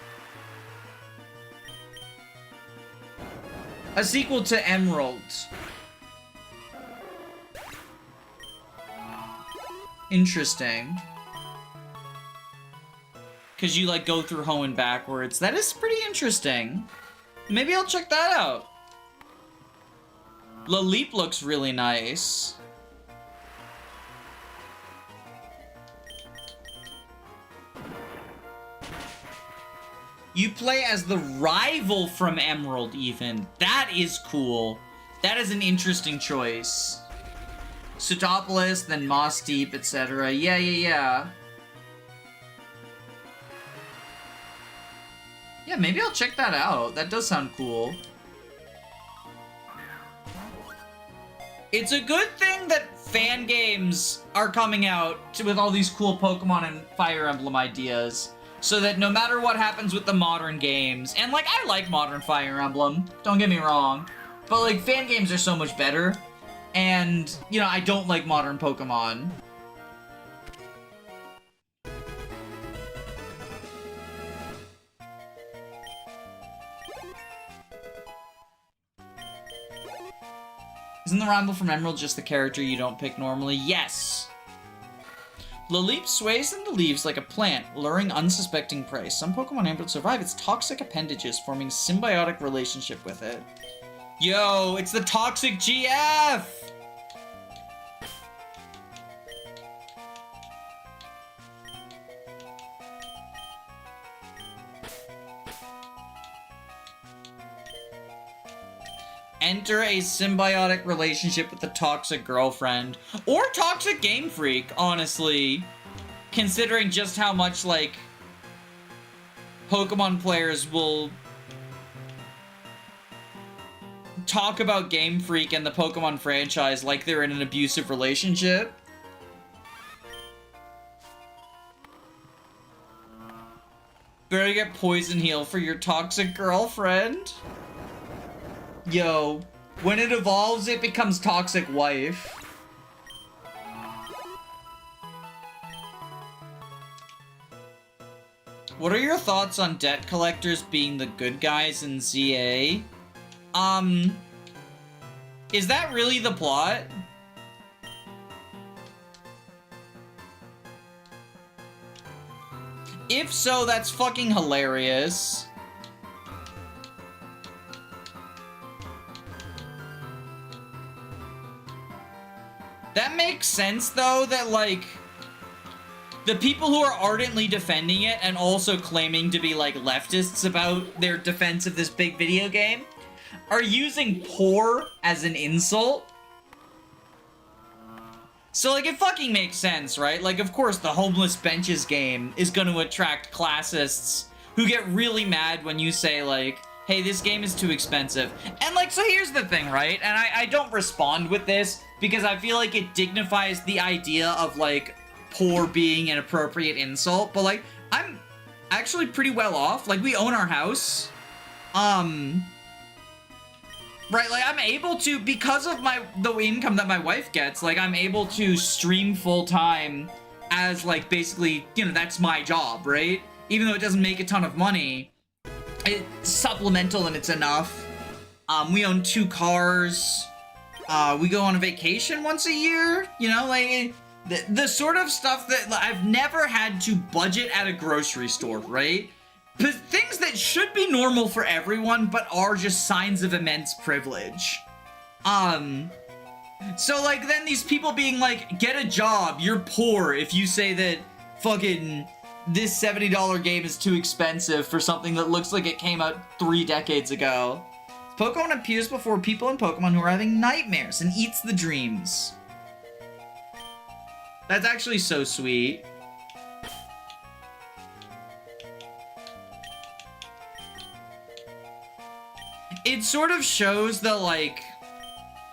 [SPEAKER 1] A sequel to Emerald. Interesting. Because you, like, go through Hoenn backwards. That is pretty interesting. Maybe I'll check that out. Laleep looks really nice. You play as the rival from Emerald, even. That is cool. That is an interesting choice. Pseudopolis, then Moss Deep, etc. Yeah. Yeah, maybe I'll check that out. That does sound cool. It's a good thing that fan games are coming out with all these cool Pokemon and Fire Emblem ideas. So that no matter what happens with the modern games, and, like, I like modern Fire Emblem, don't get me wrong, but, like, fan games are so much better, and, you know, I don't like modern Pokemon. Isn't the rival from Emerald just the character you don't pick normally? Yes!
[SPEAKER 2] Laleep sways in the leaves like a plant, luring unsuspecting prey. Some Pokemon able to survive its toxic appendages, forming symbiotic relationship with it. Yo, it's the toxic GF! Enter a symbiotic relationship with the toxic girlfriend. Or toxic Game Freak, honestly. Considering just how much, like, Pokemon players will talk about Game Freak and the Pokemon franchise like they're in an abusive relationship. Better get Poison Heal for your toxic girlfriend. Yo, when it evolves, it becomes toxic wife. What are your thoughts on debt collectors being the good guys in ZA? Is that really the plot? If so, that's fucking hilarious. That makes sense, though, that, like, the people who are ardently defending it and also claiming to be, like, leftists about their defense of this big video game are using poor as an insult. So, like, it fucking makes sense, right? Like, of course, the homeless benches game is going to attract classists who get really mad when you say, like, hey, this game is too expensive. And, like, so here's the thing, right? And I don't respond with this because I feel like it dignifies the idea of, like, poor being an appropriate insult. But, like, I'm actually pretty well off. Like, we own our house. Right, like, I'm able to, because of the income that my wife gets, like, I'm able to stream full-time as, like, basically, you know, that's my job, right? Even though it doesn't make a ton of money, it's supplemental and it's enough. We own 2 cars. We go on a vacation once a year, you know, like, the sort of stuff that I've never had to budget at a grocery store, right? But things that should be normal for everyone, but are just signs of immense privilege. So, like, then these people being like, get a job, you're poor if you say that fucking this $70 game is too expensive for something that looks like it came out 3 decades ago. Pokemon appears before people in Pokemon who are having nightmares and eats the dreams. That's actually so sweet. It sort of shows the, like,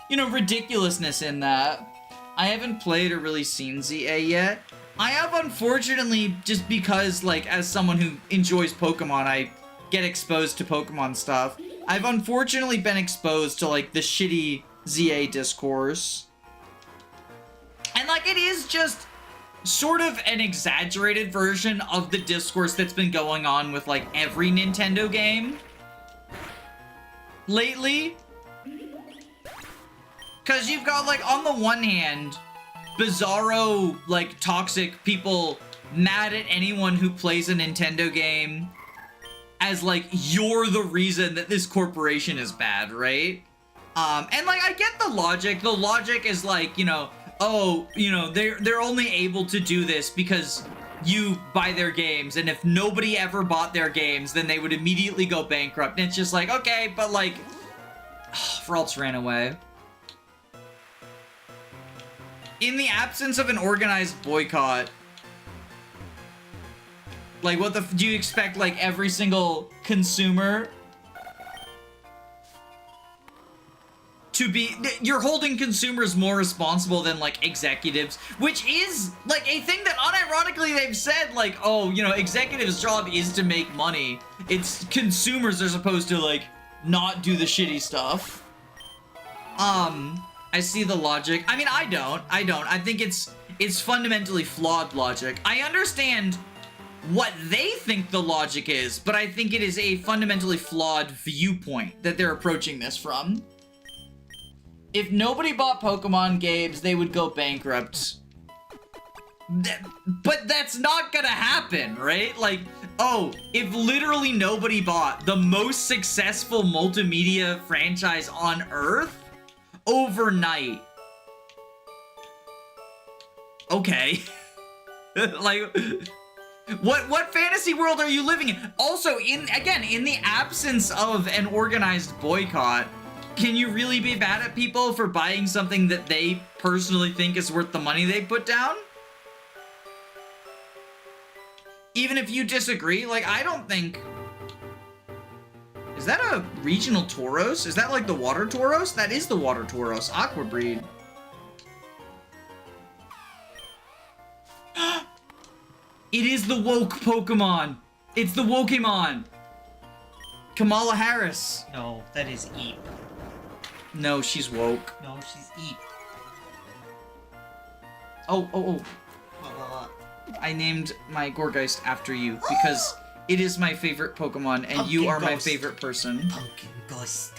[SPEAKER 2] you know, ridiculousness in that. I haven't played or really seen ZA yet. I have, unfortunately, just because, like, as someone who enjoys Pokemon, I get exposed to Pokemon stuff. I've unfortunately been exposed to, like, the shitty ZA discourse. And, like, it is just sort of an exaggerated version of the discourse that's been going on with, like, every Nintendo game lately. Because you've got, like, on the one hand, bizarro, like, toxic people mad at anyone who plays a Nintendo game as, like, you're the reason that this corporation is bad, right? And, like, I get the logic. The logic is, like, you know, oh, you know, they're only able to do this because you buy their games, and if nobody ever bought their games, then they would immediately go bankrupt. And it's just like, okay, but, like, Feralt's ran away. In the absence of an organized boycott, like, what the do you expect, like, every single consumer to be, you're holding consumers more responsible than, like, executives, which is, like, a thing that unironically they've said, like, oh, you know, executives' job is to make money. It's consumers are supposed to, like, not do the shitty stuff. I see the logic. I mean, I don't. I think it's fundamentally flawed logic. I understand what they think the logic is, but I think it is a fundamentally flawed viewpoint that they're approaching this from. If nobody bought Pokemon games, they would go bankrupt. But that's not gonna happen, right? Like, oh, if literally nobody bought the most successful multimedia franchise on Earth overnight. Okay. Like, what fantasy world are you living in? Also, in the absence of an organized boycott, can you really be mad at people for buying something that they personally think is worth the money they put down? Even if you disagree, like, I don't think... Is that a regional Tauros? Is that like the water Tauros? That is the water Tauros, Aqua breed. It is the woke Pokemon. It's the Wokemon. Kamala Harris.
[SPEAKER 3] No, that is Eep.
[SPEAKER 2] No, she's woke.
[SPEAKER 3] No, she's Eep.
[SPEAKER 2] Oh.
[SPEAKER 3] What?
[SPEAKER 2] I named my Gorgeist after you because it is my favorite Pokemon and you
[SPEAKER 3] Pumpkin
[SPEAKER 2] are my
[SPEAKER 3] Ghost.
[SPEAKER 2] favorite person.
[SPEAKER 3] Pumpkin Ghost.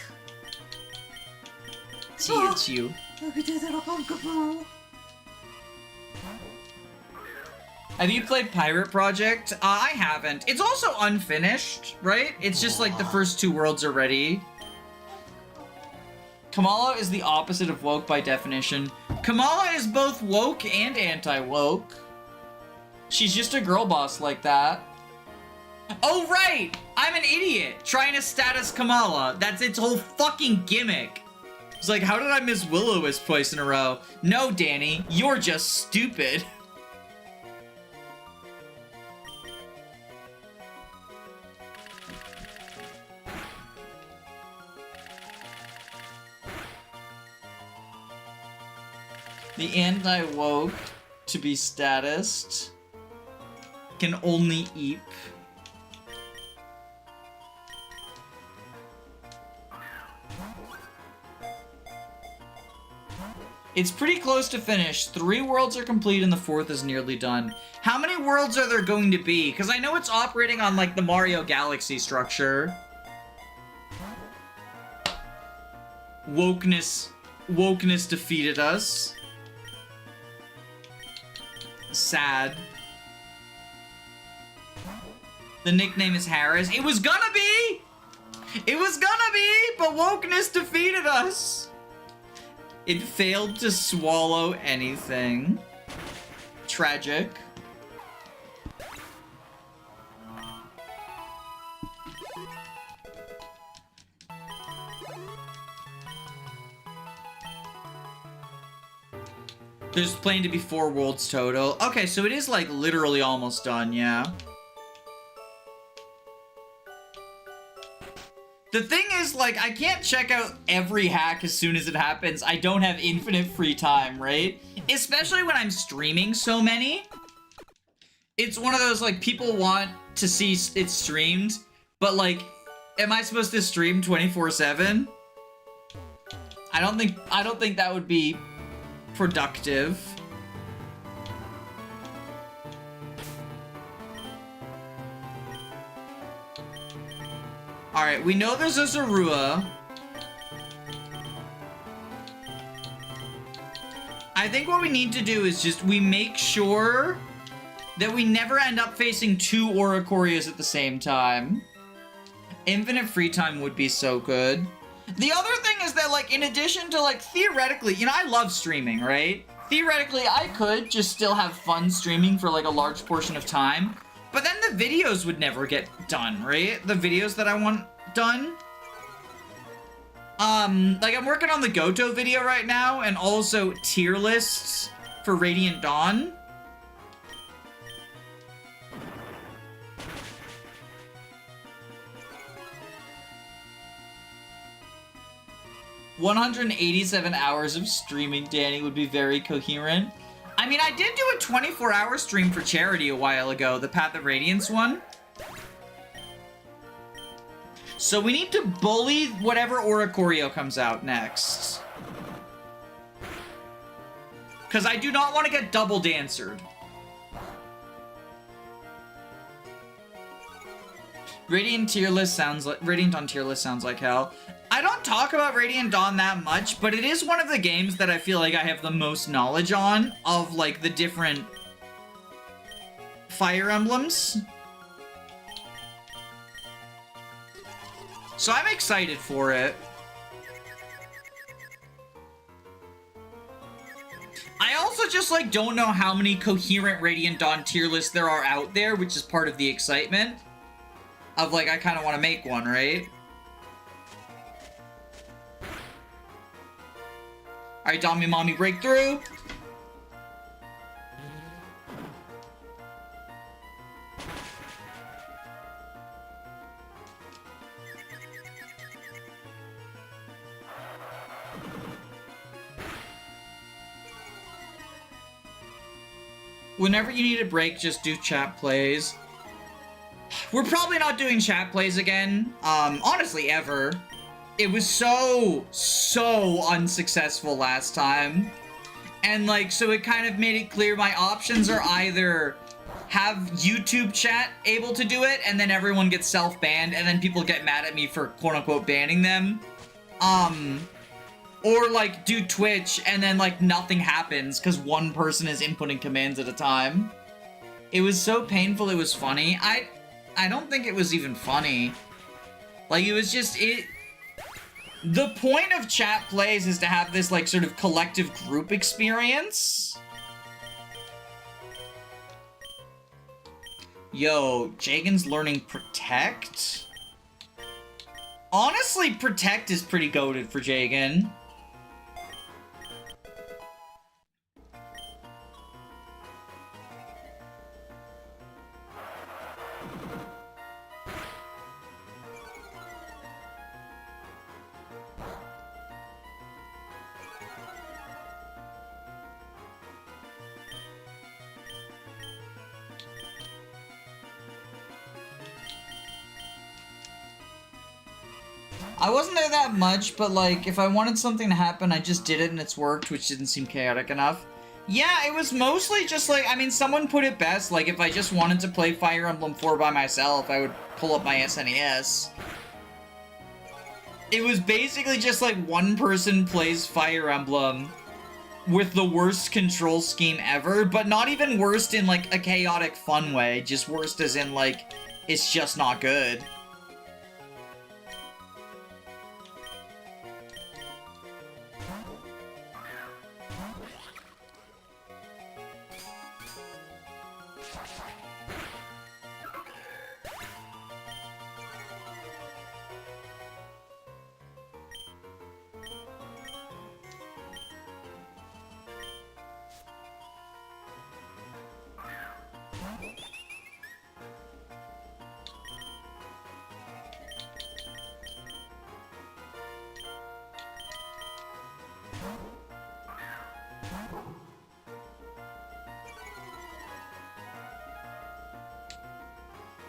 [SPEAKER 2] See, it's you.
[SPEAKER 3] Look at that little pumpkin.
[SPEAKER 2] Have you played Pirate Project? I haven't. It's also unfinished, right? It's just like the first 2 worlds are ready. Kamala is the opposite of woke by definition. Kamala is both woke and anti-woke. She's just a girl boss like that. Oh, right! I'm an idiot trying to status Kamala. That's its whole fucking gimmick. It's like, how did I miss Will-O-Wisp twice in a row? No, Danny, you're just stupid. The anti-woke to be statused can only eep. It's pretty close to finish. 3 worlds are complete and the 4th is nearly done. How many worlds are there going to be? Because I know it's operating on like the Mario Galaxy structure. Wokeness defeated us. Sad. The nickname is Harris. It was gonna be! It was gonna be, but wokeness defeated us. It failed to swallow anything. Tragic. There's planned to be 4 worlds total. Okay, so it is like literally almost done, yeah. The thing is, like, I can't check out every hack as soon as it happens. I don't have infinite free time, right? Especially when I'm streaming so many. It's one of those, like, people want to see it streamed, but, like, am I supposed to stream 24/7? I don't think that would be productive. Alright, we know there's a Zorua. I think what we need to do is just we make sure that we never end up facing 2 Oricorias at the same time. Infinite free time would be so good. The other thing is that, like, in addition to, like, theoretically, you know, I love streaming, right? Theoretically, I could just still have fun streaming for, like, a large portion of time. But then the videos would never get done, right? The videos that I want done. Like, I'm working on the Goto video right now, and also tier lists for Radiant Dawn. $187 hours of streaming, Danny, would be very coherent. I mean, I did do a 24-hour stream for charity a while ago, the Path of Radiance one. So we need to bully whatever Oricorio comes out next. Because I do not want to get double dancered. Radiant tier list sounds like Radiant Dawn tier list sounds like hell. I don't talk about Radiant Dawn that much, but it is one of the games that I feel like I have the most knowledge on of, like, the different Fire Emblems. So I'm excited for it. I also just, like, don't know how many coherent Radiant Dawn tier lists there are out there, which is part of the excitement. Of, like, I kind of want to make one, right? Alright, Dami Mommy breakthrough. Whenever you need a break, just do chat plays. We're probably not doing chat plays again. Honestly, ever. It was so unsuccessful last time. And, like, so it kind of made it clear my options are either have YouTube chat able to do it, and then everyone gets self-banned, and then people get mad at me for quote-unquote banning them. Or, like, do Twitch, and then, like, nothing happens, because one person is inputting commands at a time. It was so painful, it was funny. I don't think it was even funny. Like, it was just, the point of chat plays is to have this, like, sort of collective group experience. Yo, Jagen's learning Protect? Honestly, Protect is pretty goated for Jagen. I wasn't there that much, but, like, if I wanted something to happen, I just did it and it's worked, which didn't seem chaotic enough. Yeah, it was mostly just, like, I mean, someone put it best, like, if I just wanted to play Fire Emblem 4 by myself, I would pull up my SNES. It was basically just, like, one person plays Fire Emblem with the worst control scheme ever, but not even worst in, like, a chaotic fun way, just worst as in, like, it's just not good.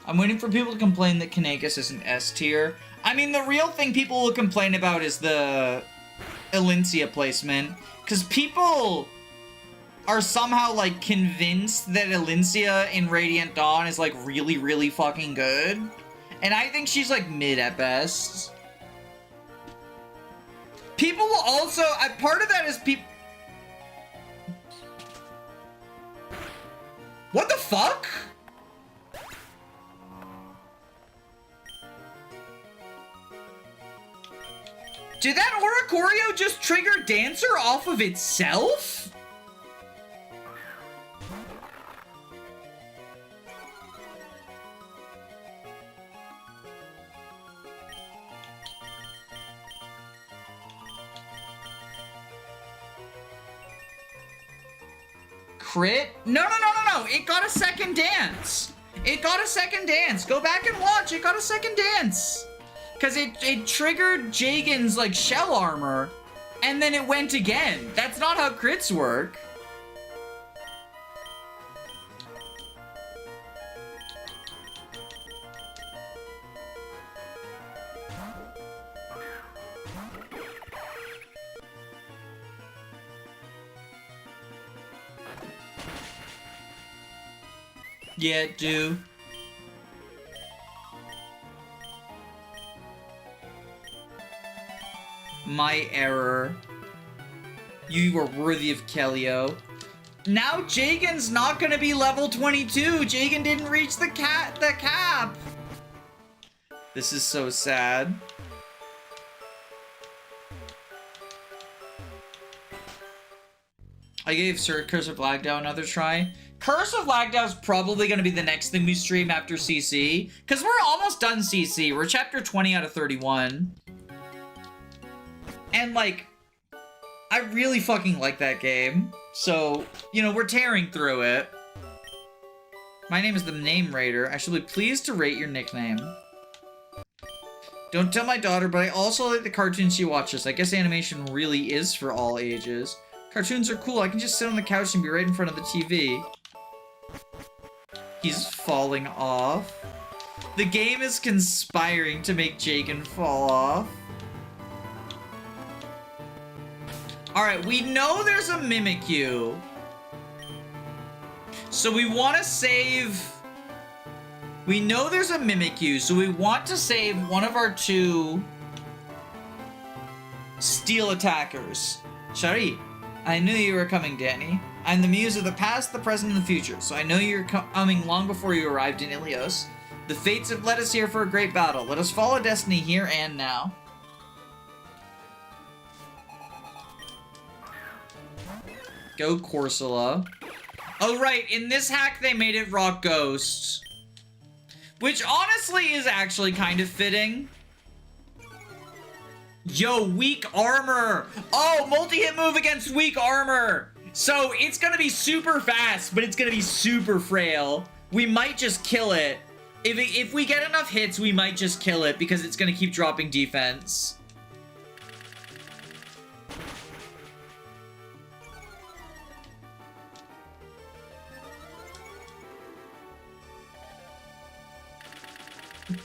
[SPEAKER 2] I'm waiting for people to complain that Kanegas isn't S tier. I mean, the real thing people will complain about is the Elincia placement. Because people are somehow, like, convinced that Elincia in Radiant Dawn is, like, really, really fucking good. And I think she's, like, mid at best. People will also... part of that is people... What the fuck? Did that Oricorio just trigger Dancer off of itself? Crit? No, it got a second dance. It got a second dance. Go back and watch, it got a second dance. Because it triggered Jagen's, like, shell armor, and then it went again. That's not how crits work. Yeah, do. My error. You are worthy of Kellio. Now Jagen's not gonna be level 22. Jagen didn't reach the cap. This is so sad. I gave Sir Curse of Lagdow another try. Curse of Lagdow is probably going to be the next thing we stream after CC. Because we're almost done CC. We're chapter 20 out of 31. And, like, I really fucking like that game. So, you know, we're tearing through it. My name is the Name Raider. I shall be pleased to rate your nickname. Don't tell my daughter, but I also like the cartoons she watches. I guess animation really is for all ages. Cartoons are cool. I can just sit on the couch and be right in front of the TV. He's falling off. The game is conspiring to make Jagen fall off. Alright, we know there's a Mimikyu. So we want to save... We know there's a Mimikyu, so we want to save one of our two steel attackers. Shari, I knew you were coming, Danny. I'm the muse of the past, the present, and the future, so I know you're coming long before you arrived in Ilios. The fates have led us here for a great battle. Let us follow destiny here and now. Go Corsola. Oh right, in this hack they made it Rock Ghost. Which honestly is actually kind of fitting. Yo, weak armor! Oh, multi-hit move against weak armor! So, it's gonna be super fast, but it's gonna be super frail. We might just kill it. If we get enough hits, we might just kill it, because it's gonna keep dropping defense.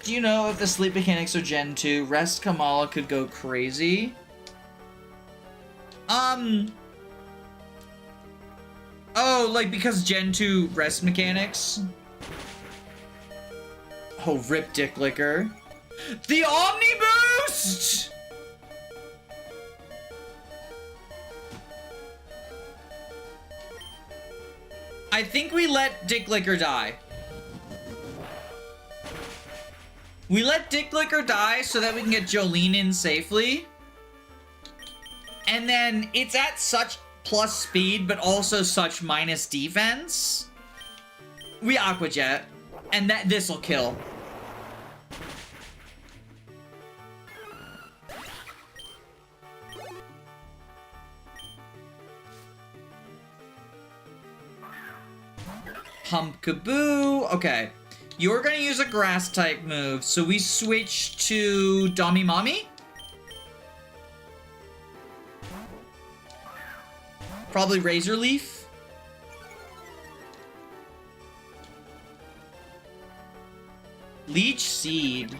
[SPEAKER 2] Do you know if the sleep mechanics are Gen 2? Rest Kamala could go crazy. Oh, like because Gen 2 rest mechanics? Oh, rip Dick Licker. The Omni Boost! I think we let Dick Licker die. We let Dick Licker die so that we can get Jolene in safely. And then it's at such plus speed, but also such minus defense. We Aqua Jet. And this'll kill. Pumpkaboo. Okay. You're gonna use a grass type move, so we switch to Dami Mami? Probably Razor Leaf. Leech Seed.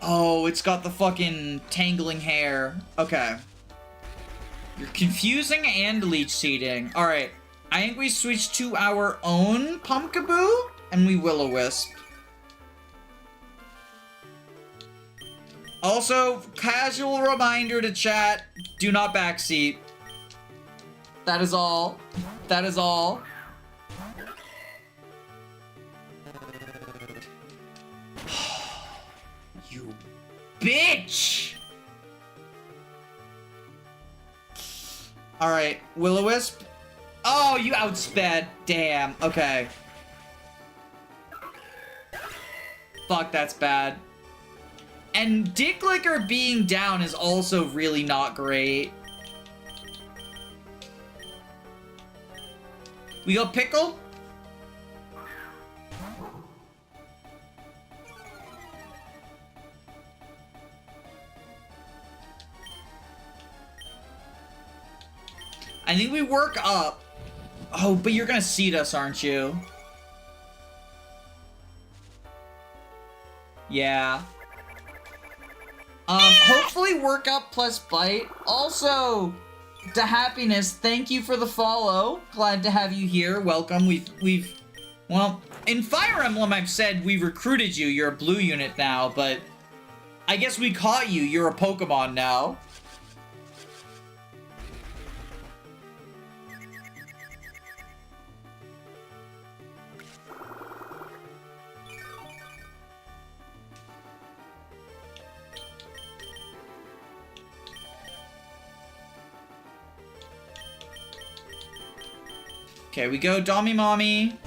[SPEAKER 2] Oh, it's got the fucking tangling hair. Okay. You're confusing and leech seeding. Alright. I think we switch to our own Pumpkaboo, and we Will-O-Wisp. Also, casual reminder to chat, do not backseat. That is all. That is all. You bitch! Alright, Will-O-Wisp. Oh, you outsped. Damn. Okay. Fuck, that's bad. And Dick Licker being down is also really not great. We go Pickle? I think we work up. Oh, but you're gonna seed us, aren't you? Yeah. Hopefully work up plus bite. Also, to Happiness, thank you for the follow. Glad to have you here. Welcome. Well, in Fire Emblem, I've said we recruited you. You're a blue unit now, but I guess we caught you. You're a Pokemon now. Okay, we go Dommy Mommy.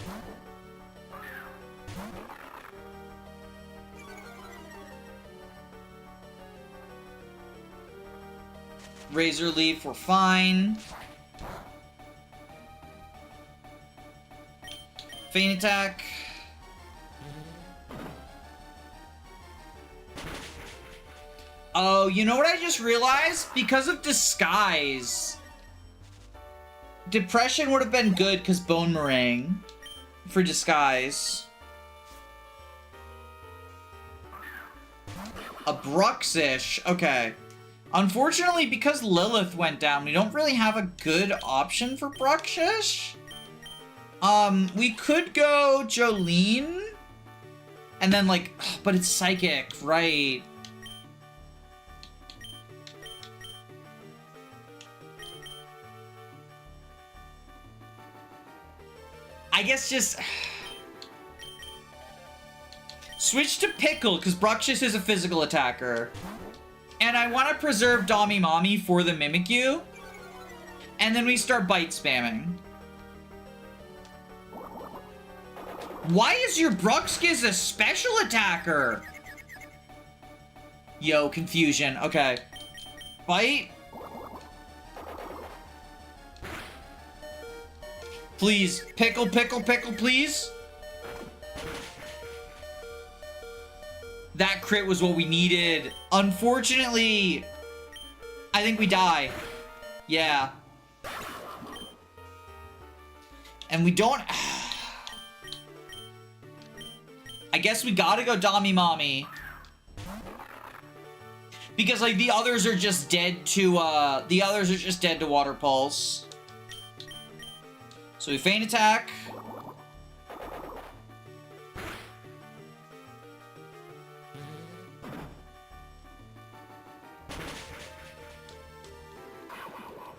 [SPEAKER 2] Razor Leaf, we're fine. Feint Attack. Oh, you know what I just realized? Because of Disguise, Depression would have been good because Bone Meringue for Disguise. A Bruxish, okay. Unfortunately, because Lilith went down, we don't really have a good option for Bruxish. We could go Jolene, and then like, but it's Psychic, right? I guess just switch to Pickle, because Bruxish is a physical attacker. And I want to preserve Dommy Mommy for the Mimikyu. And then we start bite spamming. Why is your Bruxish a special attacker? Yo, confusion. Okay. Bite. Please, pickle, pickle, pickle, please. That crit was what we needed. Unfortunately, I think we die. Yeah. And we don't... I guess we gotta go Dommy Mommy. Because, like, the others are just dead to, Water Pulse. So we Feint Attack.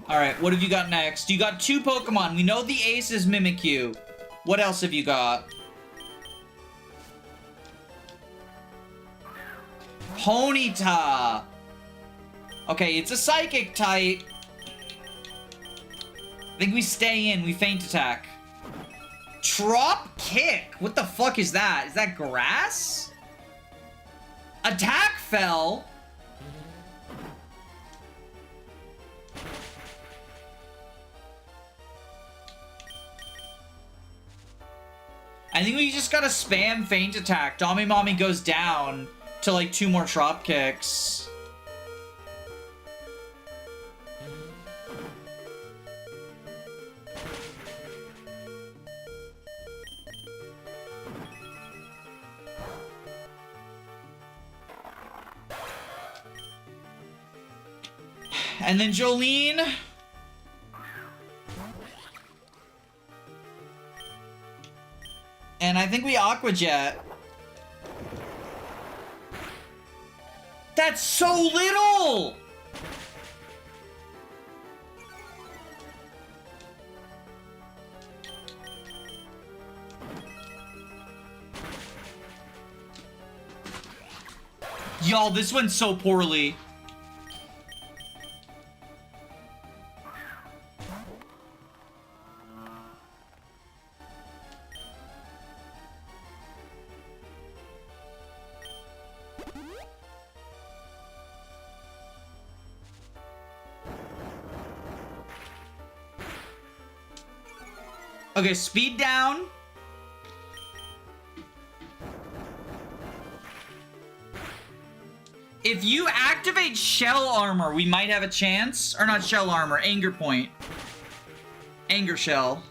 [SPEAKER 2] Alright, what have you got next? You got 2 Pokemon. We know the ace is Mimikyu. What else have you got? Ponyta. Okay, it's a Psychic type. I think we stay in. We Feint Attack. Trop Kick. What the fuck is that? Is that grass? Attack fell. I think we just gotta spam Feint Attack. Dommy Mommy goes down to like 2 more Trop Kicks. And then Jolene. And I think we Aqua Jet. That's so little! Y'all, this went so poorly. Okay, speed down. If you activate Shell Armor, we might have a chance. Or not Shell Armor, Anger Point. Anger Shell.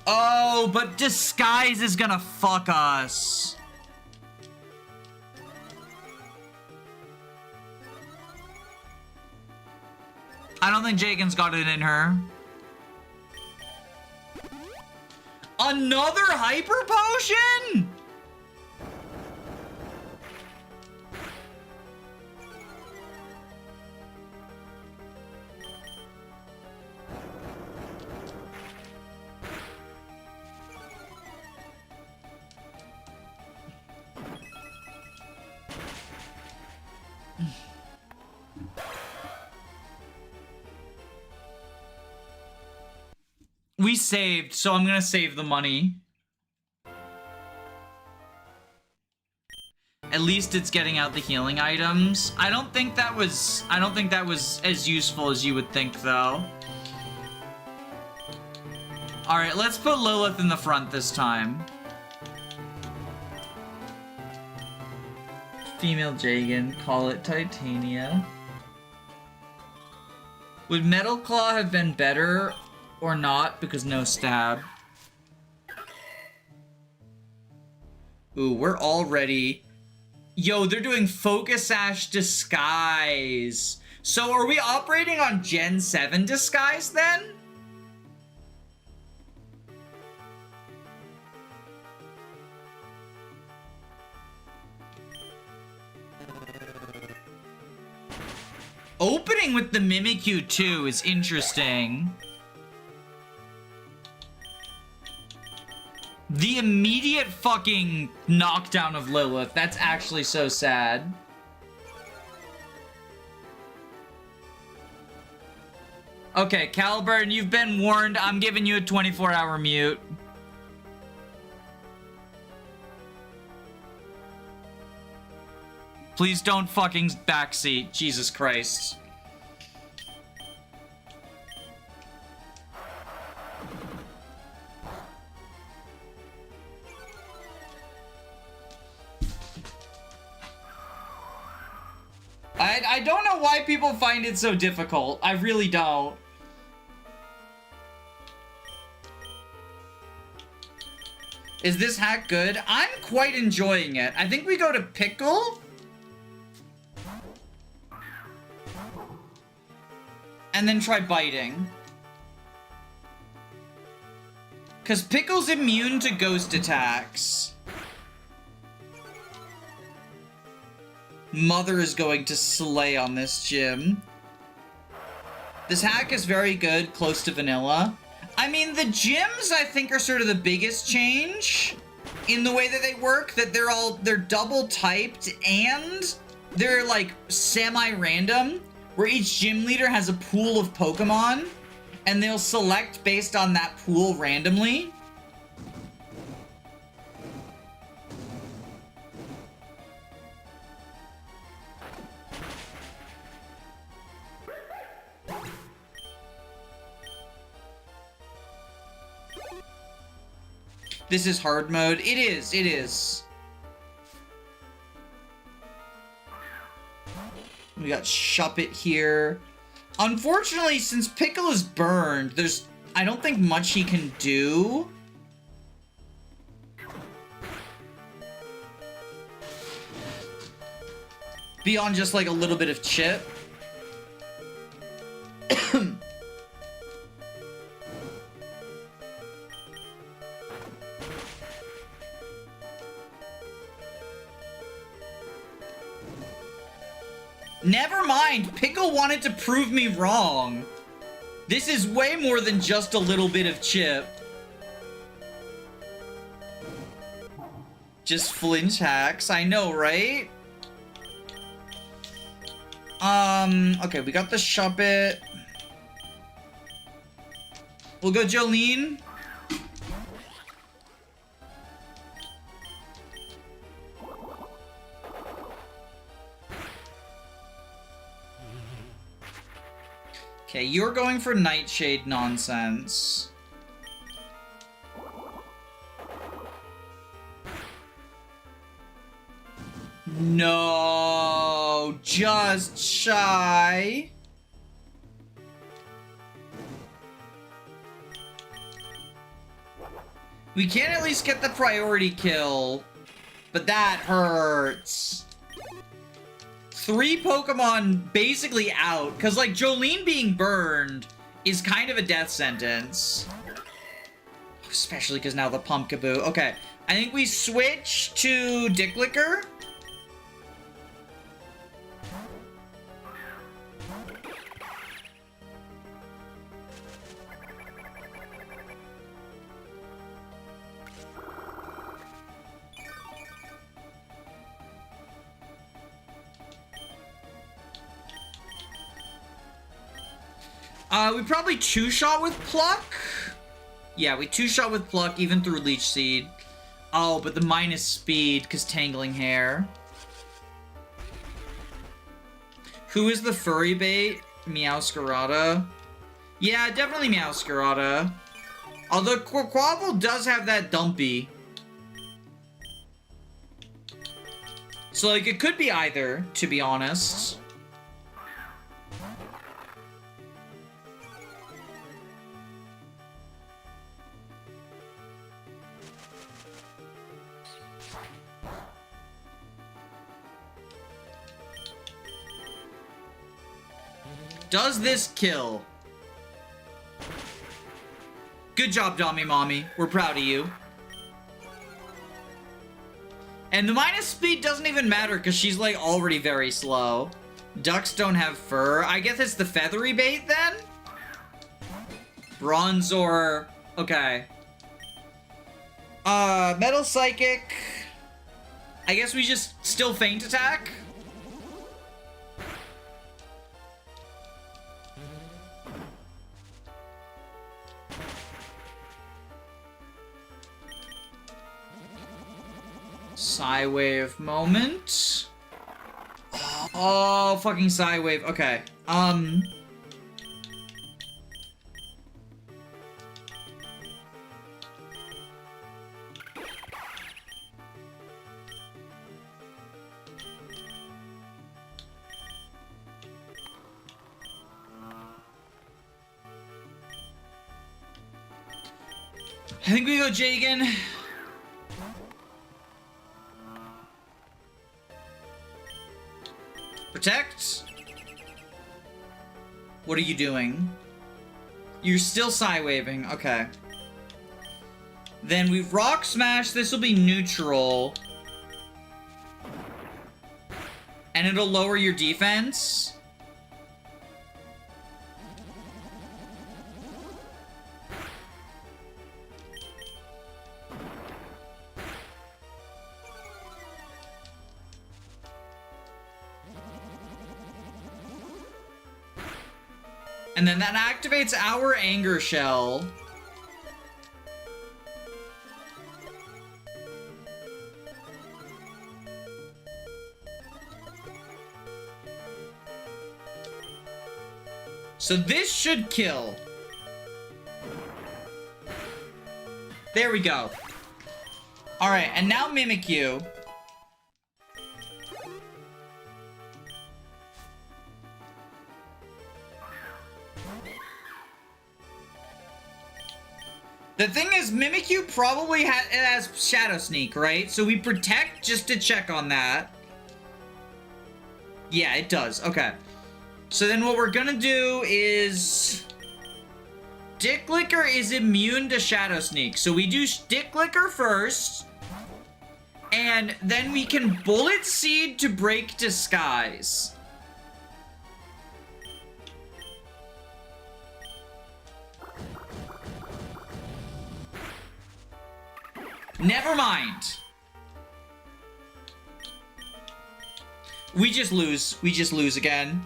[SPEAKER 2] Oh, but Disguise is gonna fuck us.
[SPEAKER 1] I don't think Jagen's got it in her. Another hyper potion? We saved, so I'm gonna save the money. At least it's getting out the healing items. I don't think that was as useful as you would think, though. Alright, let's put Lilith in the front this time. Female Jagen, call it Titania. Would Metal Claw have been better or not? Because no stab. Ooh, we're already... Yo, they're doing Focus Sash Disguise. So are we operating on Gen 7 Disguise then? Opening with the Mimikyu too is interesting. The immediate fucking knockdown of Lilith, that's actually so sad. Okay, Caliburn, you've been warned. I'm giving you a 24-hour mute. Please don't fucking backseat. Jesus Christ. I don't know why people find it so difficult. I really don't. Is this hack good? I'm quite enjoying it. I think we go to Pickle. And then try biting. Because Pickle's immune to ghost attacks. Mother is going to slay on this gym. This hack is very good, close to vanilla. I mean, the gyms, I think, are sort of the biggest change in the way that they work. That they're double typed and they're like semi-random, where each gym leader has a pool of Pokemon and they'll select based on that pool randomly. This is hard mode. It is. We got Shuppet here. Unfortunately, since Pickle is burned, I don't think much he can do. Beyond just like a little bit of chip. Never mind, Pickle wanted to prove me wrong. This is way more than just a little bit of chip. Just flinch hacks, I know, right? Okay, we got the Shuppet. We'll go Jolene. Okay, you're going for Nightshade nonsense. No, just shy. We can at least get the priority kill, but that hurts.
[SPEAKER 2] 3 Pokemon basically out. Because, like, Jolene being burned is kind of a death sentence. Especially because now the Pumpkaboo. Okay, I think we switch to Dicklicker. We probably two-shot with Pluck. Yeah, we two-shot with Pluck even through Leech Seed. Oh, but the minus speed because Tangling Hair. Who is the furry bait? Meowscarada. Yeah, definitely Meowscarada. Although Quaquaval does have that Dumpy. So, like, it could be either, to be honest. Does this kill? Good job, Dommy Mommy. We're proud of you. And the minus speed doesn't even matter because she's like already very slow. Ducks don't have fur. I guess it's the feathery bait then? Bronzor. Okay. Metal Psychic. I guess we just still feint attack. Psywave moment. Oh, fucking Psywave. Okay. I think we go Jagan. Protect? What are you doing? You're still Psy-waving. Okay. Then we Rock Smash. This will be neutral. And it'll lower your defense. And then that activates our Anger Shell. So this should kill. There we go. Alright, and now Mimikyu. The thing is, Mimikyu probably has Shadow Sneak, right? So we protect just to check on that. Yeah, it does. Okay. So then what we're gonna do is... Dicklicker is immune to Shadow Sneak. So we do Dicklicker first. And then we can Bullet Seed to break Disguise. Never mind. We just lose. We just lose again.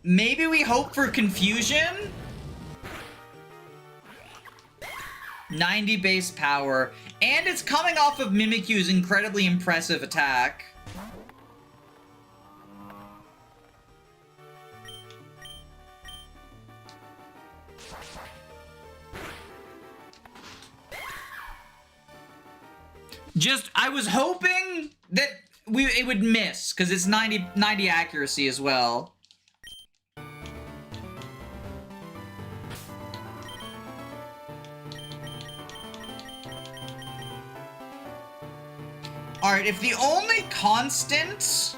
[SPEAKER 2] Maybe we hope for confusion? 90 base power. And it's coming off of Mimikyu's incredibly impressive attack. Just, I was hoping that it would miss, because it's 90 accuracy as well. Alright, if the only constant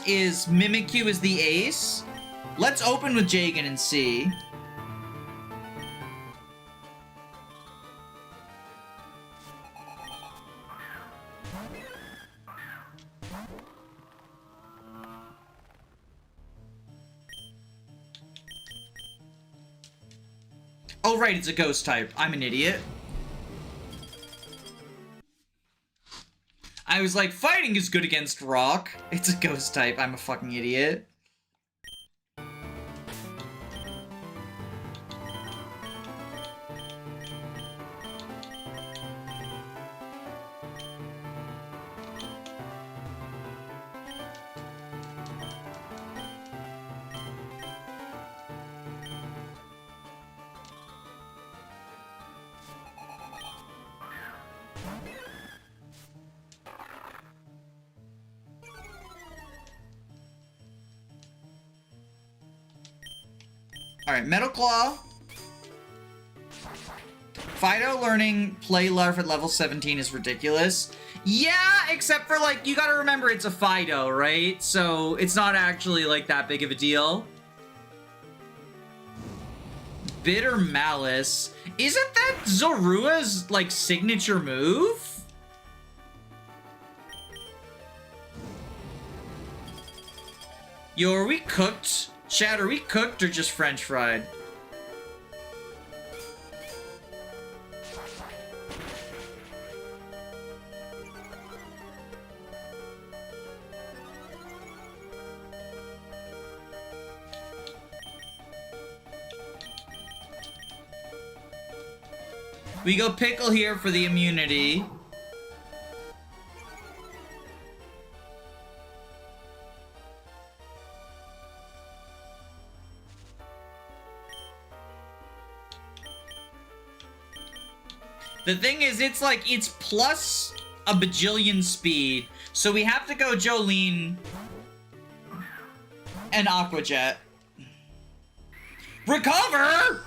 [SPEAKER 2] is Mimikyu is the ace, let's open with Jagan and see. Oh, right, it's a ghost type. I'm an idiot. I was like, fighting is good against rock. It's a ghost type. I'm a fucking idiot. Alright, Metal Claw. Fido learning Play Larf at level 17 is ridiculous. Yeah, except for, like, you gotta remember it's a Fido, right? So, it's not actually, like, that big of a deal. Bitter Malice. Isn't that Zorua's, like, signature move? Yo, are we cooked? Chad, are we cooked or just French fried? We go Pickle here for the immunity. The thing is, it's like, it's plus a bajillion speed. So we have to go Jolene and Aqua Jet. Recover!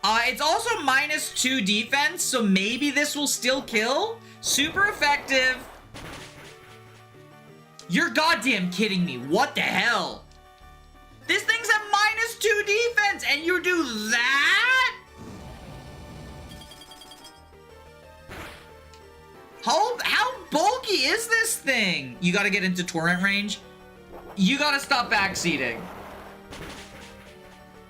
[SPEAKER 2] It's also -2 defense, so maybe this will still kill. Super effective. You're goddamn kidding me. What the hell? This thing's at -2 defense, and you do that? How bulky is this thing? You gotta get into torrent range. You gotta stop backseating.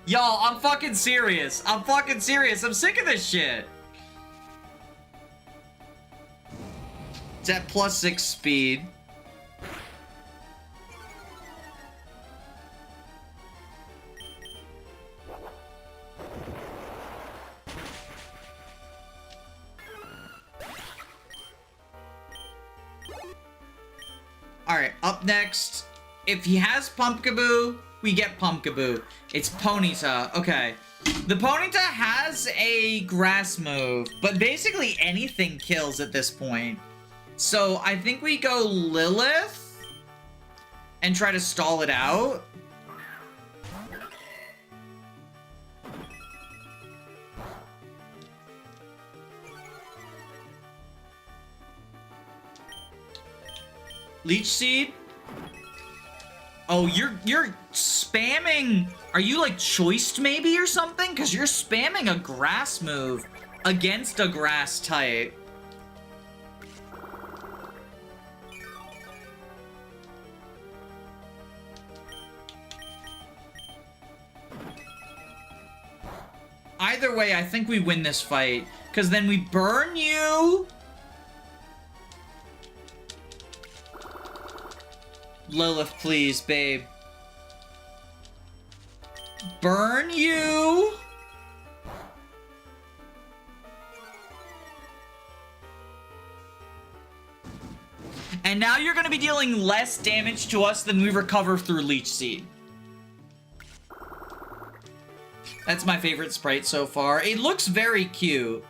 [SPEAKER 2] Y'all, I'm fucking serious. I'm fucking serious. I'm sick of this shit. It's at +6 speed. Alright, up next, if he has Pumpkaboo, we get Pumpkaboo. It's Ponyta. Okay. The Ponyta has a grass move, but basically anything kills at this point. So I think we go Lilith and try to stall it out. Leech Seed. Oh, you're spamming. Are you like choiced maybe or something? Because you're spamming a grass move against a grass type. Either way, I think we win this fight. Because then we burn you. Lilith, please, babe. Burn you. And now you're going to be dealing less damage to us than we recover through Leech Seed. That's my favorite sprite so far. It looks very cute.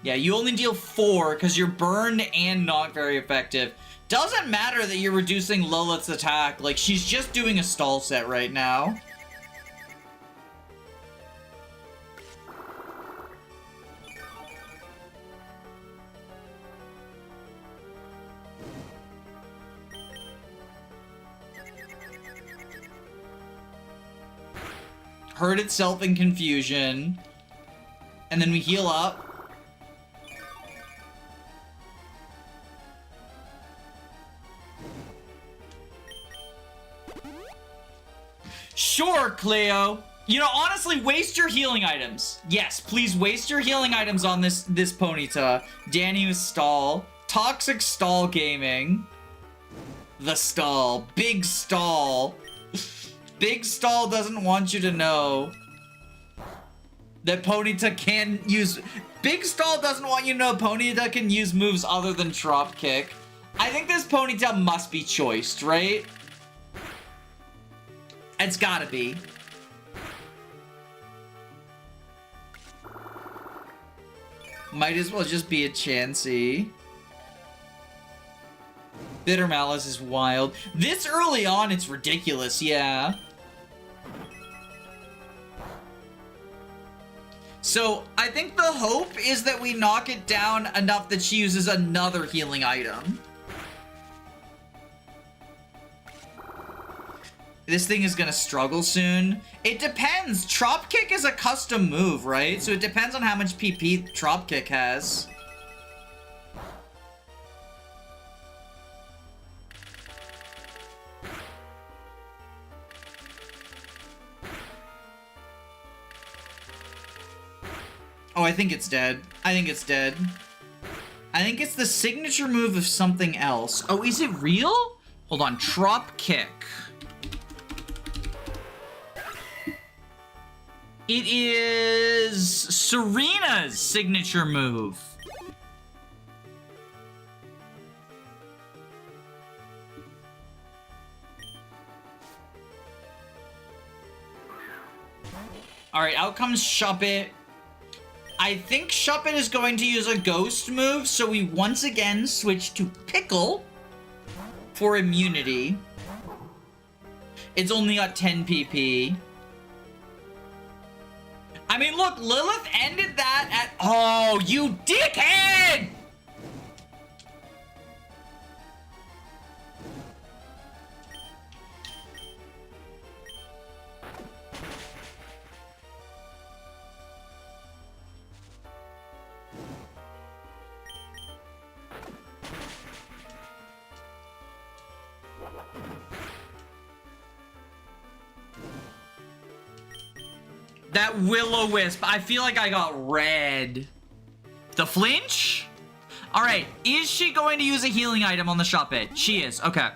[SPEAKER 2] Yeah, you only deal 4 because you're burned and not very effective. Doesn't matter that you're reducing Lilith's attack. Like, she's just doing a stall set right now. Hurt itself in confusion. And then we heal up. Sure, Cleo. You know, honestly, waste your healing items. Yes, please waste your healing items on this Ponyta. Daniel's stall. Toxic stall gaming. The stall. Big stall. Big stall doesn't want you to know that Ponyta can use... Big stall doesn't want you to know Ponyta can use moves other than drop kick. I think this Ponyta must be choiced, right? It's gotta be. Might as well just be a Chansey. Bitter Malice is wild. This early on, it's ridiculous, yeah. So, I think the hope is that we knock it down enough that she uses another healing item. This thing is gonna struggle soon. It depends. Trop Kick is a custom move, right? So it depends on how much PP Trop Kick has. Oh, I think it's dead. I think it's dead. I think it's the signature move of something else. Oh, is it real? Hold on. Trop Kick. It is Serena's signature move. Alright, out comes Shuppet. I think Shuppet is going to use a ghost move, so we once again switch to Pickle for immunity. It's only got 10 PP. I mean, look, Lilith ended that at... Oh, you dickhead! That Will-O-Wisp, I feel like I got red. The flinch? Alright, is she going to use a healing item on the Shuppet? She is, okay.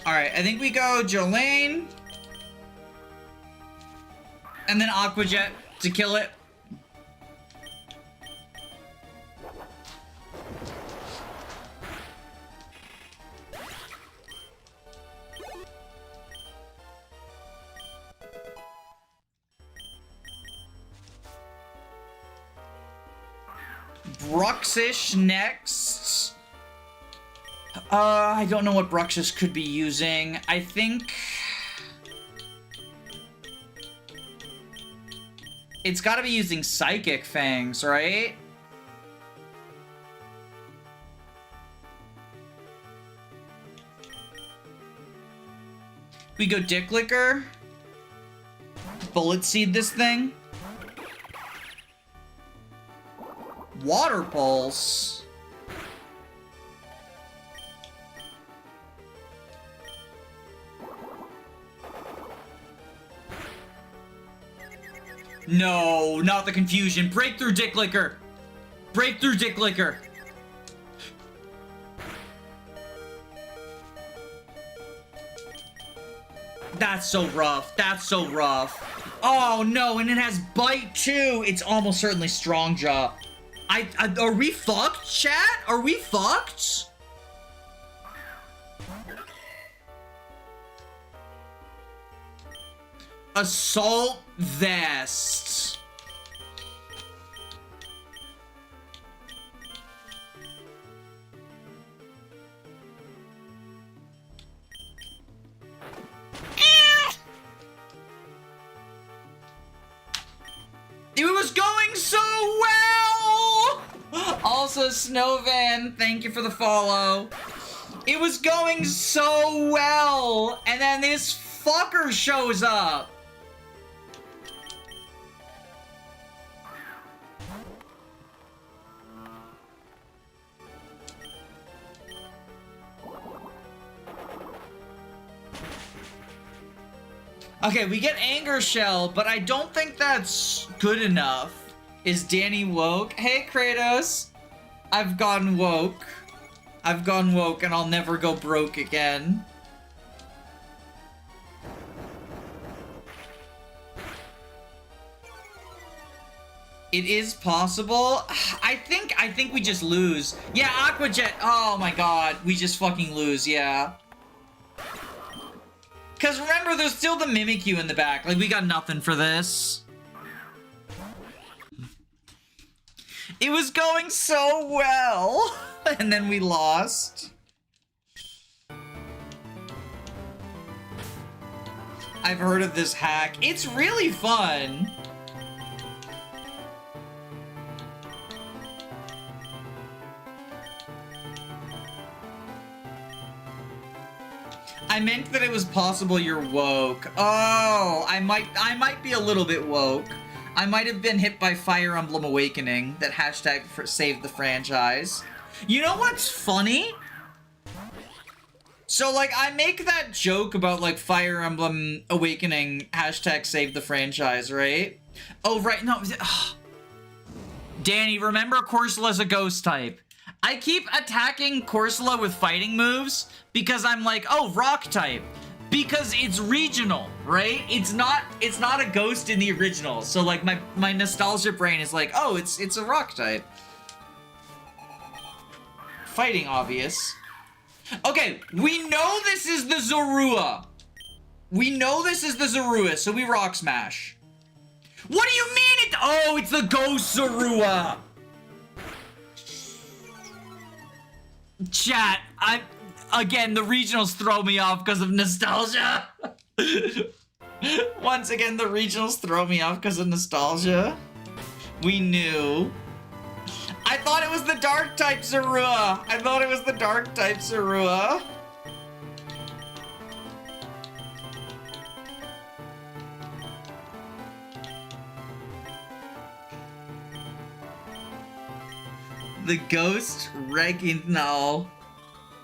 [SPEAKER 2] Alright, I think we go Jolene. And then Aqua Jet to kill it. Bruxish next. I don't know what Bruxish could be using. I think... It's gotta be using Psychic Fangs, right? We go Dick Licker. Bullet Seed this thing. Water Pulse. No, not the confusion. Breakthrough Dick Licker. Breakthrough Dick Licker. That's so rough. That's so rough. Oh no, and it has bite too. It's almost certainly strong jaw. Are we fucked, chat? Are we fucked? Assault vest. It was going so well! Also, Snowvan, thank you for the follow. It was going so well, and then this fucker shows up. Okay, we get Anger Shell, but I don't think that's good enough. Is Danny woke? Hey, Kratos. I've gone woke. I've gone woke and I'll never go broke again. It is possible. I think we just lose. Yeah, Aquajet. Oh my god. We just fucking lose, yeah. Because remember, there's still the Mimikyu in the back. Like, we got nothing for this. It was going so well. And then we lost. I've heard of this hack. It's really fun. I meant that it was possible you're woke. Oh, I might be a little bit woke. I might have been hit by Fire Emblem Awakening, that hashtag saved the franchise. You know what's funny? So, like, I make that joke about, like, Fire Emblem Awakening, hashtag save the franchise, right? Oh, right, no. Ugh. Danny, remember Corsora's a ghost type. I keep attacking Corsola with fighting moves because I'm like, oh, rock type. Because it's regional, right? It's not a ghost in the original. So like my nostalgia brain is like, oh, it's a rock type. Fighting obvious. Okay, we know this is the Zorua. We know this is the Zorua, so we rock smash. What do you mean oh, it's the ghost Zorua. Chat, again, the regionals throw me off because of nostalgia. Once again, the regionals throw me off because of nostalgia. We knew. I thought it was the dark type Zorua. I thought it was the dark type Zorua. The ghost wrecking now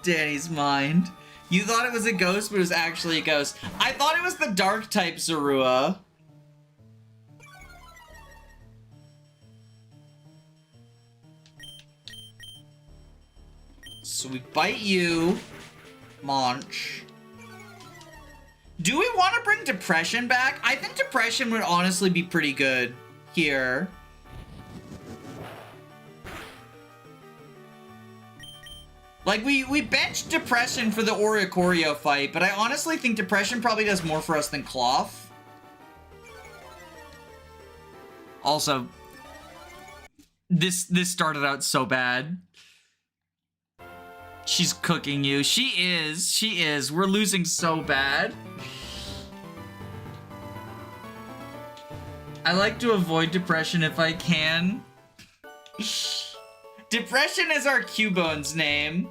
[SPEAKER 2] Danny's mind. You thought it was a ghost, but it was actually a ghost. I thought it was the dark type Zorua. So we bite you, Monch. Do we want to bring Depression back? I think Depression would honestly be pretty good here. Like, we benched Depression for the Oricorio fight, but I honestly think Depression probably does more for us than Cloth. Also, this started out so bad. She's cooking you. She is. We're losing so bad. I like to avoid Depression if I can. Depression is our Cubone's name.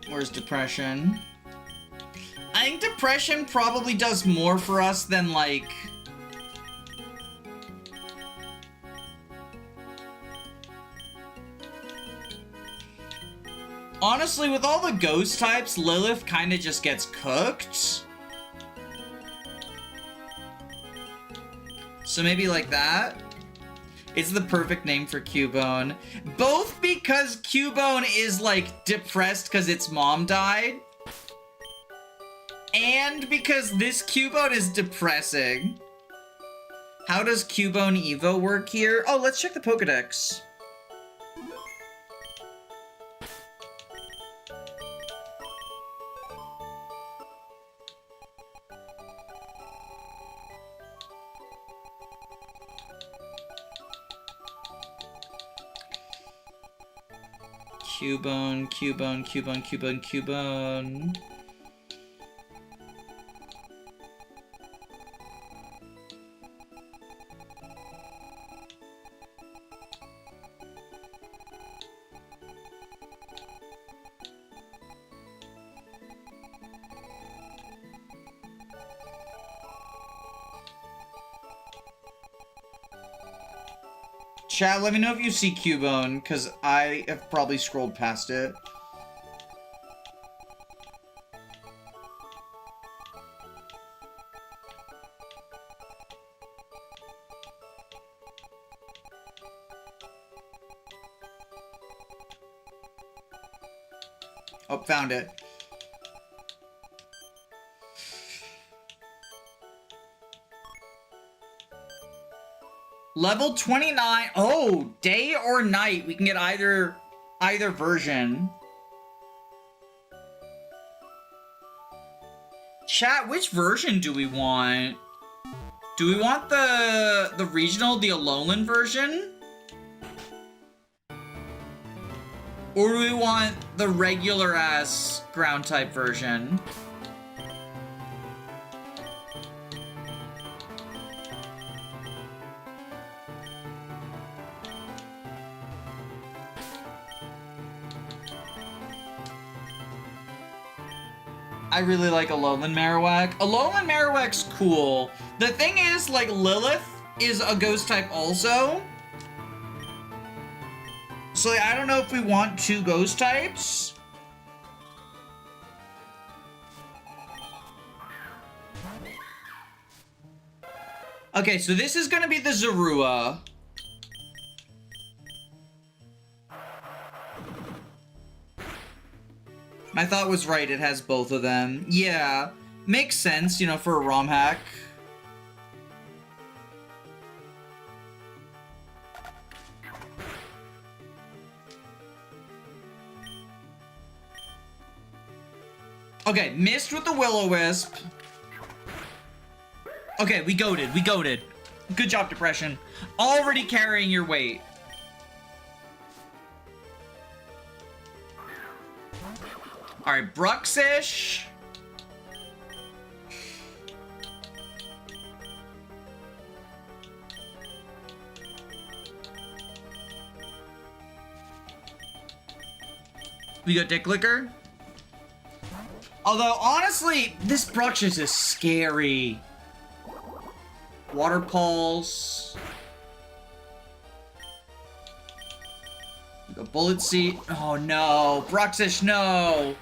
[SPEAKER 2] Where's Depression? I think Depression probably does more for us than, like... Honestly, with all the ghost types, Lilith kind of just gets cooked. So maybe like that. It's the perfect name for Cubone. Both because Cubone is like depressed because its mom died, and because this Cubone is depressing. How does Cubone Evo work here? Oh, let's check the Pokedex. Cubone, Cubone, Cubone, Cubone, Cubone. Chat, let me know if you see Cubone, because I have probably scrolled past it. Oh, found it. Level 29. Oh, day or night. We can get either version. Chat, which version do we want? Do we want the regional, the Alolan version? Or do we want the regular ass ground type version? I really like Alolan Marowak. Alolan Marowak's cool. The thing is, like, Lilith is a ghost type also. So, like, I don't know if we want two ghost types. Okay, so this is gonna be the Zorua. My thought was right, it has both of them. Yeah, makes sense, you know, for a ROM hack. Okay, missed with the Will-O-Wisp. Okay, we goated, we goated. Good job, Depression. Already carrying your weight. Alright, Bruxish. We got Dick Licker. Although, honestly, this Bruxish is scary. Water Pulse. We got Bullet Seed. Oh no, Bruxish, no.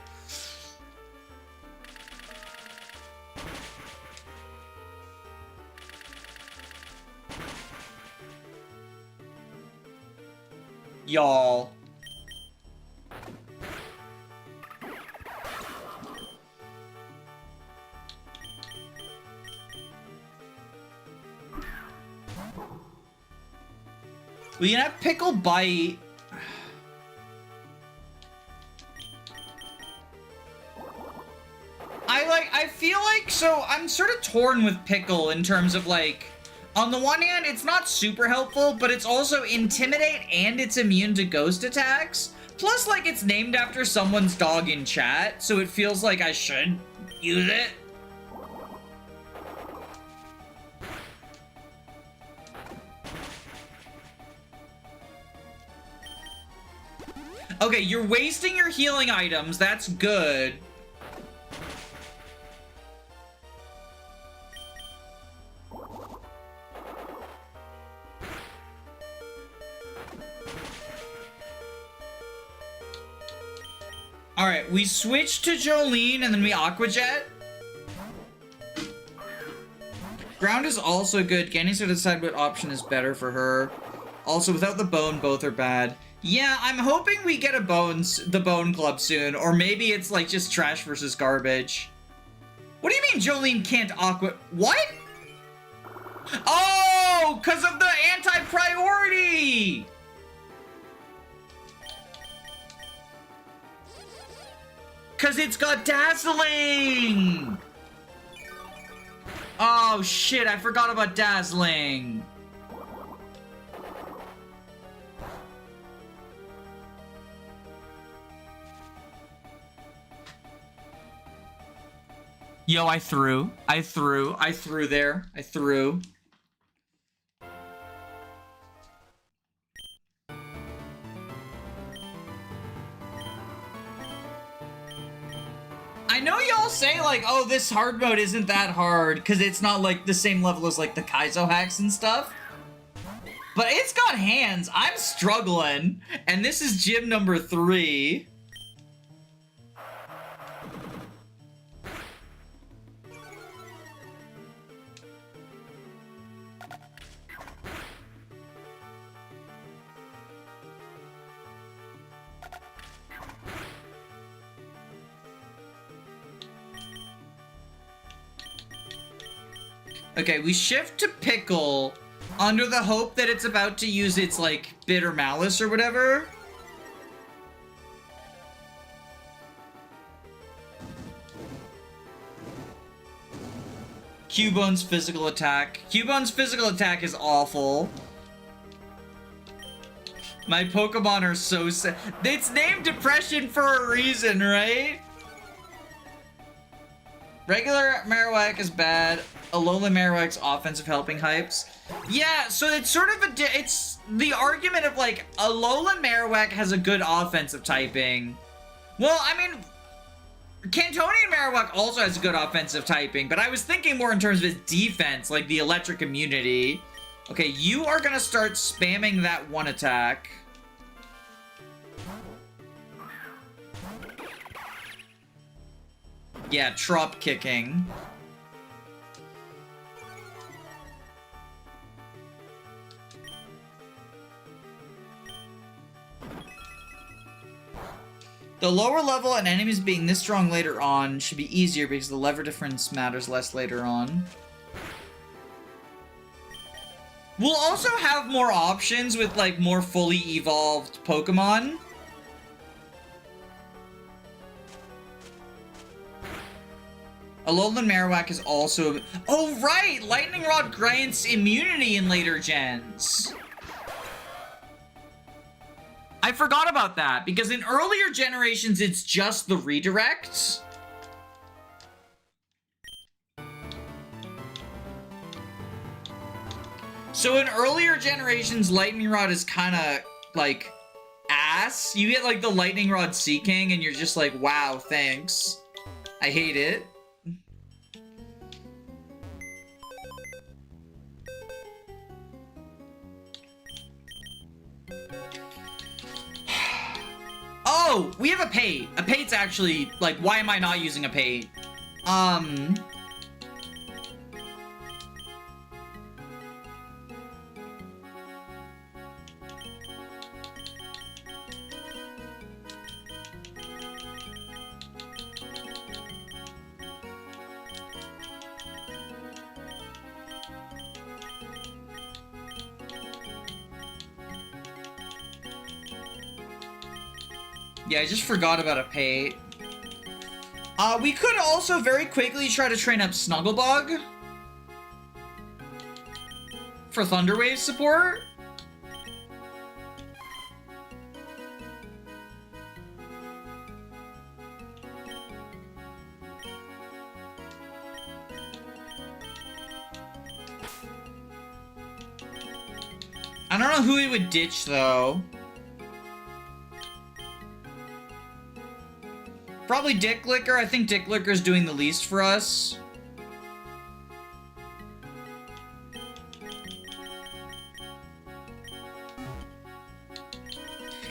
[SPEAKER 2] Y'all. We can have Pickle Bite. I feel like, so I'm sort of torn with Pickle in terms of like, on the one hand, it's not super helpful, but it's also Intimidate and it's immune to ghost attacks. Plus, like, it's named after someone's dog in chat, so it feels like I should use it. Okay, you're wasting your healing items. That's good. Alright, we switch to Jolene and then we Aqua Jet. Ground is also good. Getting to decide what option is better for her. Also, without the bone, both are bad. Yeah, I'm hoping we get the Bone Club soon, or maybe it's like just trash versus garbage. What do you mean Jolene can't aqua? What? Oh, because of the anti-priority! Because it's got dazzling! Oh shit, I forgot about dazzling. Yo, I threw there. I threw. I know y'all say like, oh, this hard mode isn't that hard because it's not like the same level as like the Kaizo hacks and stuff. But it's got hands. I'm struggling. And this is gym number 3. Okay, we shift to Pickle under the hope that it's about to use its, like, Bitter Malice or whatever. Cubone's physical attack. Cubone's physical attack is awful. My Pokemon are so sad. It's named Depression for a reason, right? Regular Marowak is bad. Alolan Marowak's offensive helping hypes. Yeah, so it's sort of it's the argument of like Alolan Marowak has a good offensive typing. Well, I mean, Cantonian Marowak also has a good offensive typing, but I was thinking more in terms of its defense, like the electric immunity. Okay, you are gonna start spamming that one attack. Yeah, trop kicking. The lower level and enemies being this strong later on should be easier because the level difference matters less later on. We'll also have more options with like more fully evolved Pokemon. Alolan Marowak is also... Oh, right! Lightning Rod grants immunity in later gens. I forgot about that, because in earlier generations, it's just the redirects. So in earlier generations, Lightning Rod is kind of, like, ass. You get, like, the Lightning Rod Seeking, and you're just like, wow, thanks. I hate it. Oh, we have a Pate. A Pate's actually, like, why am I not using a Pate? Yeah, I just forgot about a Pate. We could also very quickly try to train up Snugglebug for Thunderwave support. I don't know who he would ditch, though. Probably Dick Licker. I think Dick Licker's doing the least for us.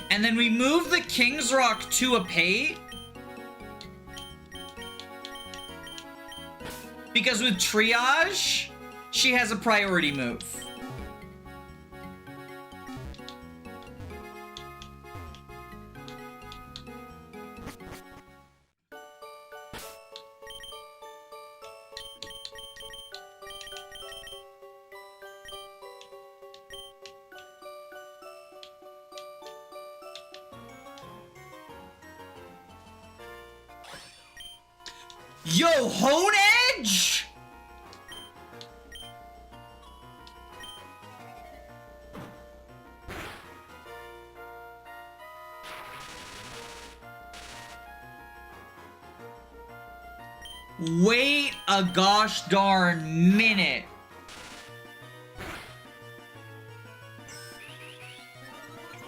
[SPEAKER 2] And then we move the King's Rock to a Pate. Because with Triage, she has a priority move. Yo, Hone Edge? Wait a gosh darn minute.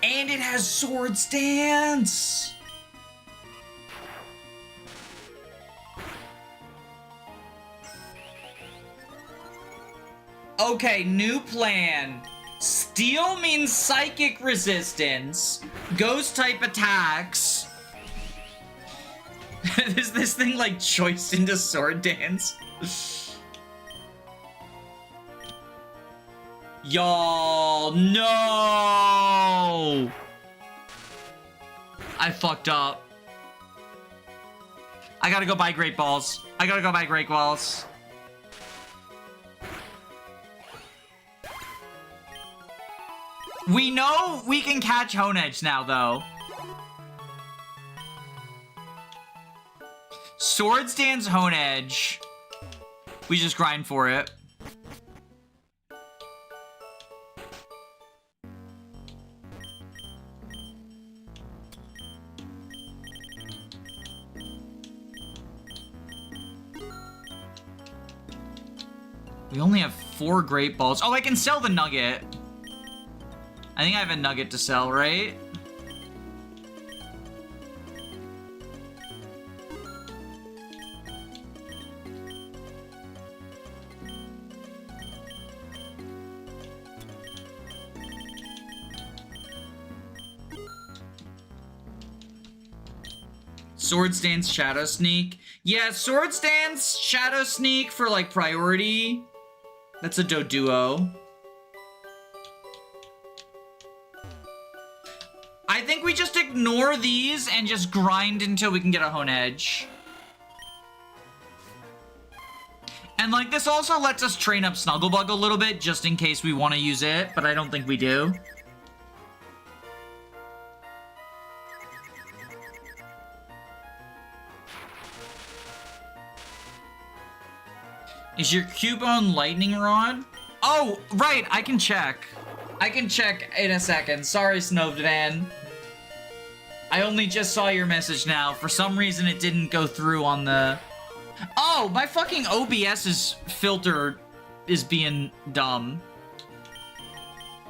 [SPEAKER 2] And it has Swords Dance. Okay, new plan. Steel means psychic resistance. Ghost type attacks. Is this thing like choiced into Sword Dance? Y'all, no! I fucked up. I gotta go buy Great Balls. I gotta go buy Great Balls. We know we can catch Hone Edge now, though. Swords Dance Hone Edge. We just grind for it. We only have 4 Great Balls. Oh, I can sell the Nugget. I think I have a Nugget to sell, right? Swords Dance, Shadow Sneak. Yeah, Swords Dance, Shadow Sneak for like priority. That's a Doduo. I think we just ignore these and just grind until we can get a Hone Edge. And like this also lets us train up Snugglebug a little bit just in case we want to use it, but I don't think we do. Is your Cubone Lightning Rod? Oh, right, I can check. I can check in a second. Sorry, Snowvan. I only just saw your message now. For some reason, it didn't go through on the... Oh, my fucking OBS's filter is being dumb.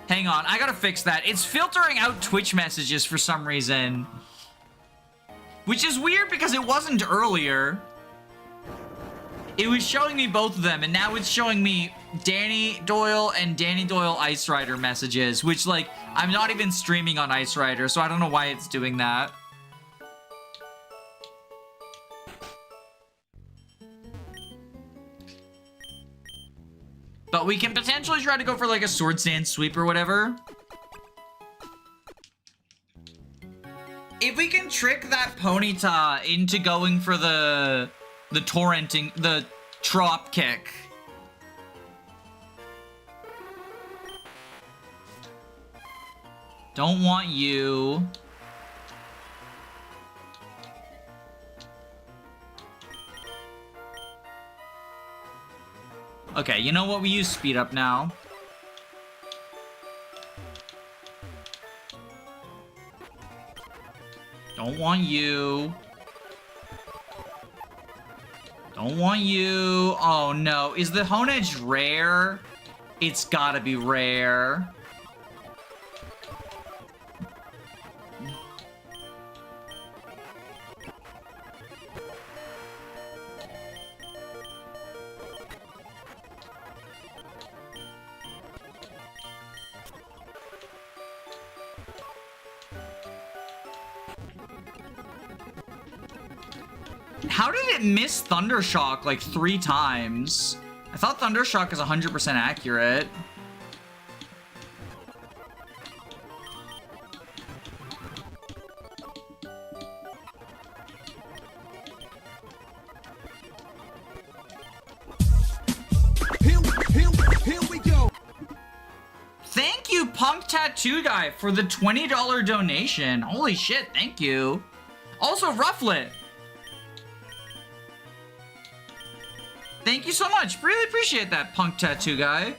[SPEAKER 2] Hang on, I gotta fix that. It's filtering out Twitch messages for some reason. Which is weird because it wasn't earlier. It was showing me both of them, and now it's showing me Danny Doyle and Danny Doyle Ice Rider messages, which, like, I'm not even streaming on Ice Rider, so I don't know why it's doing that. But we can potentially try to go for, like, a Swords Dance sweep or whatever. If we can trick that Ponyta into going for the torrenting, the trop kick. Don't want you. Okay, you know what? We use speed up now. Don't want you. Don't want you. Oh no. Is the Hone Edge rare? It's gotta be rare. How did it miss Thundershock like 3 times?
[SPEAKER 1] I thought Thundershock is 100% accurate.
[SPEAKER 4] Here we go.
[SPEAKER 1] Thank you, Punk Tattoo Guy, for the $20 donation. Holy shit, thank you. Also, Rufflet. Thank you so much. Really appreciate that, Punk Tattoo Guy.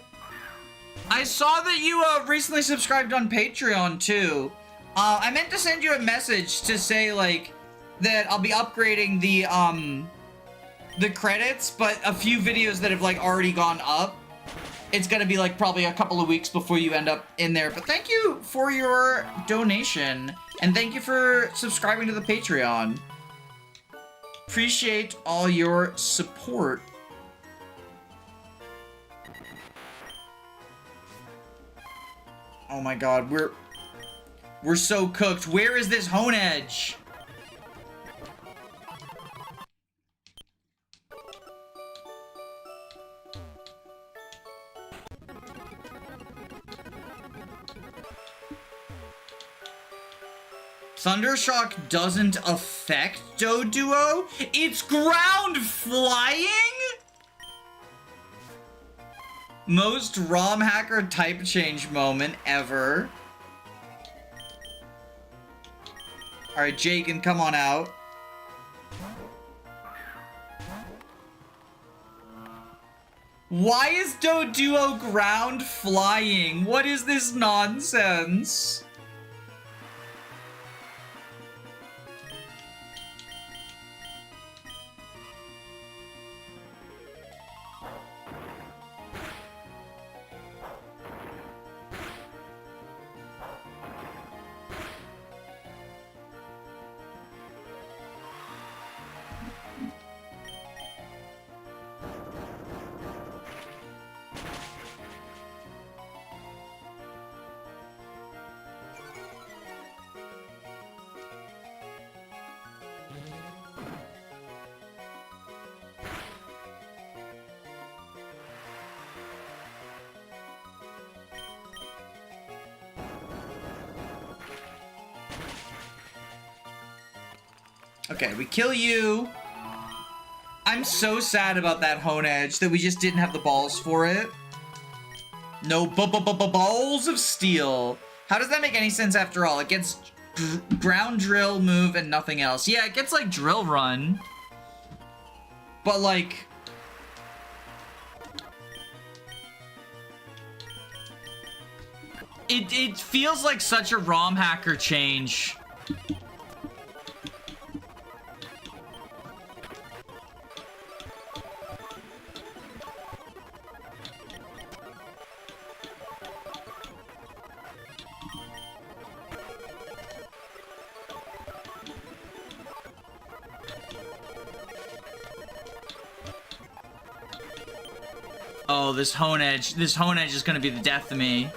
[SPEAKER 1] I saw that you recently subscribed on Patreon, too. I meant to send you a message to say, like, that I'll be upgrading the credits, but a few videos that have, like, already gone up. It's gonna be, like, probably a couple of weeks before you end up in there. But thank you for your donation. And thank you for subscribing to the Patreon. Appreciate all your support. Oh my god, we're so cooked. Where is this Hone Edge? Thundershock doesn't affect Doduo? It's ground flying? Most ROM hacker type change moment ever. Alright, Jaken, come on out. Why is Doduo ground flying? What is this nonsense? Okay, we kill you. I'm so sad about that Hone Edge that we just didn't have the balls for it. No balls of steel. How does that make any sense after all? It gets ground drill move and nothing else. Yeah, it gets like drill run. But like... It feels like such a ROM hacker change. Oh, this Hone Edge is gonna be the death of me.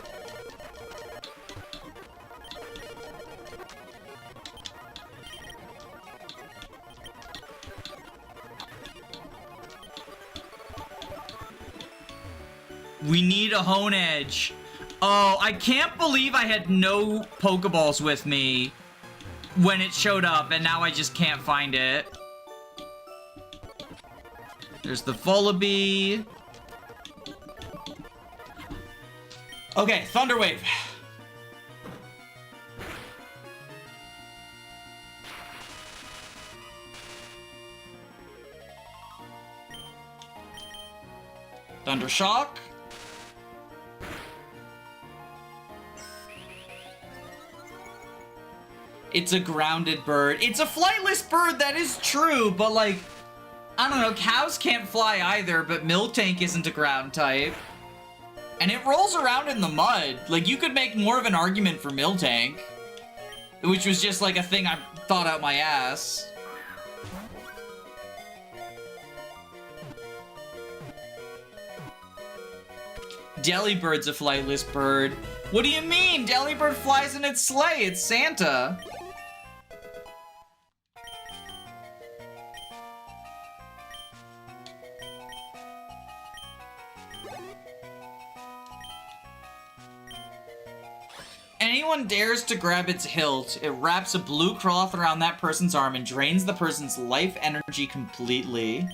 [SPEAKER 1] We need a Hone Edge. Oh, I can't believe I had no Pokeballs with me when it showed up, and now I just can't find it. There's the Vullaby. Okay, Thunder Wave. Thunder Shock. It's a grounded bird. It's a flightless bird, that is true, but like, I don't know, cows can't fly either, but Miltank isn't a ground type. And it rolls around in the mud. Like, you could make more of an argument for Miltank, which was just like a thing I thought out my ass. Delibird's a flightless bird. What do you mean? Delibird flies in its sleigh. It's Santa.
[SPEAKER 2] anyone dares to grab its hilt, it wraps a blue cloth around that person's arm and drains the person's life energy completely.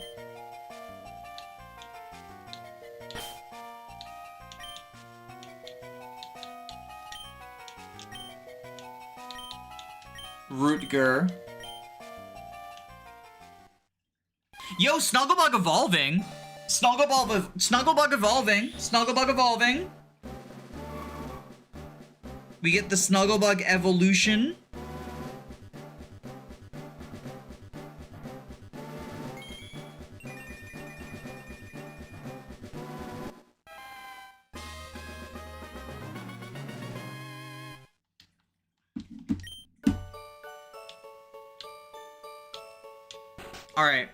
[SPEAKER 2] Rootger. Yo, Snugglebug evolving. Snugglebug evolving. Snugglebug evolving. We get the Snugglebug evolution. All right.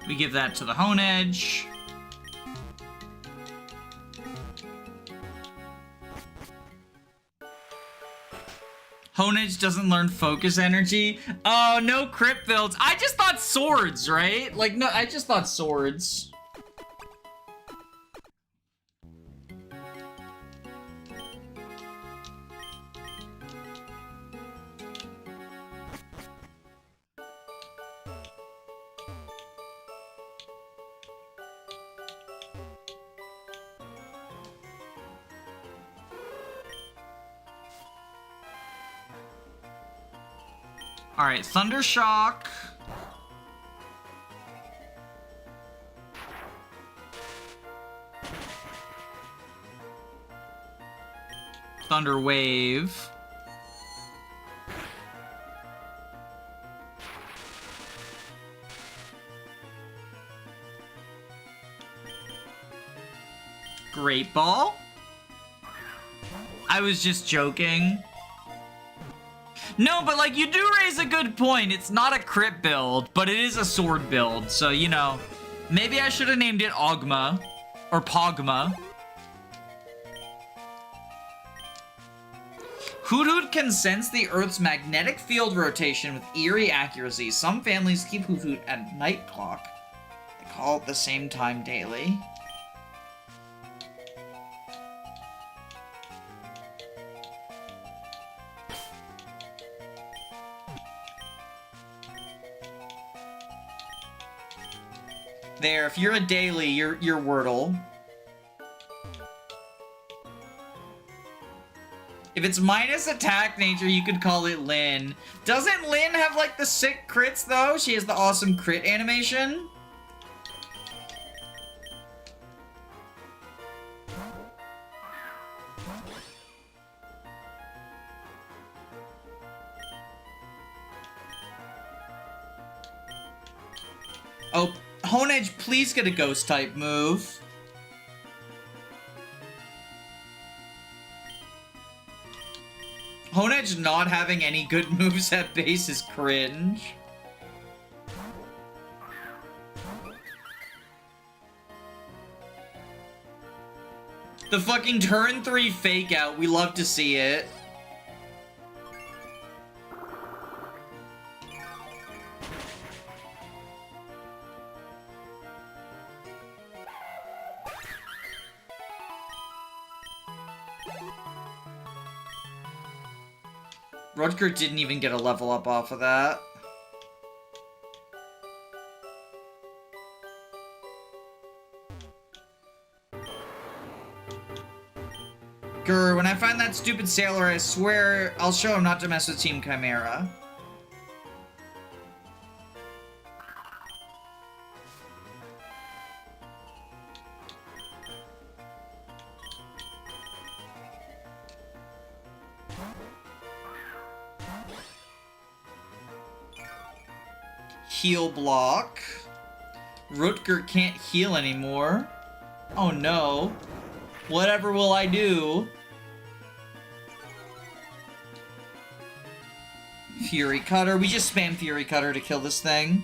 [SPEAKER 2] We give that to the Hone Edge. Hone Edge doesn't learn focus energy. Oh, no crit builds. I just thought swords, right? Like, no, I just thought swords. All right, Thunder Shock. Thunder Wave. Great Ball. I was just joking. No, but like, you do raise a good point. It's not a crit build, but it is a sword build. So, you know, maybe I should have named it Ogma or Pogma. Hoot Hoot can sense the Earth's magnetic field rotation with eerie accuracy. Some families keep Hoot Hoot at night clock. They call it the same time daily. There, if you're a daily, you're Wordle. If it's minus attack nature, you could call it Lyn. Doesn't Lyn have, like, the sick crits, though? She has the awesome crit animation. Oh, Hone Edge, please get a ghost type move. Hone Edge not having any good moves at base is cringe. The fucking turn 3 fake out, we love to see it. Rutger didn't even get a level up off of that. Grr, when I find that stupid sailor, I swear I'll show him not to mess with Team Chimera. Heal block. Rutger can't heal anymore. Oh no. Whatever will I do? Fury Cutter. We just spam Fury Cutter to kill this thing.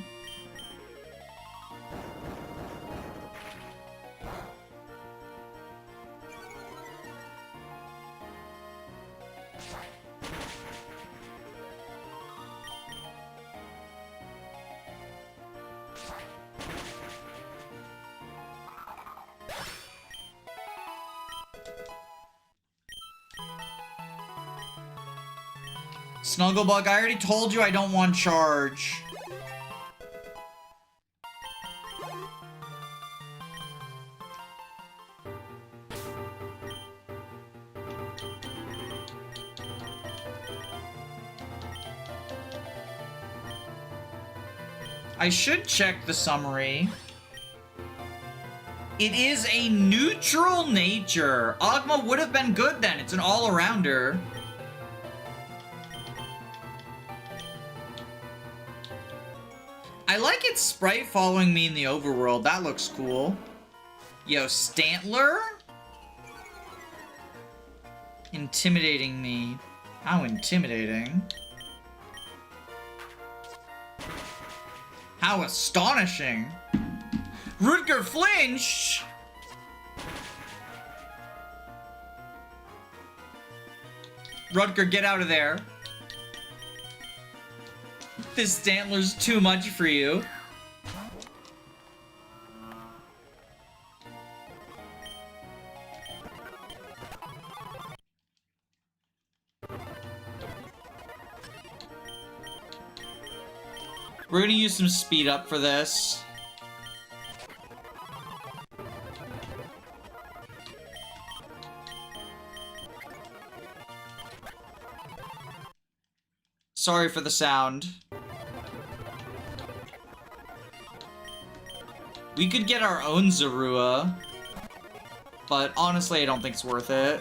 [SPEAKER 2] Snugglebug, I already told you I don't want charge. I should check the summary. It is a neutral nature. Ogma would have been good then. It's an all-arounder. I like its sprite following me in the overworld. That looks cool. Yo, Stantler? Intimidating me. How intimidating. How astonishing. Rutger flinched! Rutger, get out of there. This Stantler's too much for you. We're gonna use some speed up for this. Sorry for the sound. We could get our own Zorua, but honestly, I don't think it's worth it.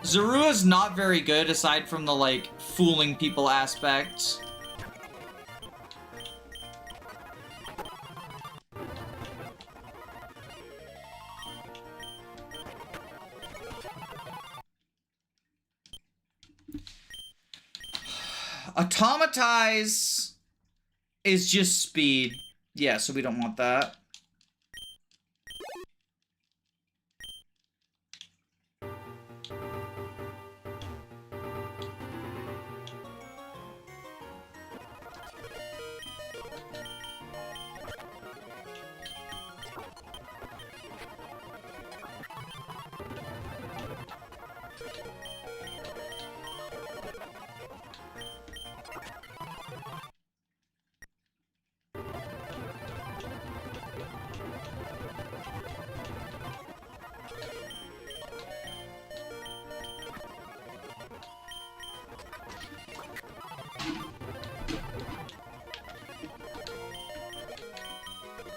[SPEAKER 2] Zorua's not very good aside from the, like, fooling people aspect. Automatize is just speed. Yeah, so we don't want that.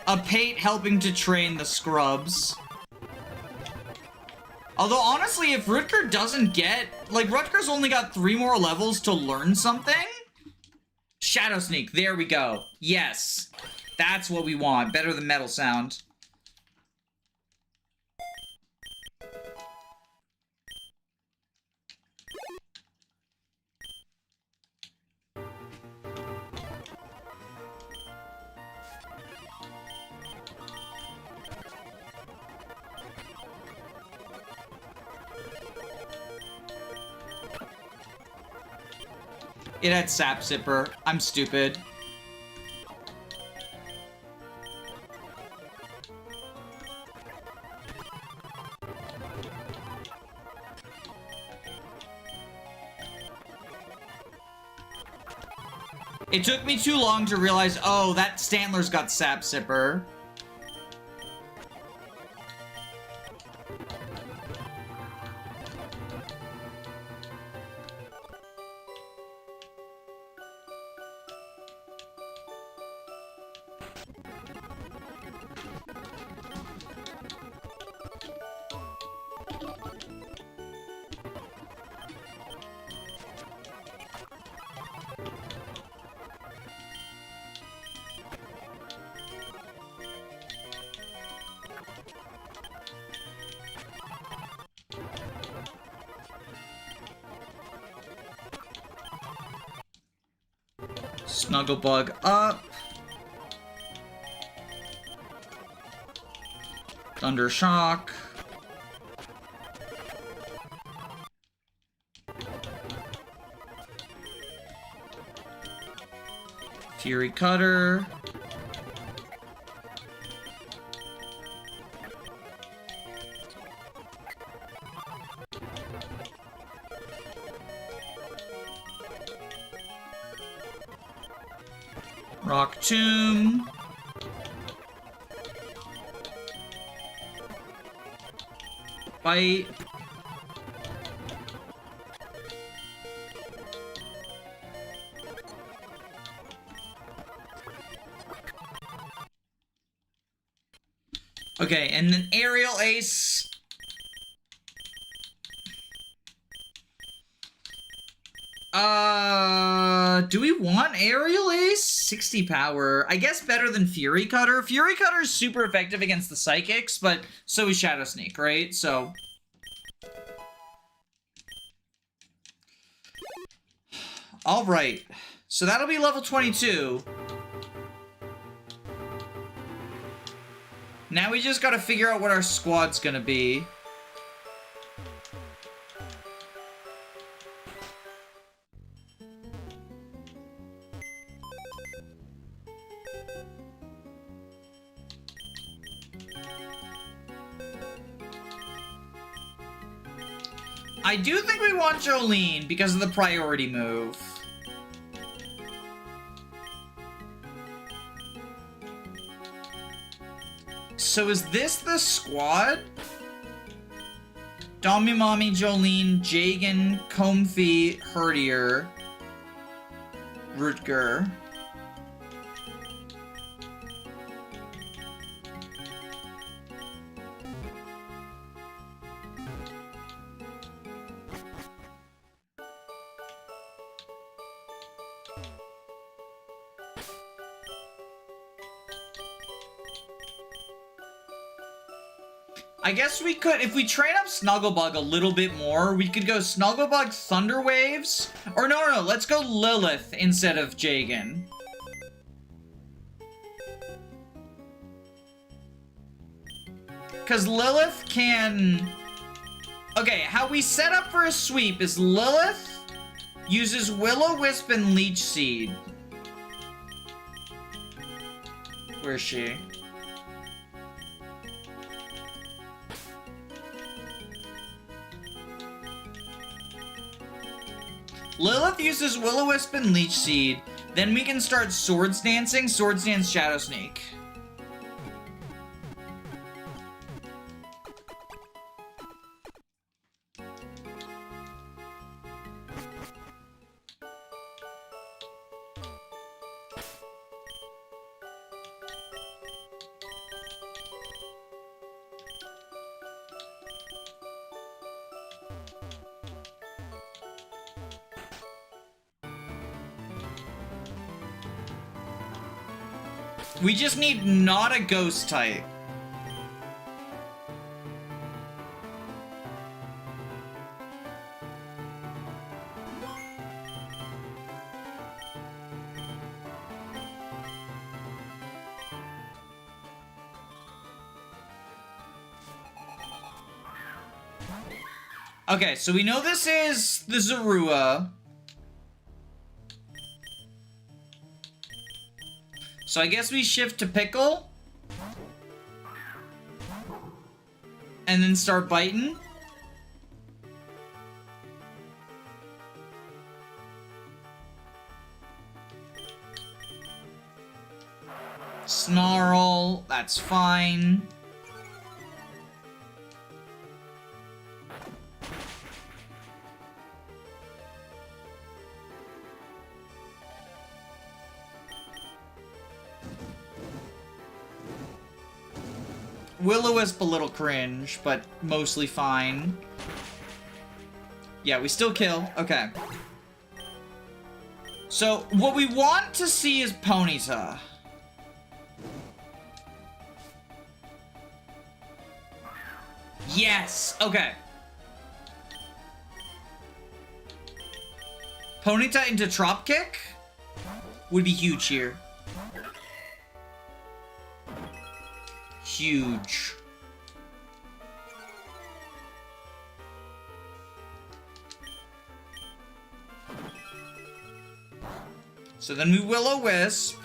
[SPEAKER 2] A Pate helping to train the scrubs. Although, honestly, if Rutger doesn't get... Like, Rutger's only got 3 more levels to learn something? Shadow Sneak, there we go. Yes. That's what we want. Better than Metal Sound. It had Sap Zipper. I'm stupid. It took me too long to realize, oh, that Stantler's got Sap Zipper.
[SPEAKER 1] Snugglebug up. Thunder Shock. Fury Cutter. Rock Tomb. Bite. Okay, and then Aerial Ace. Do we want Aerial Ace? 60 power. I guess better than Fury Cutter. Fury Cutter is super effective against the Psychics, but so is Shadow Sneak, right? So... Alright. So that'll be level 22. Now we just gotta figure out what our squad's gonna be. I do think we want Jolene because of the priority move. So is this the squad? Dommy Mommy, Jolene, Jagan, Comfy, Herdier, Rutger. I guess we could, if we train up Snugglebug a little bit more, we could go Snugglebug Thunder Waves. Or no, let's go Lilith instead of Jagan. Because Lilith can... Okay, how we set up for a sweep is Lilith uses Will-O-Wisp and Leech Seed. Where's she? Lilith uses Will-O-Wisp and Leech Seed. Then we can start Swords Dancing, Swords Dance Shadow Sneak. We just need not a ghost type. Okay, so we know this is the Zorua. So I guess we shift to Pickle. And then start biting. Snarl, that's fine. Will-O-Wisp a little cringe, but mostly fine. Yeah, we still kill. Okay. So, what we want to see is Ponyta. Yes! Okay. Ponyta into Drop Kick.
[SPEAKER 2] would be huge here. Huge. So then we Will-O-Wisp.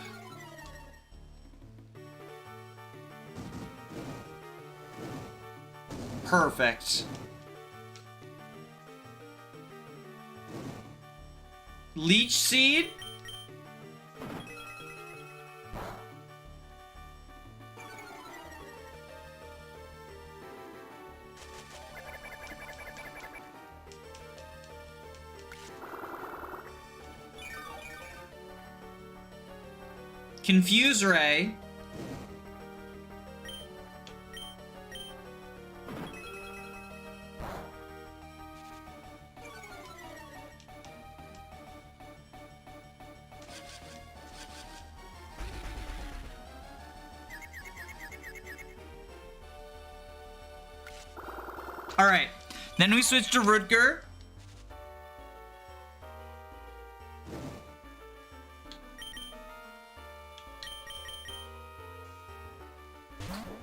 [SPEAKER 2] Perfect. Leech Seed. Confuse Ray. All right, then we switch to Rutger.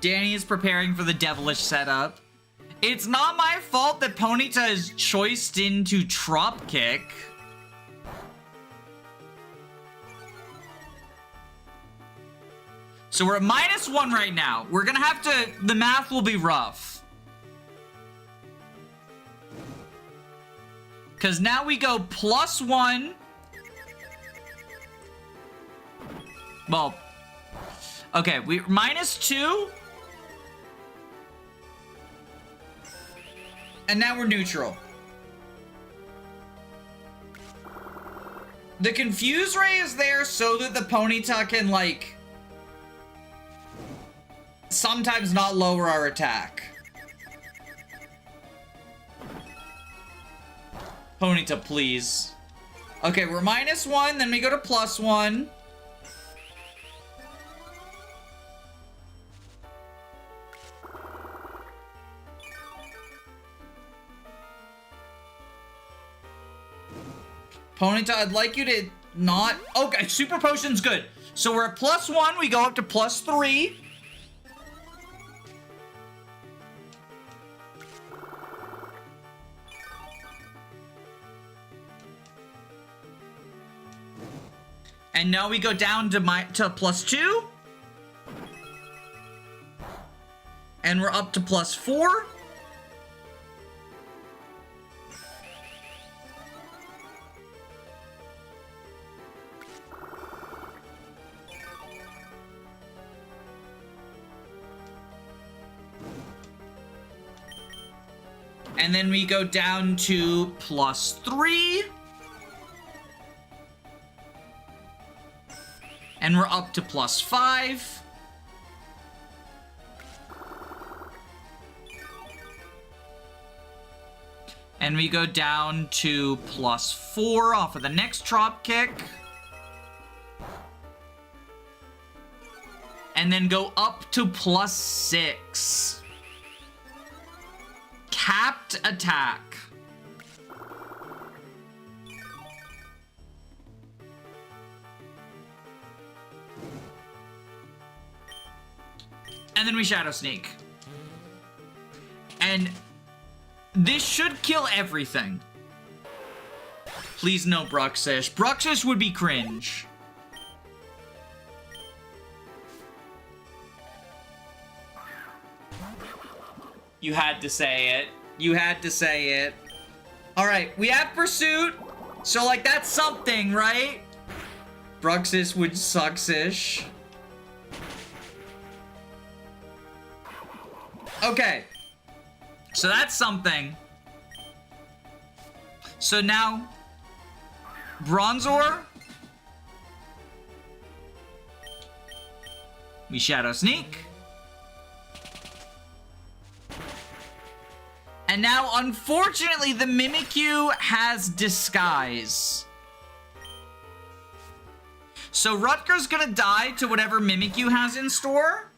[SPEAKER 2] Danny is preparing for the devilish setup. It's not my fault that Ponyta is choiced into Trop Kick. So we're at -1 right now. We're gonna have to, the math will be rough. Because now we go +1. Well, okay, we -2. And now we're neutral. The Confuse Ray is there so that the Ponyta can, like, sometimes not lower our attack. Ponyta, please. Okay, we're -1, then we go to +1. Ponyta, I'd like you to not... Okay, Super Potion's good. So we're at +1, we go up to +3. And now we go down to +2. And we're up to +4. And then we go down to +3. And we're up to +5. And we go down to +4 off of the next Trop Kick. And then go up to +6. Capped attack. And then we Shadow Sneak. And this should kill everything. Please no Bruxish. Bruxish would be cringe. You had to say it. You had to say it. Alright, we have Pursuit. So, like, that's something, right? Bruxish would sucksish. Okay. So that's something. So now, Bronzor. We Shadow Sneak. And now, unfortunately, the Mimikyu has Disguise. So Rutger's gonna die to whatever Mimikyu has in store.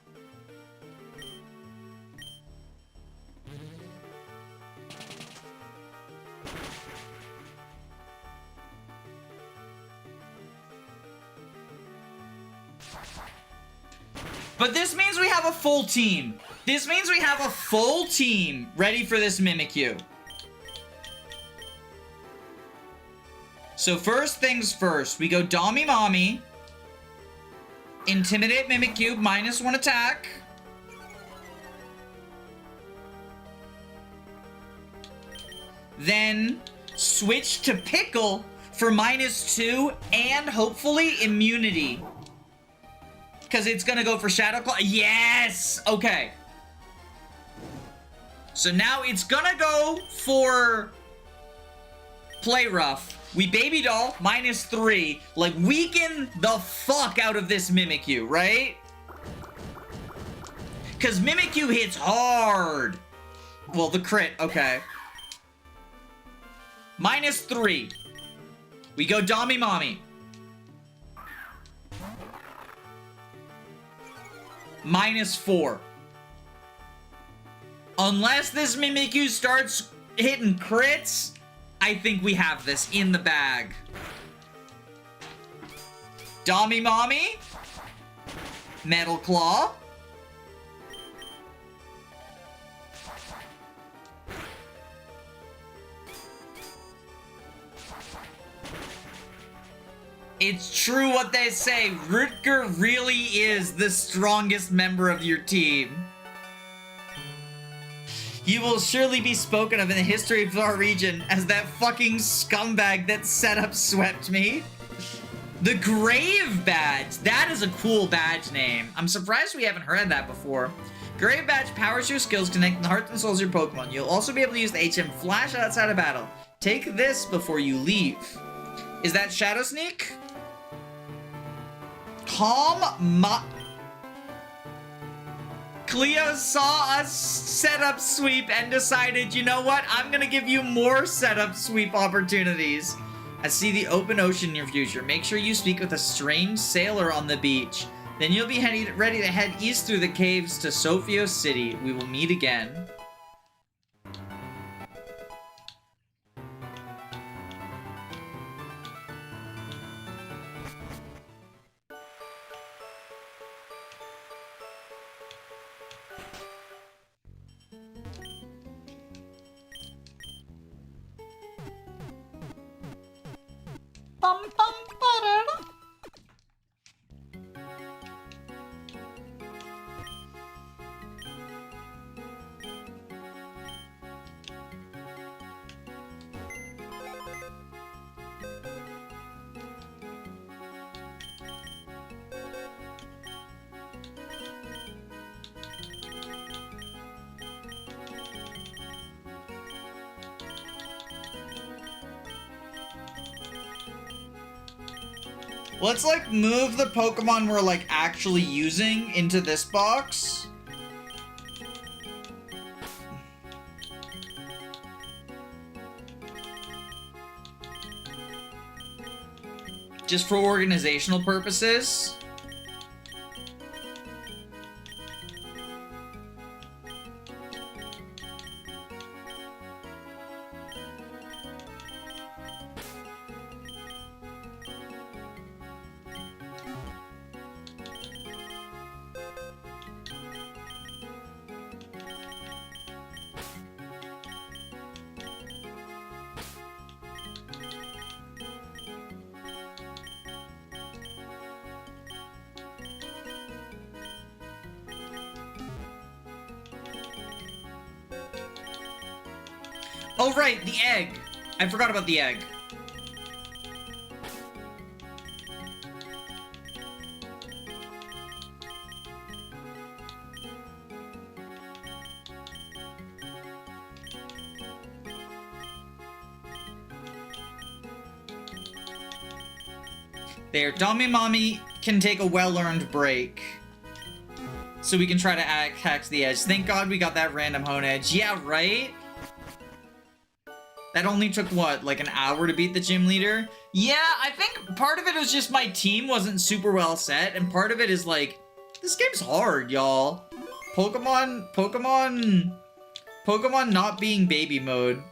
[SPEAKER 2] But this means we have a full team. This means we have a full team ready for this Mimikyu. So first things first, we go Dami Mommy. Intimidate Mimikyu, -1 attack. Then switch to Pickle for -2 and hopefully immunity. Because it's gonna go for Shadow Claw. Yes! Okay. So now it's gonna go for Play Rough. We Baby Doll, -3. Like, weaken the fuck out of this Mimikyu, right? Because Mimikyu hits hard. Well, the crit, okay. -3. We go Dami Mommy. -4. Unless this Mimikyu starts hitting crits, I think we have this in the bag. Dami Mommy. Metal Claw. It's true what they say. Rutger really is the strongest member of your team. You will surely be spoken of in the history of our region as that fucking scumbag that set up swept me. The Grave Badge. That is a cool badge name. I'm surprised we haven't heard that before. Grave Badge powers your skills, connecting the hearts and souls of your Pokemon. You'll also be able to use the HM Flash outside of battle. Take this before you leave. Is that Shadow Sneak? Cleo saw us setup sweep and decided, you know what? I'm gonna give you more setup sweep opportunities. I see the open ocean in your future. Make sure you speak with a strange sailor on the beach. Then you'll be ready to head east through the caves to Sophia City. We will meet again. Let's, like, move the Pokemon we're, like, actually using into this box. Just for organizational purposes. Oh, right, the egg. I forgot about the egg. There, Dami Mommy can take a well-earned break. So we can try to hack the edge. Thank God we got that random Hone Edge. Yeah, right? That only took, what, like an hour to beat the gym leader? Yeah, I think part of it was just my team wasn't super well set, and part of it is, like, this game's hard, y'all. Pokemon not being baby mode.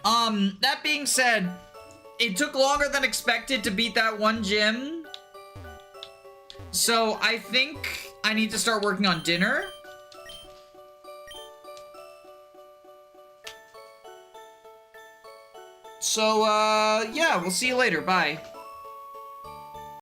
[SPEAKER 2] That being said, it took longer than expected to beat that one gym. So I think I need to start working on dinner. So, yeah, we'll see you later. Bye.